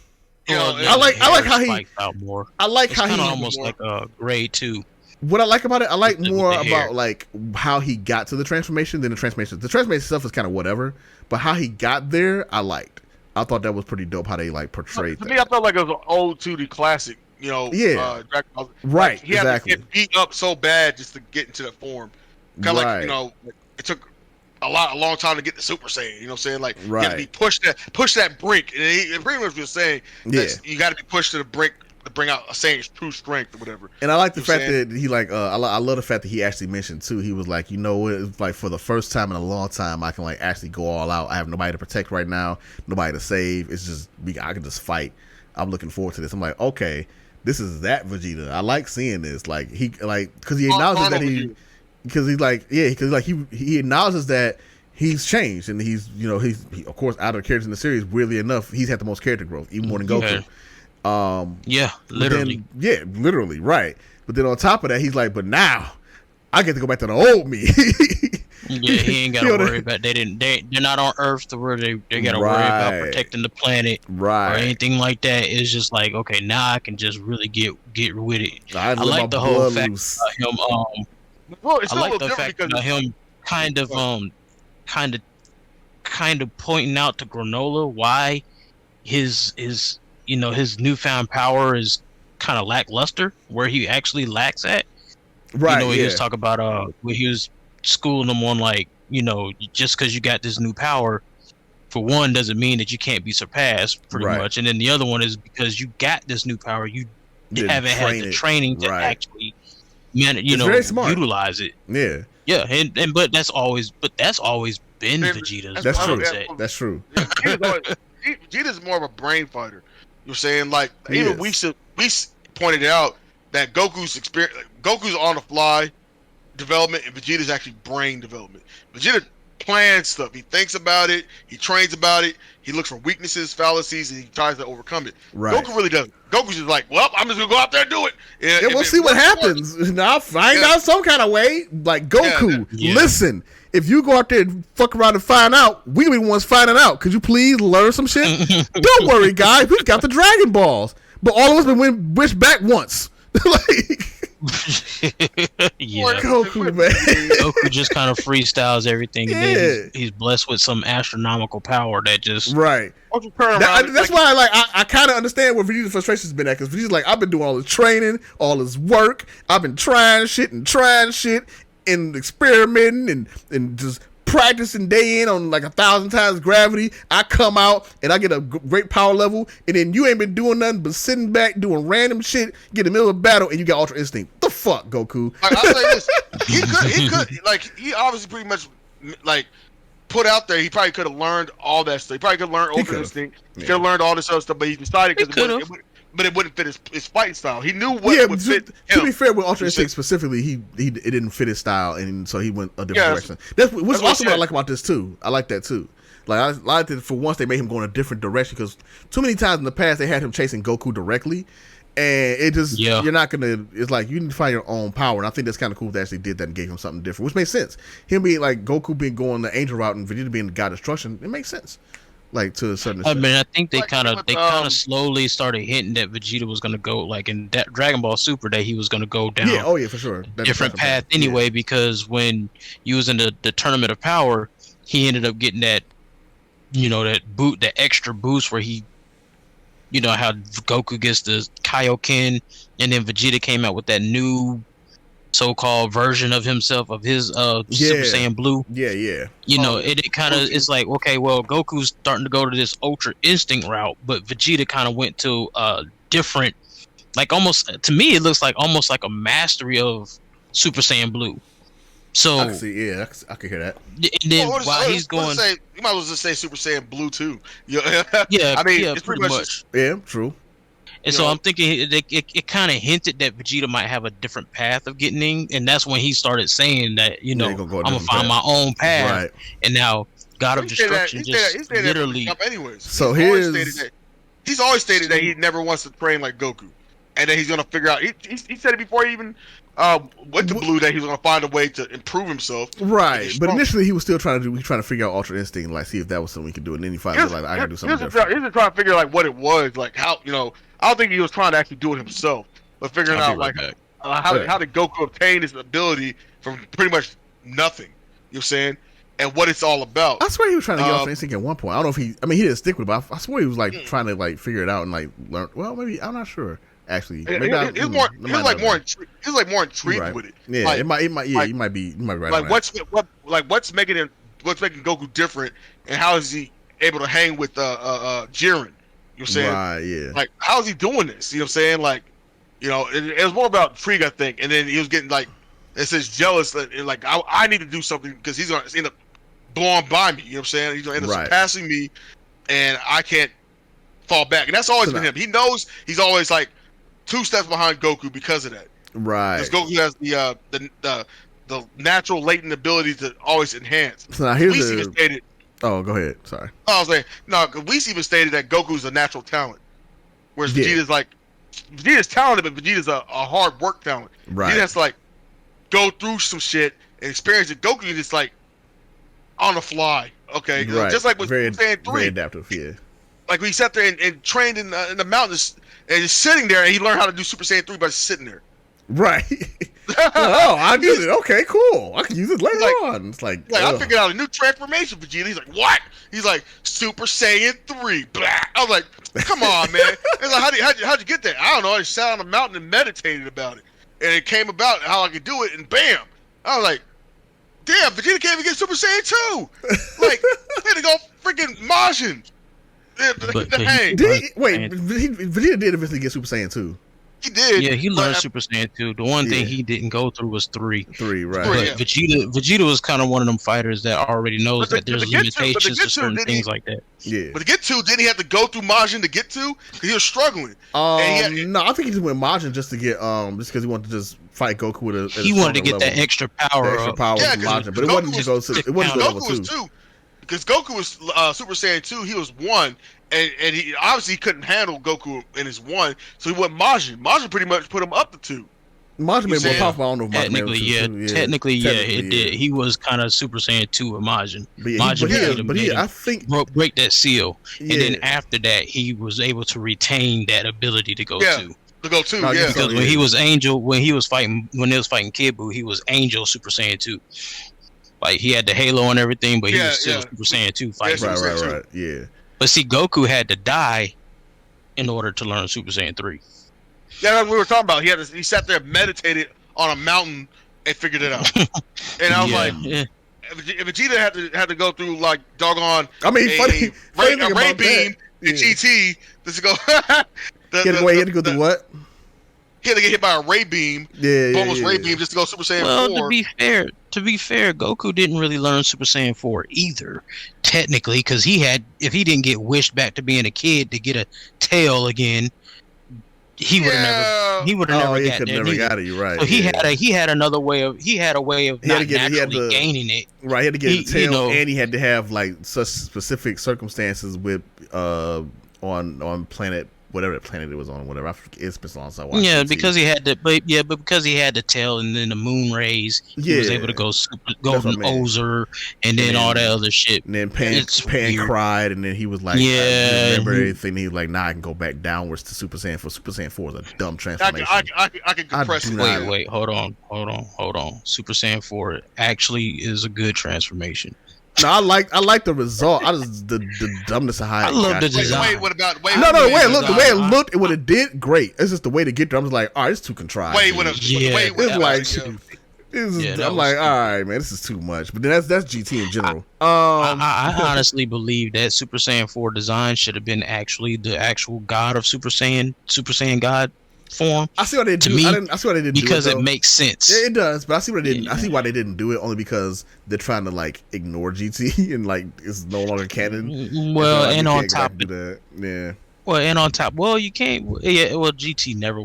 Speaker 1: I like how he
Speaker 2: out more.
Speaker 1: I like
Speaker 2: it's
Speaker 1: how he
Speaker 2: almost like a grade 2.
Speaker 1: What I like about it, I like more about like how he got to the transformation than the transformation. The transformation stuff is kind of whatever, but how he got there, I liked. I thought that was pretty dope how they like portrayed that.
Speaker 4: To me, I felt like it was an old 2D classic. You know, Dragon Ball.
Speaker 1: Right,
Speaker 4: like, he had to get beat up so bad just to get into that form. Kind of like, you know, it took a long time to get the Super Saiyan. You know what I'm saying? Like, you have to be push that brink. And he pretty much was saying that you got to be pushed to the brink to bring out a Saiyan's true strength or whatever.
Speaker 1: And I like the fact that he like, I love the fact that he actually mentioned too. He was like, you know what? It's like for the first time in a long time, I can like actually go all out. I have nobody to protect right now, nobody to save. It's just I can just fight. I'm looking forward to this. I'm like, okay. This is that Vegeta. I like seeing this. Like he because he acknowledges that he acknowledges that he's changed and he's of course out of the characters in the series. Weirdly enough, he's had the most character growth, even more than Goku.
Speaker 2: Literally.
Speaker 1: Literally, right. But then on top of that, he's like, but now I get to go back to the old me.
Speaker 2: He ain't gotta worry about they're not on Earth to where they gotta worry about protecting the planet or anything like that. It's just like, okay, now I can just really get with it. I like the whole fact about him I like the fact about him kind of pointing out to Granola why his newfound power is kind of lackluster, where he actually lacks at.
Speaker 1: Right.
Speaker 2: He was talking about when he was schooling them on like, just because you got this new power, for one, doesn't mean that you can't be surpassed, pretty much. And then the other one is because you got this new power, you haven't had the training to actually, utilize it.
Speaker 1: Yeah.
Speaker 2: Yeah, but that's always been Vegeta's.
Speaker 1: That's true. That's true.
Speaker 3: Vegeta's more of a brain fighter. You're saying like even we pointed out that Goku's on the fly development and Vegeta's actually brain development. Vegeta plans stuff. He thinks about it. He trains about it. He looks for weaknesses, fallacies, and he tries to overcome it. Right. Goku really doesn't. Goku's just like, well, I'm just gonna go out there and do it.
Speaker 1: And we'll see what happens. And I'll find out some kind of way. Like Goku, listen. If you go out there and fuck around and find out, we be the ones finding out. Could you please learn some shit? Don't worry, guys. We got the Dragon Balls, but all of us been wished back once. Goku, man.
Speaker 2: Goku just kind of freestyles everything. And then he's blessed with some astronomical power that just
Speaker 1: that's why I kind of understand where Vegeta's frustration's been at, because Vegeta's like, I've been doing all this training, all this work. I've been trying shit and experimenting and just practicing day in on like 1,000 times gravity. I come out and I get a great power level, and then you ain't been doing nothing but sitting back doing random shit, get in the middle of battle, and you got Ultra Instinct. The fuck, Goku?
Speaker 3: I'll say this: he could like, he obviously pretty much like put out there. He probably could have learned all that stuff. He probably could have learned Ultra Instinct. He could have learned all this other stuff, but he decided because it wouldn't fit his fighting style. He knew what would fit him.
Speaker 1: To be fair, with Ultra Instinct specifically, it didn't fit his style, and so he went a different direction. That's also what I like about this too. I like that too. Like I liked it for once they made him go in a different direction, because too many times in the past they had him chasing Goku directly, and it just you're not gonna. It's like you need to find your own power, and I think that's kind of cool if they actually did that and gave him something different, which makes sense. Him being like Goku being going the Angel route and Vegeta being the God Destruction, it makes sense. Like to a certain extent.
Speaker 2: I mean, I think they kind of slowly started hinting that Vegeta was gonna go like in that Dragon Ball Super, that he was gonna go down.
Speaker 1: For sure.
Speaker 2: Different path anyway, because when you was in the Tournament of Power, he ended up getting that, that extra boost where he, how Goku gets the Kaioken, and then Vegeta came out with that new so-called version of himself, of his Super Saiyan Blue. It kind of it's like, okay, well, Goku's starting to go to this Ultra Instinct route, but Vegeta kind of went to a different, like, almost, to me it looks like almost like a mastery of Super Saiyan Blue. So
Speaker 1: I can see, I can hear that.
Speaker 2: And then while he's going,
Speaker 3: you might as well just say Super Saiyan Blue too.
Speaker 2: I mean,
Speaker 3: it's pretty much.
Speaker 1: True.
Speaker 2: And so I'm thinking it kind of hinted that Vegeta might have a different path of getting, and that's when he started saying that, I'm gonna find my own path. Right. And now God of Destruction just literally.
Speaker 3: Anyways,
Speaker 1: so
Speaker 3: he's always stated that he never wants to train like Goku, and that he's gonna figure out. He said it before he even went to Blue, that he was gonna find a way to improve himself.
Speaker 1: Right, but initially he was still trying to figure out Ultra Instinct and like see if that was something we could do, and then he finally like, I can do something different.
Speaker 3: He was trying to figure like what it was, like how I don't think he was trying to actually do it himself, but figuring out like how did Goku obtain his ability from pretty much nothing. You know what I'm saying? And what it's all about.
Speaker 1: I swear he was trying to get Ultra Instinct at one point. I don't know if he didn't stick with it, but I swear he was like trying to like figure it out and like learn. Well, maybe I'm not sure. Actually,
Speaker 3: he was like more intrigued with it.
Speaker 1: Yeah,
Speaker 3: like,
Speaker 1: it might be right.
Speaker 3: Like what's making Goku different, and how is he able to hang with Jiren? You know what I'm saying?
Speaker 1: Right, yeah.
Speaker 3: Like, how is he doing this? You know what I'm saying? Like, it was more about intrigue, I think. And then he was getting, like, it says jealous. And, like, I need to do something because he's going to end up blowing by me. You know what I'm saying? He's going to end up surpassing me, and I can't fall back. And that's always been him. He knows he's always, like, 2 steps behind Goku because of that.
Speaker 1: Right.
Speaker 3: Because Goku has the natural latent ability to always enhance.
Speaker 1: So now here's Oh, go ahead. Sorry.
Speaker 3: I was like, no, because we even stated that Goku's a natural talent, whereas Vegeta's talented, but Vegeta's a hard work talent.
Speaker 1: Right.
Speaker 3: Vegeta has to like go through some shit and experience it. Goku is just like on the fly. Okay,
Speaker 1: right.
Speaker 3: Just like with Super Saiyan 3.
Speaker 1: Very adaptive. Yeah.
Speaker 3: Like we sat there and trained in the mountains and just sitting there, and he learned how to do Super Saiyan 3 by just sitting there.
Speaker 1: Right. I use it. Okay, cool. I can use it later on. It's like
Speaker 3: I figured out a new transformation for Vegeta. He's like, what? He's like, Super Saiyan 3. Blah. I was like, come on, man. He's like, how'd you get that? I don't know. I just sat on a mountain and meditated about it. and it came about how I could do it, and bam, I was like, damn, Vegeta can't even get Super Saiyan 2. Like, he had to go freaking Majin.
Speaker 1: Vegeta did eventually get Super Saiyan 2.
Speaker 3: He did.
Speaker 2: Yeah, he learned Super Saiyan 2. The one thing he didn't go through was 3.
Speaker 1: 3, right.
Speaker 2: But Vegeta was kind of one of them fighters that already knows that there's limitations to certain things like that.
Speaker 1: Yeah.
Speaker 3: But to get to, didn't he have to go through Majin to get to? Because he was struggling.
Speaker 1: No, I think he just went Majin just to get just because he wanted to just fight Goku with a.
Speaker 2: He wanted to get that extra power.
Speaker 1: Extra power from Majin, but it wasn't to go to. It wasn't to level 2.
Speaker 3: Because Goku was Super Saiyan 2, he was 1, and he obviously couldn't handle Goku in his 1, so he went Majin. Majin pretty much put him up to 2.
Speaker 1: Majin made more powerful. I don't know if Majin
Speaker 2: Technically, it did. He was kind of Super Saiyan 2 with Majin.
Speaker 1: I think
Speaker 2: break that seal, and then after that, he was able to retain that ability to go 2.
Speaker 3: To go 2,
Speaker 2: Because when he was Angel, when they was fighting Kid Buu, he was Angel Super Saiyan 2. Like, he had the halo and everything, but he was still Super Saiyan 2 fighting.
Speaker 1: Right, yeah.
Speaker 2: But see, Goku had to die in order to learn Super Saiyan 3.
Speaker 3: Yeah, that's what we were talking about. He sat there, meditated on a mountain, and figured it out. And I was like, if Vegeta had to go through, like, doggone
Speaker 1: a ray
Speaker 3: beam in GT, just to go...
Speaker 1: he had to go through what?
Speaker 3: He had to get hit by a ray beam, ray beam, just to go Super Saiyan 4.
Speaker 2: Well, to be fair, Goku didn't really learn Super Saiyan 4 either, technically, because if he didn't get wished back to being a kid to get a tail again, he would have never got it. You're right. So he had a way of naturally gaining it.
Speaker 1: Right, he had to get a tail, and he had to have like such specific circumstances with on planet. Whatever the planet it was on, whatever. I forget. It's been so long since I watched it.
Speaker 2: Because he had because he had the tail and then the moon rays, he was able to go Golden Ozer and then all that other shit.
Speaker 1: And then Pan cried, and then he was like, I remember everything. He was like, I can go back downwards to Super Saiyan 4. Super Saiyan 4 is a dumb transformation.
Speaker 3: I can compress it.
Speaker 2: Wait, hold on. Super Saiyan 4 actually is a good transformation.
Speaker 1: No, I like the result. I just the dumbness of how
Speaker 2: I love the design.
Speaker 1: The way it looked, what it did, great. It's just the way to get there. I was like, all right, it's too contrived. I'm like, all right, man, this is too much. But then that's GT in general.
Speaker 2: I honestly believe that Super Saiyan 4 design should have been actually the actual God of Super Saiyan God form.
Speaker 1: I see why they do. I see why they didn't
Speaker 2: because
Speaker 1: do it,
Speaker 2: it makes sense.
Speaker 1: Yeah, it does, but I see why they didn't. I see why they didn't do it only because they're trying to like ignore GT and like it's no longer canon.
Speaker 2: Well, and on top
Speaker 1: of that,
Speaker 2: well, you can't. Yeah, well, GT never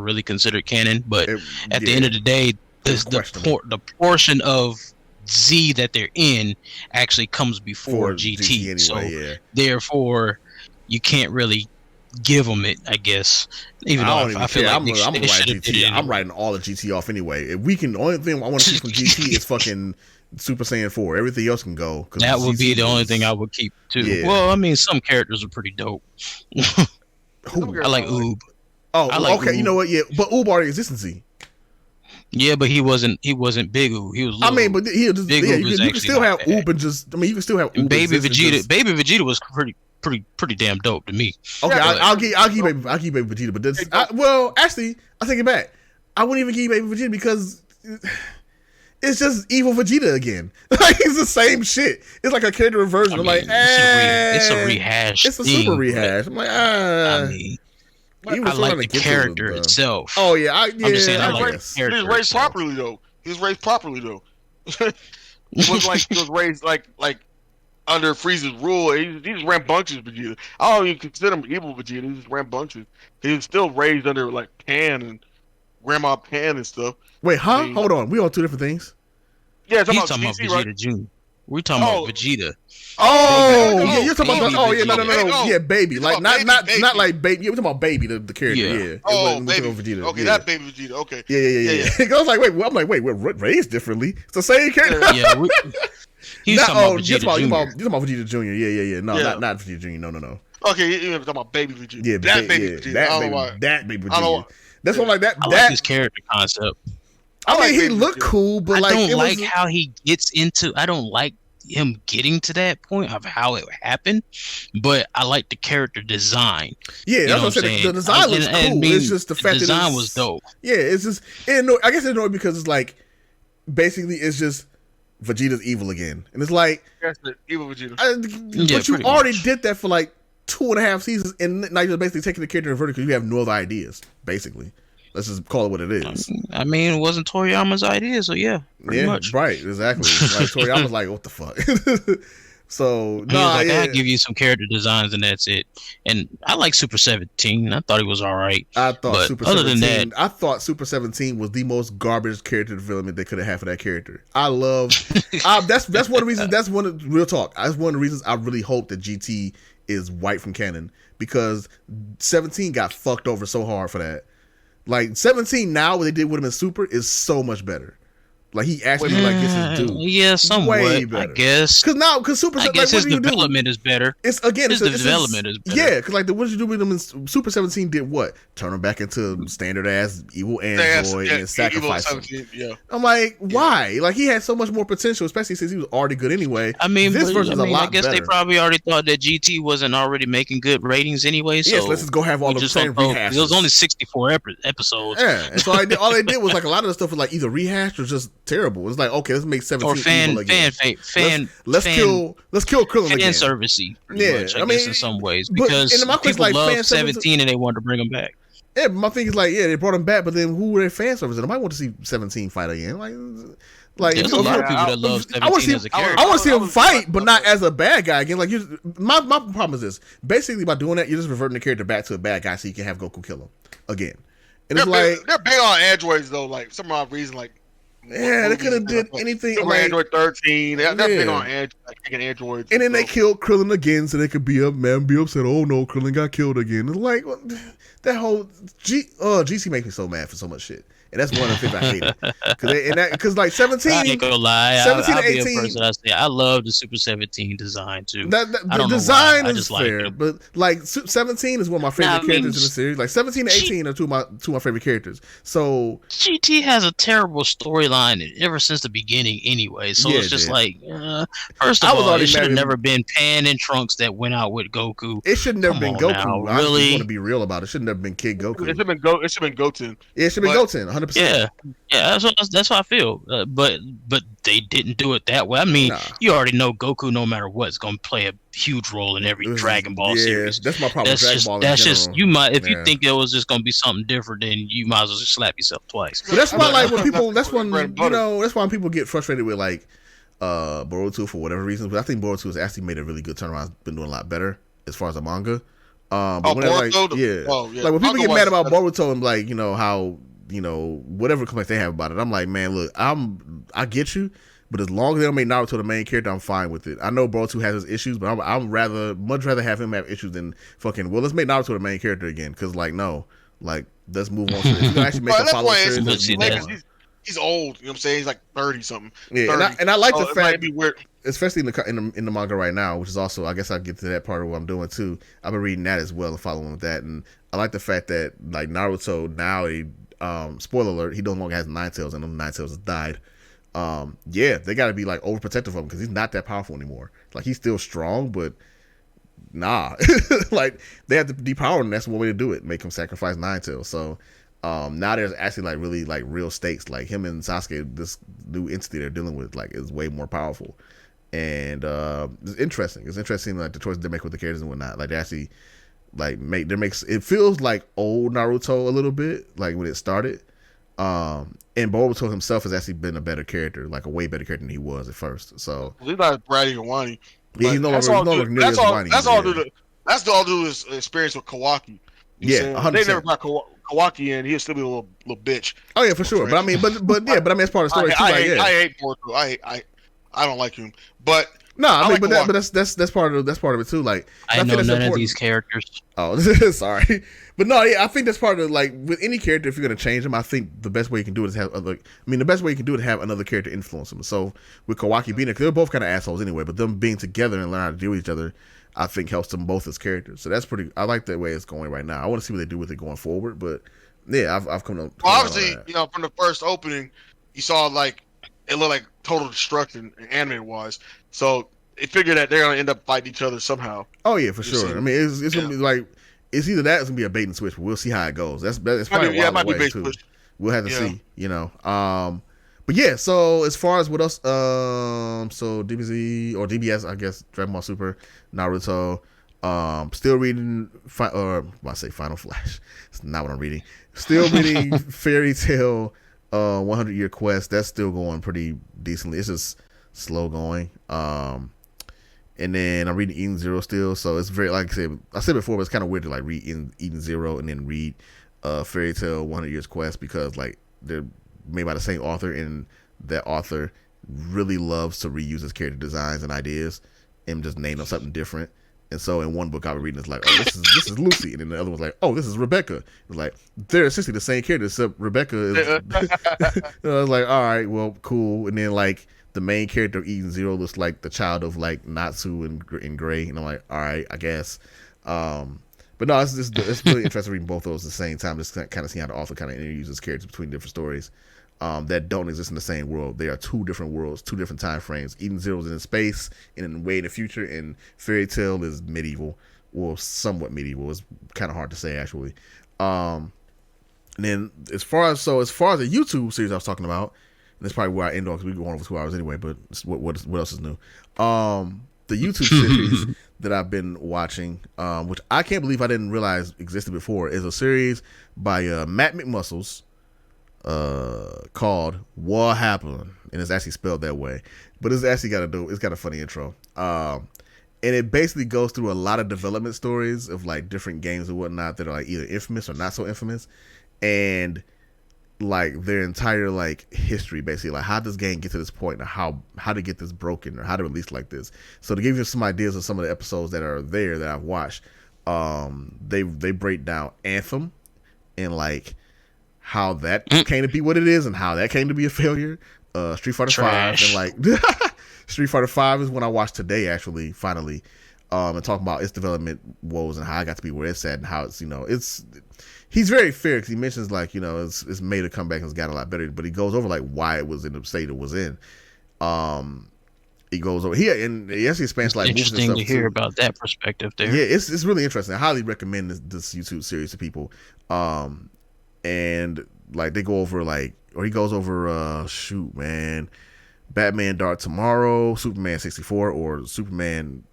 Speaker 2: really considered canon. But at the end of the day, the portion of Z that they're in actually comes before GT. Anyway, so therefore, you can't really give them it, I guess. Even though I feel like I'm
Speaker 1: writing all the GT off anyway. If we can, the only thing I want to see from GT is fucking Super Saiyan 4. Everything else can go.
Speaker 2: That would be the only thing I would keep too. Yeah. Well, I mean, some characters are pretty dope. I like Oob.
Speaker 1: Okay. You know what? Yeah, but Oob already exists.
Speaker 2: Yeah, but he wasn't Big Oob. He was.
Speaker 1: But you can still have Oob and just. I mean, you can still have Oob.
Speaker 2: Baby Vegeta was pretty damn dope to me.
Speaker 1: Okay, I'll keep Baby Vegeta, but that's actually I take it back. I wouldn't even keep Baby Vegeta because it's just evil Vegeta again. Like it's the same shit. It's like a character version.
Speaker 2: It's a rehash.
Speaker 1: It's a super rehash. I'm like, I
Speaker 2: like the character itself.
Speaker 1: Oh yeah,
Speaker 2: I'm just saying I like the character.
Speaker 3: He was raised properly though. He was raised like under Frieza's rule. He just rambunctious Vegeta. I don't even consider him evil Vegeta. He just rambunctious. He was still raised under like Pan and Grandma Pan and stuff.
Speaker 1: Wait, huh? Hold on. We on two different things.
Speaker 2: Yeah, he's talking about Vegeta, right? Jr. We're talking about Vegeta.
Speaker 1: Oh, yeah, you're talking about no. Yeah, baby. Like not like baby. Yeah, we're talking about baby, the character. Yeah.
Speaker 3: Oh, baby Vegeta. Okay, that baby Vegeta. Okay.
Speaker 1: Yeah. I was like, wait. I'm like, wait. We're raised differently. It's the same character.
Speaker 2: Yeah. He's talking about Vegeta Jr.
Speaker 1: You're talking about Vegeta Jr. Yeah. No, not Vegeta Jr. No.
Speaker 3: Okay, you're talking about baby Vegeta.
Speaker 1: Yeah,
Speaker 3: that baby Vegeta.
Speaker 1: That baby Vegeta. That's what like that.
Speaker 2: I like his character concept.
Speaker 1: I mean, he looked cool, but
Speaker 2: I don't like how he gets into. I don't like him getting to that point of how it happened, but I like the character design.
Speaker 1: Yeah, that's what I'm saying. The design looks cool. It's just the fact that the
Speaker 2: design was dope.
Speaker 1: Yeah, it's just I guess it's annoying because it's like basically it's just Vegeta's evil again, and it's like
Speaker 3: that's the evil Vegeta.
Speaker 1: But you already did that for like 2.5 seasons, and now you're basically taking the character in vertical because you have no other ideas. Basically, let's just call it what it is.
Speaker 2: I mean, it wasn't Toriyama's idea, so yeah, much.
Speaker 1: Right, exactly. Like Toriyama's like, what the fuck. So
Speaker 2: no, I'll give you some character designs and that's it. And I like Super 17. I thought he was all right.
Speaker 1: I thought Super 17 was the most garbage character development they could have had for that character. I love that's one of the reasons. That's one of real talk. That's one of the reasons I really hope that GT is white from canon, because 17 got fucked over so hard for that. Like 17 now, what they did with him in Super is so much better. Like he actually gets his due.
Speaker 2: Yeah, somewhat. Way better. I guess.
Speaker 1: Because Super.
Speaker 2: I guess his development is better.
Speaker 1: His development
Speaker 2: is better.
Speaker 1: Yeah, because like what did you do with him in Super 17? Did what? Turn him back into standard ass evil android and sacrifice him. Yeah. I'm like, why? Like he had so much more potential, especially since he was already good anyway.
Speaker 2: I mean,
Speaker 1: this version's a lot better.
Speaker 2: I guess they probably already thought that GT wasn't already making good ratings anyway. So
Speaker 1: yes, let's just go have all the same rehashes.
Speaker 2: It was only 64 episodes.
Speaker 1: Yeah, and so all they did was like a lot of the stuff was like either rehashed or just terrible. It's like, okay, let's make 17
Speaker 2: or let's kill
Speaker 1: Krillin again.
Speaker 2: Fan servicey, much, I guess in some ways, because people
Speaker 1: like
Speaker 2: love 17 and they wanted to bring him back.
Speaker 1: Yeah, my thing is like, yeah, they brought him back, but then who were their fan services? I might want to see 17 fight again. Like
Speaker 2: there's a lot of people that love 17 as a character.
Speaker 1: I want to see him fight, but not as a bad guy again. Like my problem is this: basically, by doing that, you're just reverting the character back to a bad guy, so you can have Goku kill him again. And
Speaker 3: they're big on androids though. Like some odd reason, like.
Speaker 1: Yeah, they could have did anything.
Speaker 3: Like Android 13. They're big on taking androids.
Speaker 1: And then they killed Krillin again, so they could be upset. Oh no, Krillin got killed again. It's like that whole GC makes me so mad for so much shit. And that's one of the things I hate. Because like 17,
Speaker 2: I ain't gonna lie,
Speaker 1: 17
Speaker 2: I'll
Speaker 1: to 18.
Speaker 2: Be a person, I love the Super 17 design too.
Speaker 1: The design is fair, but like 17 is one of my favorite characters in the series. Like 17 to 18 are two of my favorite characters. So
Speaker 2: GT has a terrible storyline ever since the beginning, anyway. So it's just like, first of all, it should have never been Pan and Trunks that went out with Goku.
Speaker 1: It should have never been Goku.
Speaker 2: Now,
Speaker 1: I
Speaker 2: really
Speaker 1: want to be real about it. It should have been Kid Goku.
Speaker 3: It should have been Goten.
Speaker 1: Yeah, it should have been Goten. 100%.
Speaker 2: Yeah, that's how I feel. But they didn't do it that way. I mean, you already know Goku, no matter what, is going to play a huge role in every Dragon Ball series.
Speaker 1: That's my problem with Dragon Ball.
Speaker 2: That's just you might if you think it was just going to be something different, then you might as well just slap yourself twice.
Speaker 1: But that's why, like, when people, that's why people get frustrated with like Boruto for whatever reason. But I think Boruto has actually made a really good turnaround. It's been doing a lot better as far as the manga. But
Speaker 3: Boruto,
Speaker 1: like when people get mad about Boruto and like how. Whatever complaints they have about it, I'm like, man, look, I get you, but as long as they don't make Naruto the main character, I'm fine with it. I know Boruto has his issues, but I'm much rather have him have issues than fucking. Well, let's make Naruto the main character again, because like no, like let's move on. If you actually make a follow series,
Speaker 3: he's old. You know what I'm saying? He's like 30 something.
Speaker 1: Yeah, and I like the fact, especially in the manga right now, which is also, I guess I'll get to that part of what I'm doing too. I've been reading that as well and following with that, and I like the fact that like Naruto now spoiler alert, he no longer has 9 tails and them 9 tails has died. They gotta be like overprotective of him because he's not that powerful anymore. Like he's still strong, but nah. Like they have to depower him. That's one way to do it. Make him sacrifice 9 tails. So now there's actually like really like real stakes. Like him and Sasuke, this new entity they're dealing with, like is way more powerful. And it's interesting. It's interesting like the choices they make with the characters and whatnot. Like they actually it feels like old Naruto a little bit, like when it started. And Boruto himself has actually been a better character, like a way better character than he was at first. So
Speaker 3: he's not bratty or whiny.
Speaker 1: Yeah, he's no longer nearly as whiny.
Speaker 3: That's all due to his experience with Kawaki. If they never brought Kawaki in, he'd still be a little bitch.
Speaker 1: Oh yeah, for sure. But I mean, it's part of the story too.
Speaker 3: I hate Boruto. I don't like him, but.
Speaker 1: No, I mean, but that's part of it too. Like
Speaker 2: I know none of these characters.
Speaker 1: Oh, sorry, but no, yeah, I think that's part of like with any character. If you're gonna change them, I think the best way you can do it is have the best way you can do it is have another character influence them. So with Kawaki being there, because they're both kind of assholes anyway, but them being together and learn how to deal with each other, I think helps them both as characters. So that's pretty. I like the way it's going right now. I want to see what they do with it going forward, but yeah, I've come to.
Speaker 3: Well, obviously, from the first opening, you saw like it looked like total destruction, anime wise. So they figure that they're gonna end up fighting each other somehow.
Speaker 1: Oh yeah, for
Speaker 3: You
Speaker 1: sure.
Speaker 3: see.
Speaker 1: I mean, it's gonna be like it's either that or it's gonna be a bait and switch. But we'll see how it goes. That's
Speaker 3: Might
Speaker 1: probably
Speaker 3: be,
Speaker 1: a
Speaker 3: yeah, it
Speaker 1: while
Speaker 3: might be
Speaker 1: away
Speaker 3: based
Speaker 1: too.
Speaker 3: push.
Speaker 1: We'll have to
Speaker 3: Yeah.
Speaker 1: see. But yeah. So as far as what else, so DBZ or DBS, I guess Dragon Ball Super, Naruto. Still reading. I say Final Flash. It's not what I'm reading. Still reading Fairy Tail. 100 Year Quest. That's still going pretty decently. It's just slow going. And then I'm reading Eden Zero still, so it's very, like I said before, but it's kind of weird to like read Eden Zero and then read Fairy Tail 100 Years Quest, because like they're made by the same author, and that author really loves to reuse his character designs and ideas and just name them something different. And so in one book I was reading, it's like, oh, this is Lucy, and then the other one's like, oh, this is Rebecca. It's like they're essentially the same character, except Rebecca is. I was like, all right, well, cool. And then like the main character of Eden Zero looks like the child of like Natsu in Gray, and I'm like, all right, I guess. But no, it's really interesting reading both of those at the same time. Just kind of seeing how the author kind of introduces characters between different stories that don't exist in the same world. They are two different worlds, two different time frames. Eden Zero is in space and way in the future, and Fairy Tail is medieval, or somewhat medieval. It's kind of hard to say actually. And then as far as the YouTube series I was talking about, and that's probably where I end on, because we go on over 2 hours anyway. But what else is new? The YouTube series that I've been watching, which I can't believe I didn't realize existed before, is a series by Matt McMuscles called What Happened, and it's actually spelled that way. But it's actually it's got a funny intro. And it basically goes through a lot of development stories of like different games and whatnot that are like either infamous or not so infamous, and like their entire like history, basically like how does this game get to this point, and how to get this broken, or how to release like this. So to give you some ideas of some of the episodes that are there that I've watched, they break down Anthem and like how that came to be what it is and how that came to be a failure. Street Fighter
Speaker 2: Trash.
Speaker 1: 5 and like Street Fighter 5 is one I watched today actually, finally, and talking about its development woes and how I got to be where it's at, and how it's, he's very fair, because he mentions like, it's made a comeback and it's got a lot better, but he goes over like why it was in the state it was in. He goes over here and he actually expands like
Speaker 2: Interesting to hear
Speaker 1: too.
Speaker 2: about that perspective there.
Speaker 1: Yeah, it's really interesting. I highly recommend this YouTube series to people. And like they go over like, or he goes over Batman Dark Tomorrow, Superman 64, or Superman,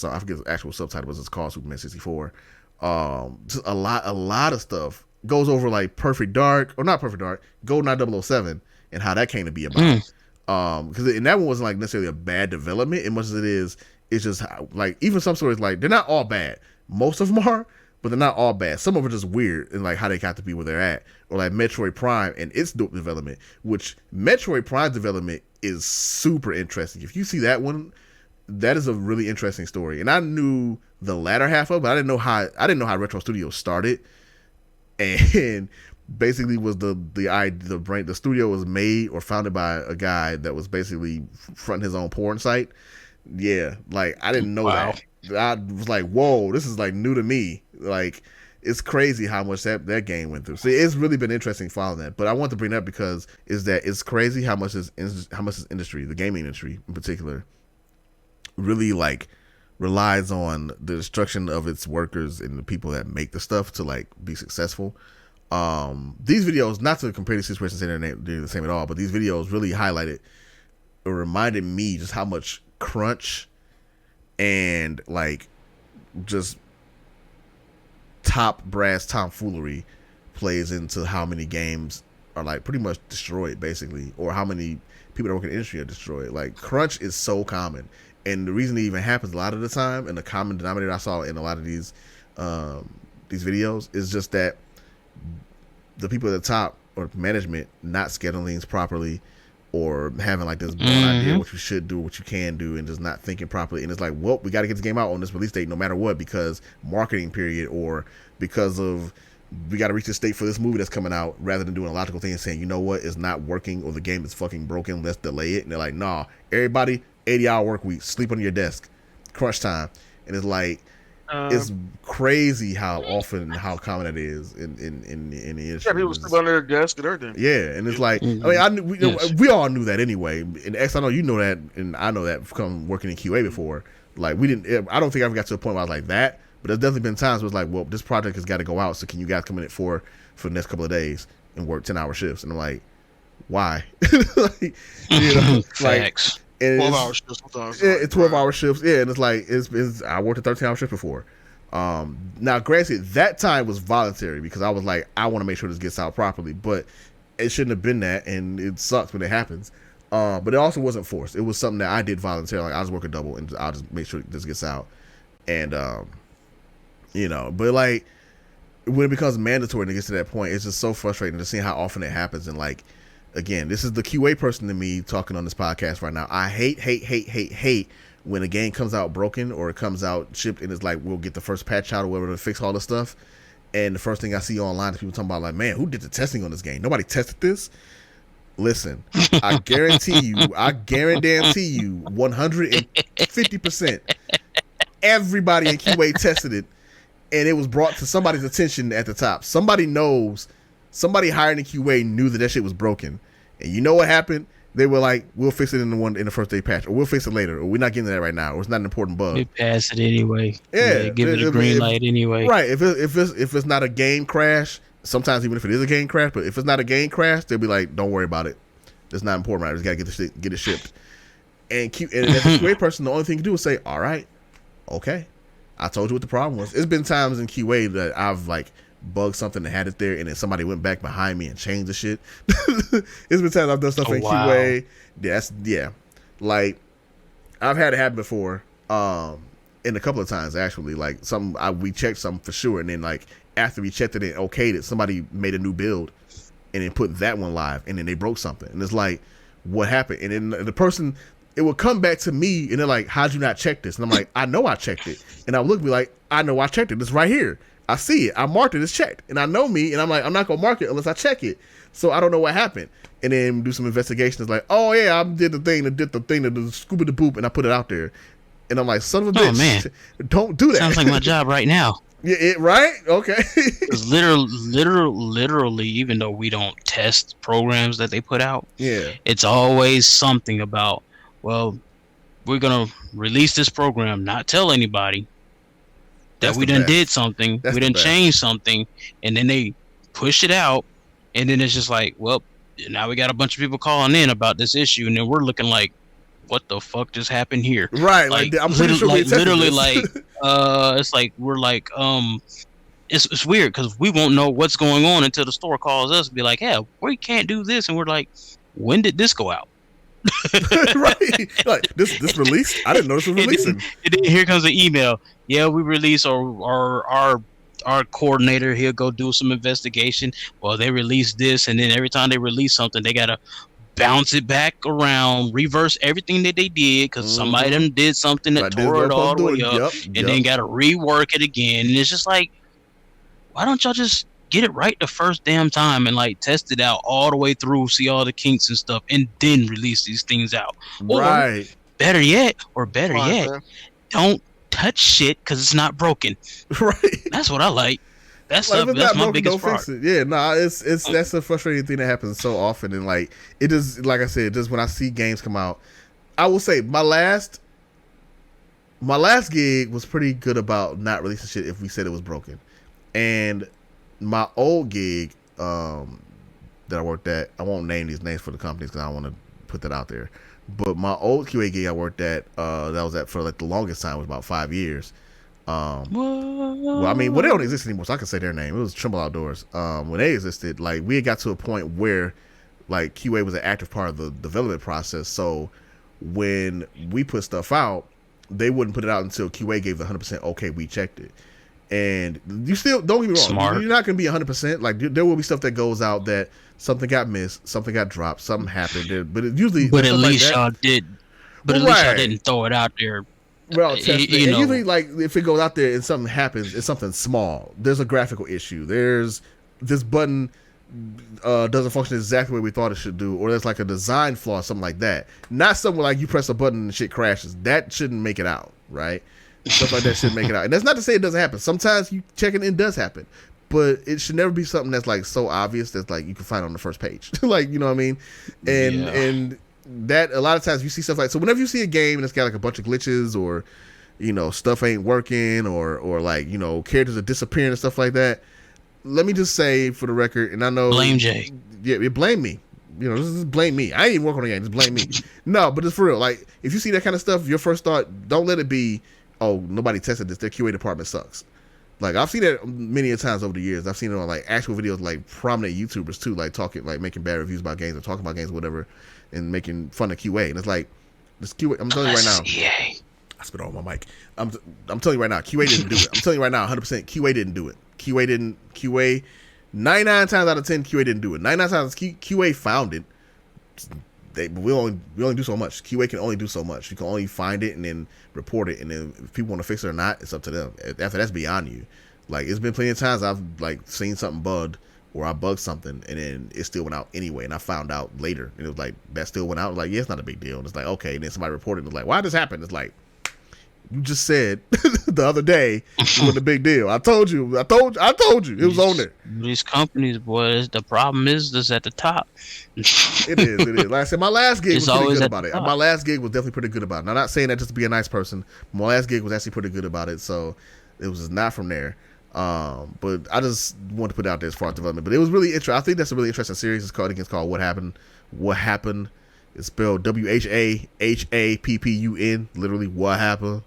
Speaker 1: I forget the actual subtitle, but it's called Superman 64. Just a lot of stuff. Goes over like Perfect Dark, or not Perfect Dark, GoldenEye 007, and how that came to be about. Because and that one wasn't like necessarily a bad development, as much as it's just how, like, even some stories, like, they're not all bad. Most of them are, but they're not all bad. Some of them are just weird, and like how they got to be where they're at. Or like Metroid Prime and its development, which Metroid Prime's development is super interesting. If you see that one, that is a really interesting story. And I knew the latter half of it, but I didn't know how Retro Studios started. And basically was the studio was made or founded by a guy that was basically fronting his own porn site. Yeah, like I didn't know that. I was like, whoa, this is like new to me. Like, it's crazy how much that game went through. So it's really been interesting following that. But I want to bring that up because it's crazy how much this industry, the gaming industry in particular, really like relies on the destruction of its workers and the people that make the stuff to like be successful. These videos, not to compare these situations saying they're the same at all, but these videos really highlighted or reminded me just how much crunch and like just top brass tomfoolery plays into how many games are like pretty much destroyed, basically, or how many people that work in the industry are destroyed. Like, crunch is so common, and the reason it even happens a lot of the time, and the common denominator I saw in a lot of these videos, is just that the people at the top or management not scheduling things properly, or having like this broad idea what you should do, what you can do, and just not thinking properly. And it's like, well, we got to get this game out on this release date no matter what, because marketing period, or because of we got to reach this state for this movie that's coming out, rather than doing a logical thing and saying, you know what, it's not working, or the game is fucking broken, let's delay it. And they're like, nah, everybody, 80-hour work week, sleep on your desk, crunch time. And it's like, it's crazy how often how common it is in the industry.
Speaker 3: Yeah, people sleep under their desk and everything.
Speaker 1: Yeah, and it's like I mean, we all knew that anyway. And X, I know you know that, and I know that from working in QA before. Like we didn't. I don't think I ever got to a point where I was like that. But there's definitely been times where it's like, well, this project has got to go out. So can you guys come in at 4 for the next couple of days and work 10-hour shifts? And I'm like, why? Like, you know, like
Speaker 3: 12-hour shifts sometimes.
Speaker 1: Yeah, 12-hour shifts. Yeah, and it's like I worked a 13-hour shift before. Now, granted, that time was voluntary because I was like, I want to make sure this gets out properly, but it shouldn't have been that, and it sucks when it happens. But it also wasn't forced. It was something that I did voluntarily. Like I was working double, and I'll just make sure this gets out. And you know, but like when it becomes mandatory and it gets to that point, it's just so frustrating to see how often it happens. And like, again, this is the QA person to me talking on this podcast right now. I hate when a game comes out broken or it comes out shipped and it's like, we'll get the first patch out or whatever to fix all this stuff. And the first thing I see online is people talking about like, man, who did the testing on this game? Nobody tested this. Listen, I guarantee you 150%. Everybody in QA tested it, and it was brought to somebody's attention at the top. Somebody hired in QA knew that shit was broken. And you know what happened? They were like, we'll fix it in the first day patch, or we'll fix it later, or we're not getting to that right now, or it's not an important bug.
Speaker 2: We pass it anyway.
Speaker 1: Yeah,
Speaker 2: give it a green light anyway.
Speaker 1: Right. If it's not a game crash, sometimes even if it is a game crash, but if it's not a game crash, they'll be like, don't worry about it. It's not important right now. We just gotta get it shipped. And as a QA person, the only thing you do is say, all right, okay, I told you what the problem was. It's been times in QA that I've like bugged something and had it there, and then somebody went back behind me and changed the shit. It's been times I've done stuff in QA. Yeah. Like I've had it happen before. And a couple of times actually. Like we checked something for sure, and then like after we checked it and okayed it, somebody made a new build and then put that one live, and then they broke something, and it's like, what happened? And then the person, it would come back to me, and they're like, how'd you not check this? And I'm like, I know I checked it. And I would look at me like, I know I checked it. It's right here. I see it. I marked it. It's checked. And I know me, and I'm like, I'm not gonna mark it unless I check it. So I don't know what happened. And then do some investigation. It's like, oh yeah, I did the thing, the scoop of the boop, and I put it out there. And I'm like, son of a bitch,
Speaker 2: man.
Speaker 1: Don't do that.
Speaker 2: Sounds like my job right now.
Speaker 1: Yeah, right? Okay.
Speaker 2: Because literally, even though we don't test programs that they put out, it's always something about, well, we're gonna release this program, not tell anybody that we done did something, we done changed something, and then they push it out, and then it's just like, well, now we got a bunch of people calling in about this issue, and then we're looking like, what the fuck just happened here?
Speaker 1: Right, like I'm pretty sure
Speaker 2: literally like it's like we're like it's weird because we won't know what's going on until the store calls us and be like, yeah, we can't do this, and we're like, when did this go out?
Speaker 1: Right, like this release, I didn't know this was releasing.
Speaker 2: And then here comes the email. Yeah, we release our coordinator. He'll go do some investigation. Well, they released this, and then every time they release something, they gotta bounce it back around, reverse everything that they did because somebody done did something that tore it all the way up, and then got to rework it again. And it's just like, why don't y'all just get it right the first damn time and like test it out all the way through, see all the kinks and stuff, and then release these things out?
Speaker 1: Right.
Speaker 2: Or better yet, don't touch shit because it's not broken.
Speaker 1: Right.
Speaker 2: That's what I like. That's my biggest part.
Speaker 1: Yeah, that's a frustrating thing that happens so often, and like it is, like I said, just when I see games come out, I will say my last gig was pretty good about not releasing shit if we said it was broken, and my old gig that I worked at, I won't name these names for the companies because I don't want to put that out there, but my old QA gig I worked at, that was at for like the longest time, was about 5 years. Well, I mean, they don't exist anymore, so I can say their name. It was Trimble Outdoors. When they existed, like we had got to a point where like QA was an active part of the development process. So when we put stuff out, they wouldn't put it out until QA gave the 100% okay, we checked it. And you still, don't get me wrong,
Speaker 2: Smart.
Speaker 1: You're not going to be 100%. Like there will be stuff that goes out that something got missed, something got dropped, something happened. But it usually,
Speaker 2: but at least y'all did. But at least y'all didn't throw it out there.
Speaker 1: Well, usually, like if it goes out there and something happens, it's something small. There's a graphical issue. There's this button doesn't function exactly the way we thought it should do, or there's like a design flaw, something like that. Not something like you press a button and shit crashes. That shouldn't make it out, right? stuff like that should make it out. And that's not to say it doesn't happen. Sometimes you check it does happen, but it should never be something that's like so obvious that like you can find on the first page. Like, you know what I mean? And that a lot of times you see stuff like, so whenever you see a game and it's got like a bunch of glitches or, you know, stuff ain't working or like, you know, characters are disappearing and stuff like that, let me just say for the record, and I know
Speaker 2: blame Jay.
Speaker 1: Yeah, blame me. You know, just blame me. I ain't even work on the game. Just blame me. No, but it's for real. Like, if you see that kind of stuff, your first thought, don't let it be, oh, nobody tested this. Their QA department sucks. Like, I've seen that many a times over the years. I've seen it on like actual videos, like prominent YouTubers too, like talking, like making bad reviews about games or talking about games or whatever, and making fun of QA. And it's like, this QA. I'm telling you right now. I spit on my mic. I'm telling you right now, QA didn't do it. I'm telling you right now, 100%, QA didn't do it. QA 99 times out of 10, QA didn't do it. 99 times QA found it. We only do so much. QA can only do so much. You can only find it and then report it, and then if people want to fix it or not, it's up to them. After that's beyond you. Like, it's been plenty of times I've like seen something bugged or I bugged something and then it still went out anyway, and I found out later and it was like that still went out. Like, yeah, it's not a big deal. And it's like, okay, and then somebody reported and it's like, why did this happen? It's like, you just said the other day it wasn't a big deal. I told you. It was on there.
Speaker 2: These companies, boys, the problem is this at the top.
Speaker 1: It is. Like I said, my last gig was pretty good about it. My last gig was definitely pretty good about it. And I'm not saying that just to be a nice person. My last gig was actually pretty good about it. So it was not from there. But I just wanted to put it out there as far as development. But it was really interesting. I think that's a really interesting series. It's called What Happened. What Happened. It's spelled WHAHAPPUN. Literally, what happened.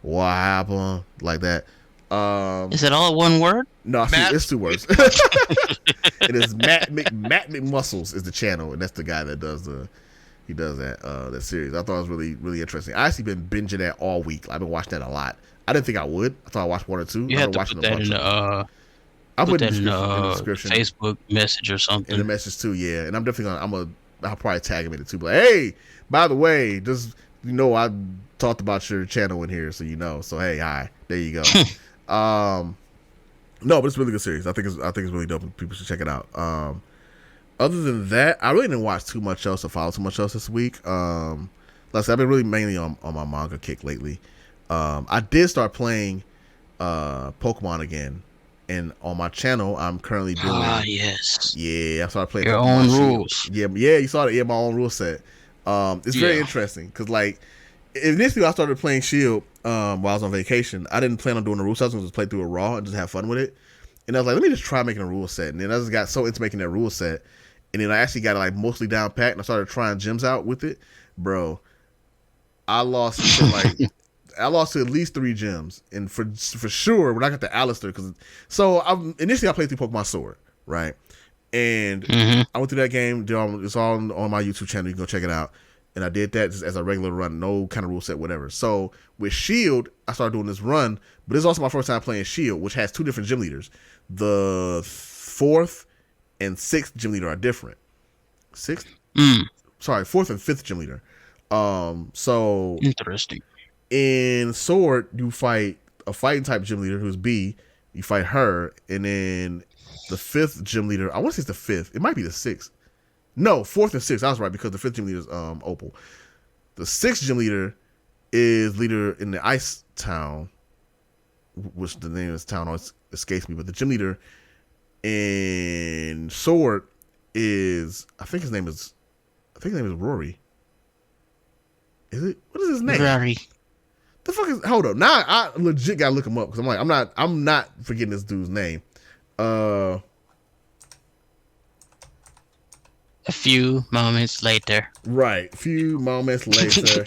Speaker 1: What happened? Like that.
Speaker 2: Is it all one word?
Speaker 1: No, it's 2 words. It is Matt McMuscles is the channel, and that's the guy that does that series. I thought it was really, really interesting. I actually been binging that all week. I've been watching that a lot. I didn't think I would. I thought I watched 1 or 2.
Speaker 2: You have to put that in the I'll put that in the description. Facebook message or something.
Speaker 1: In the message too, yeah. And I'm definitely I'll probably tag him in it too. But like, hey, by the way, just I talked about your channel in here, so you know. So hey, hi, there you go. No, but it's a really good series. I think it's really dope. People should check it out. Other than that, I really didn't watch too much else or follow too much else this week. Like I said, I've been really mainly on my manga kick lately. I did start playing Pokemon again, and on my channel, I'm currently doing.
Speaker 2: Yes.
Speaker 1: Yeah, I started playing
Speaker 2: your
Speaker 1: Pokemon
Speaker 2: own
Speaker 1: Shield.
Speaker 2: rules.
Speaker 1: Yeah, you saw it. Yeah, my own rule set. It's very interesting because like initially I started playing Shield while I was on vacation. I didn't plan on doing the rule set. I was going to just play through it raw and just have fun with it. And I was like, let me just try making a rule set. And then I just got so into making that rule set. And then I actually got it like mostly down packed, and I started trying gyms out with it. Bro, I lost to at least 3 gyms. And for sure, when I got the Alistair, initially I played through Pokemon Sword, right? And I went through that game. It's all on my YouTube channel. You can go check it out. And I did that just as a regular run, no kind of rule set, whatever. So with Shield, I started doing this run, but it's also my first time playing Shield, which has 2 different gym leaders. The 4th and 6th gym leader are different. 6th? Sorry, 4th and 5th gym leader. So
Speaker 2: interesting.
Speaker 1: In Sword, you fight a fighting type gym leader who's B. You fight her, and then the 5th gym leader. I want to say it's the 5th. It might be the 6th. No, 4th and 6th. I was right because the 5th gym leader is Opal. The 6th gym leader is leader in the Ice Town, which the name of this town always escapes me. But the gym leader in Sword is I think his name is Rory. Is it? What is his name?
Speaker 2: Rory.
Speaker 1: The fuck is? Hold up. Now I legit gotta look him up because I'm like I'm not forgetting this dude's name.
Speaker 2: A few moments later.
Speaker 1: Right. A few moments later.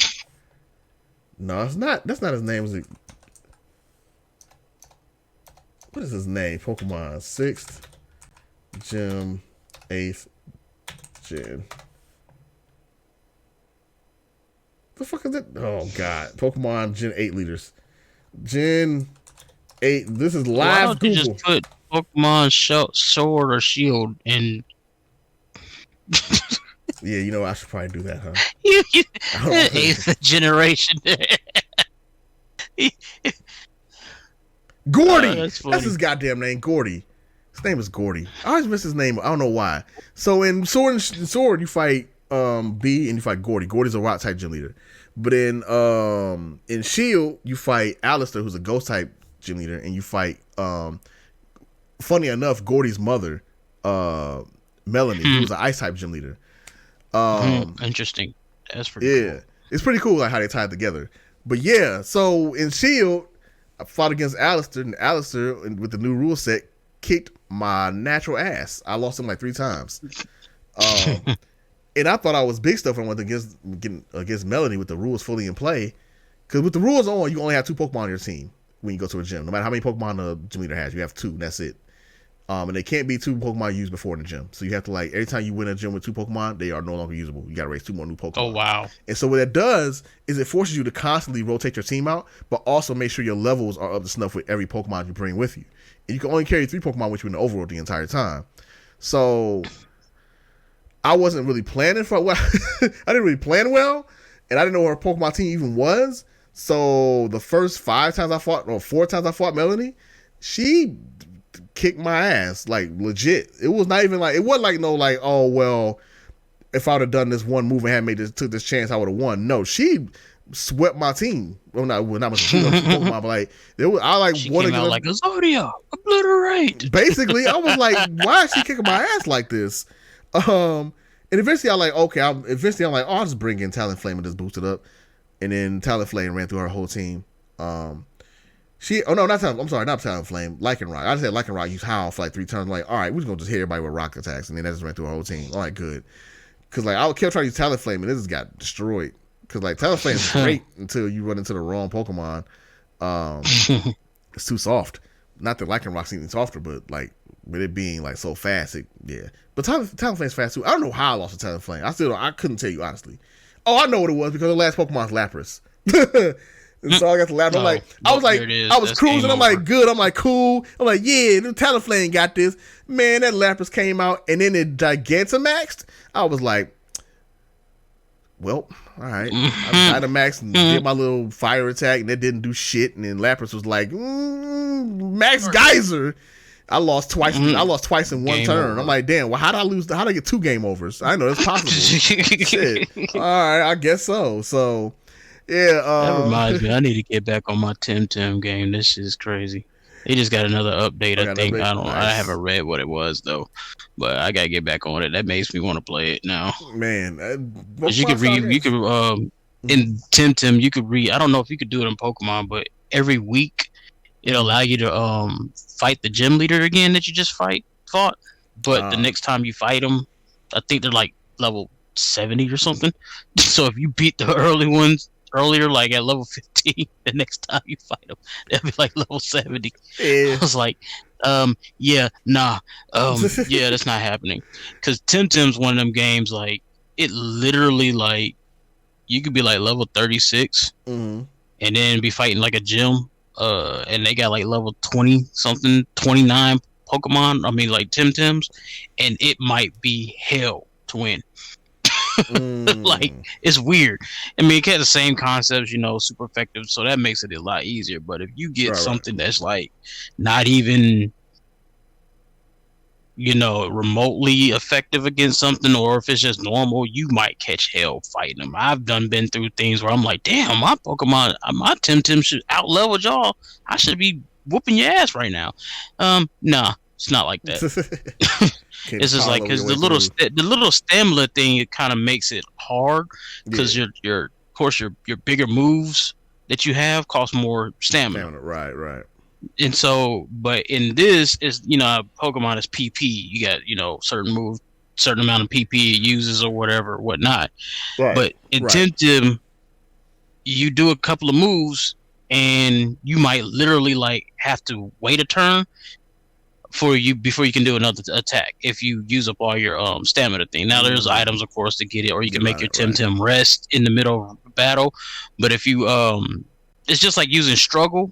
Speaker 1: No, it's not. That's not his name. What is his name? Pokemon 6th Gym 8th Gen. The fuck is it? Oh god. Pokemon Gen 8 leaders. Gen 8. This is live.
Speaker 2: Why don't you
Speaker 1: Google.
Speaker 2: just put Pokemon Sword or Shield in?
Speaker 1: Yeah, you know I should probably do that, huh?
Speaker 2: 8th generation.
Speaker 1: Gordy.
Speaker 2: That's
Speaker 1: his goddamn name, Gordy. His name is Gordy. I always miss his name. I don't know why. So in Sword, you fight B and you fight Gordy. Gordy's a rock type gym leader. But in Shield, you fight Alistair, who's a ghost type gym leader, and you fight funny enough, Gordy's mother, Melanie, who was an ice type gym leader.
Speaker 2: Interesting. That's pretty cool.
Speaker 1: It's pretty cool like how they tied together. But yeah, so in Shield, I fought against Alistair, and Alistair, with the new rule set, kicked my natural ass. I lost him like 3 times. And I thought I was big stuff when I went against Melanie with the rules fully in play. Because with the rules on, you only have 2 Pokemon on your team when you go to a gym. No matter how many Pokemon the gym leader has, you have 2, and that's it. And they can't be 2 Pokemon used before in the gym. So you have to, like, every time you win a gym with 2 Pokemon, they are no longer usable. You got to raise 2 more new Pokemon.
Speaker 2: Oh, wow.
Speaker 1: And so what that does is it forces you to constantly rotate your team out, but also make sure your levels are up to snuff with every Pokemon you bring with you. And you can only carry 3 Pokemon with you in the overworld the entire time. So I wasn't really planning for well. I didn't really plan well, and I didn't know where Pokemon team even was. So the first 5 times I fought, or 4 times I fought Melanie, she kicked my ass, like, legit. It was not even like, it wasn't like, no, like, oh, well, if I would have done this one move and had took this chance, I would have won. No, she swept my team. Well, not much Pokemon, but like,
Speaker 2: she came out like a Zodiac, obliterate.
Speaker 1: Basically, I was like, why is she kicking my ass like this? And eventually I'm like, okay, I'm like, oh, I'll just bring in Talonflame and just boost it up. And then Talonflame ran through her whole team. Not Talonflame, Lycanroc. I just had Lycanroc use Howl for like 3 turns. I'm like, all right, we're just gonna just hit everybody with rock attacks, and then that just ran through her whole team. All right, good. Because like I kept trying to use Talonflame, and this just got destroyed. Because like Talonflame is great until you run into the wrong Pokemon. It's too soft. Not that Lycanroc's even softer, but like with it being like so fast, But Talonflame's fast too. I don't know how I lost to Talonflame. I couldn't tell you honestly. Oh, I know what it was, because the last Pokemon's Lapras. And so I got the Lapras. I was cruising. I'm like, good. I'm like, cool. I'm like, yeah, the Talonflame got this. Man, that Lapras came out, and then it Gigantamaxed. I was like, well, all right. I Gigantamaxed and did my little fire attack, and it didn't do shit. And then Lapras was like, Max Geyser. I lost twice. I lost twice in one turn. Over. I'm like, damn. Well, how did I lose? How did I get 2 game overs? I know it's possible. Shit. All right, I guess so. So, yeah.
Speaker 2: That reminds me. I need to get back on my Temtem game. This is crazy. They just got another update. I think. I don't. Nice. I haven't read what it was though, but I gotta get back on it. That makes me want to play it now.
Speaker 1: Man,
Speaker 2: you could read. You could in Temtem. You could read. I don't know if you could do it in Pokemon, but every week it'll allow you to fight the gym leader again that you just fought. But the next time you fight them, I think they're like level 70 or something. So if you beat the earlier, like at level 15, the next time you fight them, they'll be like level 70. Yeah. I was like, yeah, that's not happening. Because Temtem's one of them games, like, it literally, like, you could be like level 36 and then be fighting like a gym. And they got like level 20 something, 29 Pokemon. I mean, like Temtems, and it might be hell to win. Like, it's weird. I mean, it had the same concepts, super effective, so that makes it a lot easier. But if you get something that's like not even, remotely effective against something, or if it's just normal, you might catch hell fighting them. I've been through things where I'm like, damn, my Pokemon, my Temtem should out-level y'all. I should be whooping your ass right now. Nah, it's not like that. It's just like, because the little stamina thing, it kind of makes it hard, because your bigger moves that you have cost more stamina.
Speaker 1: Right.
Speaker 2: And so, but in this is, Pokemon is PP. You got, certain amount of PP it uses or whatnot. Right. But in Temtem, you do a couple of moves and you might literally like have to wait a turn before you can do another attack if you use up all your stamina thing. Now there's items, of course, to get it, or you can make your Temtem rest in the middle of battle. But if you it's just like using struggle.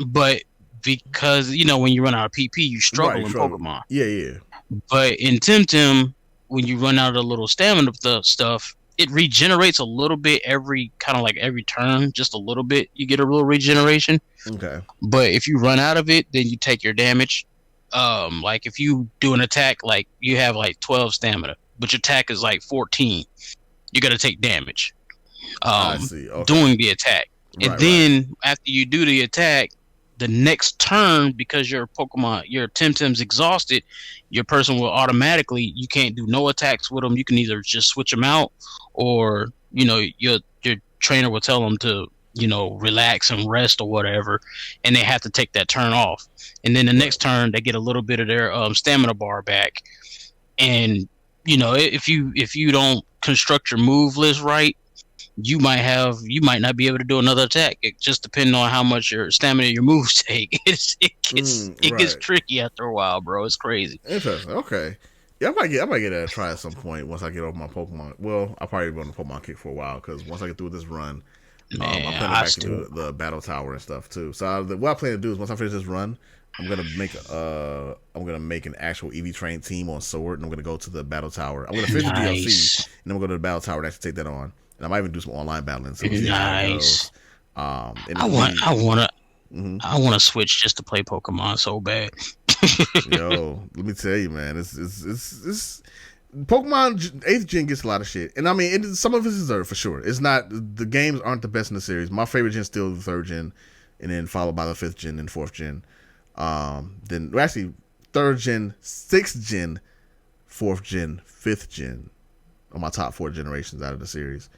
Speaker 2: But because when you run out of PP, you struggle in Pokemon.
Speaker 1: Yeah.
Speaker 2: But in Temtem, when you run out of the little stamina stuff, it regenerates a little bit every turn, just a little bit. You get a little regeneration.
Speaker 1: Okay.
Speaker 2: But if you run out of it, then you take your damage. Like if you do an attack, like you have like 12 stamina, but your attack is like 14. you got to take damage
Speaker 1: I see. Okay.
Speaker 2: doing the attack. And
Speaker 1: Right,
Speaker 2: then after you do the attack, the next turn, because your Temtem's exhausted, your person will automatically, you can't do no attacks with them. You can either just switch them out, or your trainer will tell them to relax and rest or whatever, and they have to take that turn off. And then the next turn, they get a little bit of their stamina bar back. And if you don't construct your move list right, you might not be able to do another attack. It just depends on how much your stamina your moves take. It gets tricky after a while, bro. It's crazy.
Speaker 1: Interesting. Okay. Yeah, I might get a try at some point once I get over my Pokemon. Well, I'll probably be on the Pokemon kick for a while, because once I get through this run, I'm planning back to do the battle tower and stuff too. So what I plan to do is, once I finish this run, I'm gonna make an actual EV train team on Sword, and I'm gonna go to the battle tower. I'm gonna finish the DLC, and I'm gonna go to the battle tower and actually take that on. And I might even do some online battling. So
Speaker 2: nice. I want to switch just to play Pokemon so bad.
Speaker 1: Yo, let me tell you, man, it's Pokemon 8th gen gets a lot of shit, and I mean, some of it's deserved for sure. It's not, the games aren't the best in the series. My favorite gen is still the 3rd gen, and then followed by the 5th gen and 4th gen. Then actually 3rd gen, 6th gen, 4th gen, 5th gen are my top 4 generations out of the series.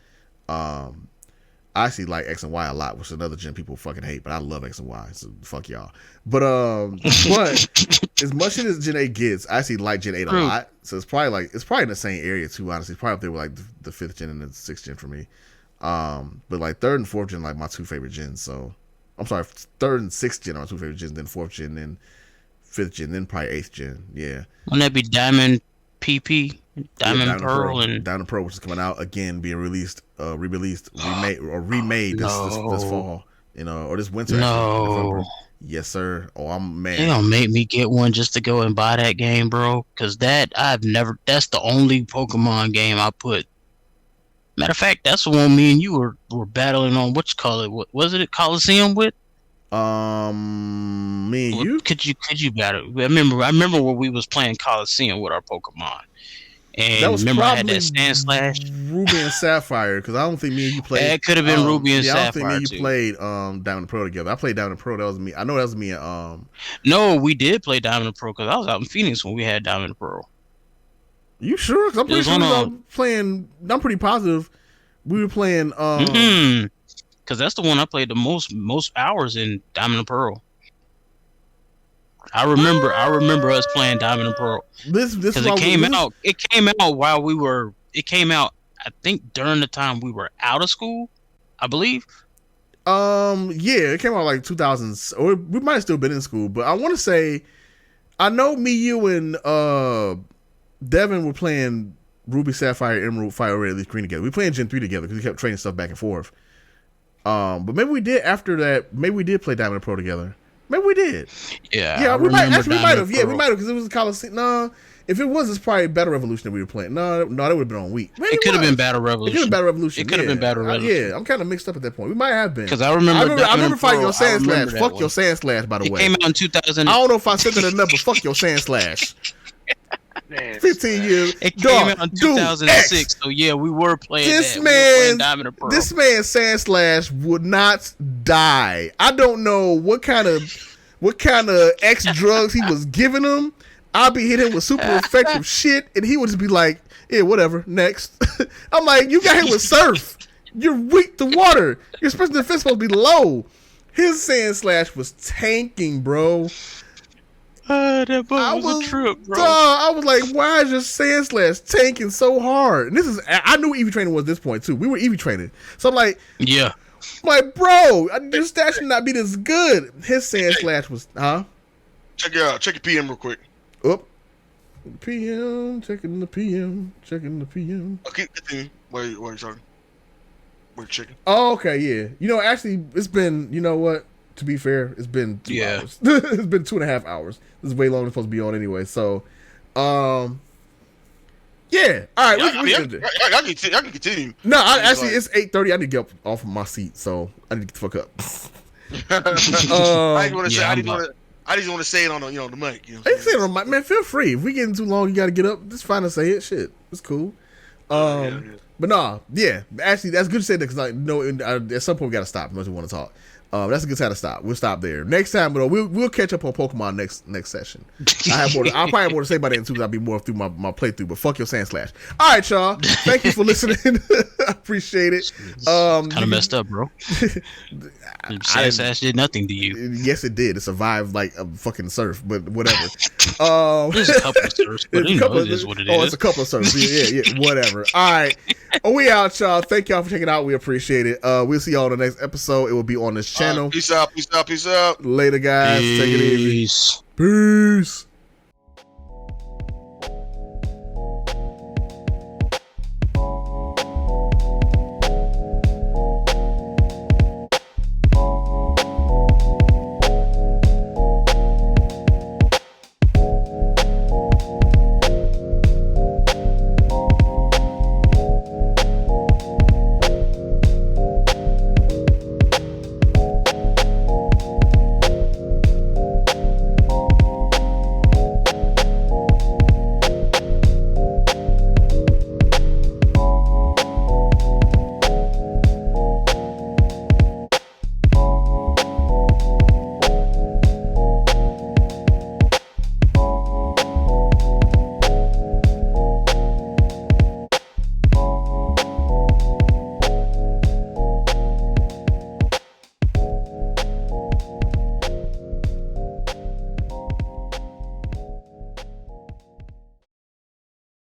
Speaker 1: I actually like X and Y a lot, which is another gen people fucking hate, but I love X and Y, so fuck y'all. But as much as Gen 8 gets, I actually like Gen 8 a lot. So it's probably in the same area too, honestly. It's probably up there with like the 5th gen and the 6th gen for me. But like 3rd and 4th gen are like my 2 favorite gens. So I'm sorry, 3rd and 6th gen are my 2 favorite gens, then 4th gen, then 5th gen, then probably 8th gen. Yeah.
Speaker 2: Wouldn't that be Diamond PP? Diamond Pearl and
Speaker 1: Diamond Pearl, which is coming out again, being released, remade this fall, or this winter.
Speaker 2: No.
Speaker 1: Yes, sir. Oh, I'm mad.
Speaker 2: They don't make me get one just to go and buy that game, bro. Because that's the only Pokemon game I put. Matter of fact, that's the one me and you were battling on. What you call it? What was it? Coliseum with?
Speaker 1: Me and you?
Speaker 2: Could you battle? I remember when we was playing Coliseum with our Pokemon. And
Speaker 1: that was
Speaker 2: remember I had
Speaker 1: probably
Speaker 2: that Sand Slash?
Speaker 1: Ruby and Sapphire, because I don't think me and you played.
Speaker 2: Yeah, it could have been Ruby and Sapphire.
Speaker 1: I don't think me and you played Diamond and Pearl together. I played Diamond and Pearl. That was me. I know that was me and
Speaker 2: No, we did play Diamond and Pearl, because I was out in Phoenix when we had Diamond and Pearl.
Speaker 1: You sure? Because I'm pretty sure we were playing. I'm pretty positive we were playing.
Speaker 2: Because that's the one I played the most hours in, Diamond and Pearl. I remember us playing Diamond and Pearl.
Speaker 1: Because it
Speaker 2: came out. It came out while we were. It came out, I think, during the time we were out of school, I believe.
Speaker 1: Yeah, it came out like 2000s, or we might have still been in school. But I want to say, I know me, you, and Devin were playing Ruby, Sapphire, Emerald, Fire, Red, Leaf, Green together. We playing Gen 3 together because we kept trading stuff back and forth. But maybe we did after that. Maybe we did play Diamond and Pearl together. Maybe we did.
Speaker 2: Yeah,
Speaker 1: we might have. Yeah, we might have, because it was a Coliseum. No, if it was, it's probably Battle Revolution that we were playing. No, that would have been on Wii.
Speaker 2: It could have been Battle Revolution.
Speaker 1: It could have been Battle Revolution.
Speaker 2: It could have been Battle Revolution.
Speaker 1: Yeah, I'm kind of mixed up at that point. We might have been.
Speaker 2: Because I remember
Speaker 1: fighting your Sand Slash. Fuck your Sand Slash, by the way.
Speaker 2: It came out in 2000.
Speaker 1: I don't know if I said that enough, but fuck your Sand Slash. 15 years.
Speaker 2: It came out in 2006, so yeah, we were playing
Speaker 1: this
Speaker 2: that.
Speaker 1: Man,
Speaker 2: we were playing Diamond and Pearl.
Speaker 1: This man Sand Slash would not die. I don't know what kind of X drugs he was giving him. I'll be hitting him with super effective shit, and he would just be like, yeah, whatever, next. I'm like, you got him with surf. You're weak to water. Your special defense supposed to be low. His Sand Slash was tanking, bro.
Speaker 2: That was a trip, bro.
Speaker 1: I was like, why is your Sand Slash tanking so hard? And I knew what EV training was at this point, too. We were EV training. So I'm like,
Speaker 2: yeah.
Speaker 1: I'm like, bro, your stat should not be this good. His Sand Slash was,
Speaker 3: Check your PM real quick.
Speaker 1: Up. Checking the PM.
Speaker 3: Okay, continue. Where are you talking? We're checking.
Speaker 1: Oh, okay, yeah. Actually, it's been, to be fair, it's been 2 hours. It's been 2.5 hours. This is way longer than it's supposed to be on anyway. So, yeah. All right.
Speaker 3: I can continue.
Speaker 1: No, actually, it's 8:30. I need to get up off of my seat, so I need to get the fuck up.
Speaker 3: I just want to say it on the mic.
Speaker 1: I can say it on the mic, man. Feel free. If we getting too long, you got to get up. Just fine to say it. Shit, it's cool. But nah, yeah. Actually, that's good to say that because at some point we gotta stop unless we want to talk. That's a good time to stop. We'll stop there. Next time, though, we'll catch up on Pokemon next session. I'll probably have more to say about that too because I'll be more through my playthrough. But fuck your Sand Slash. All right, y'all. Thank you for listening. I appreciate it.
Speaker 2: Kind of messed up, bro. Sand Slash did nothing to you.
Speaker 1: Yes, it did. It survived like a fucking surf, but whatever.
Speaker 2: There's a couple of surfs, but it is what it is.
Speaker 1: Oh, it's a couple of surfs. Yeah, whatever. All right. We out, y'all. Thank y'all for checking it out. We appreciate it. We'll see y'all on the next episode. It will be on this channel.
Speaker 3: Peace out.
Speaker 1: Later, guys. Take it easy. Peace.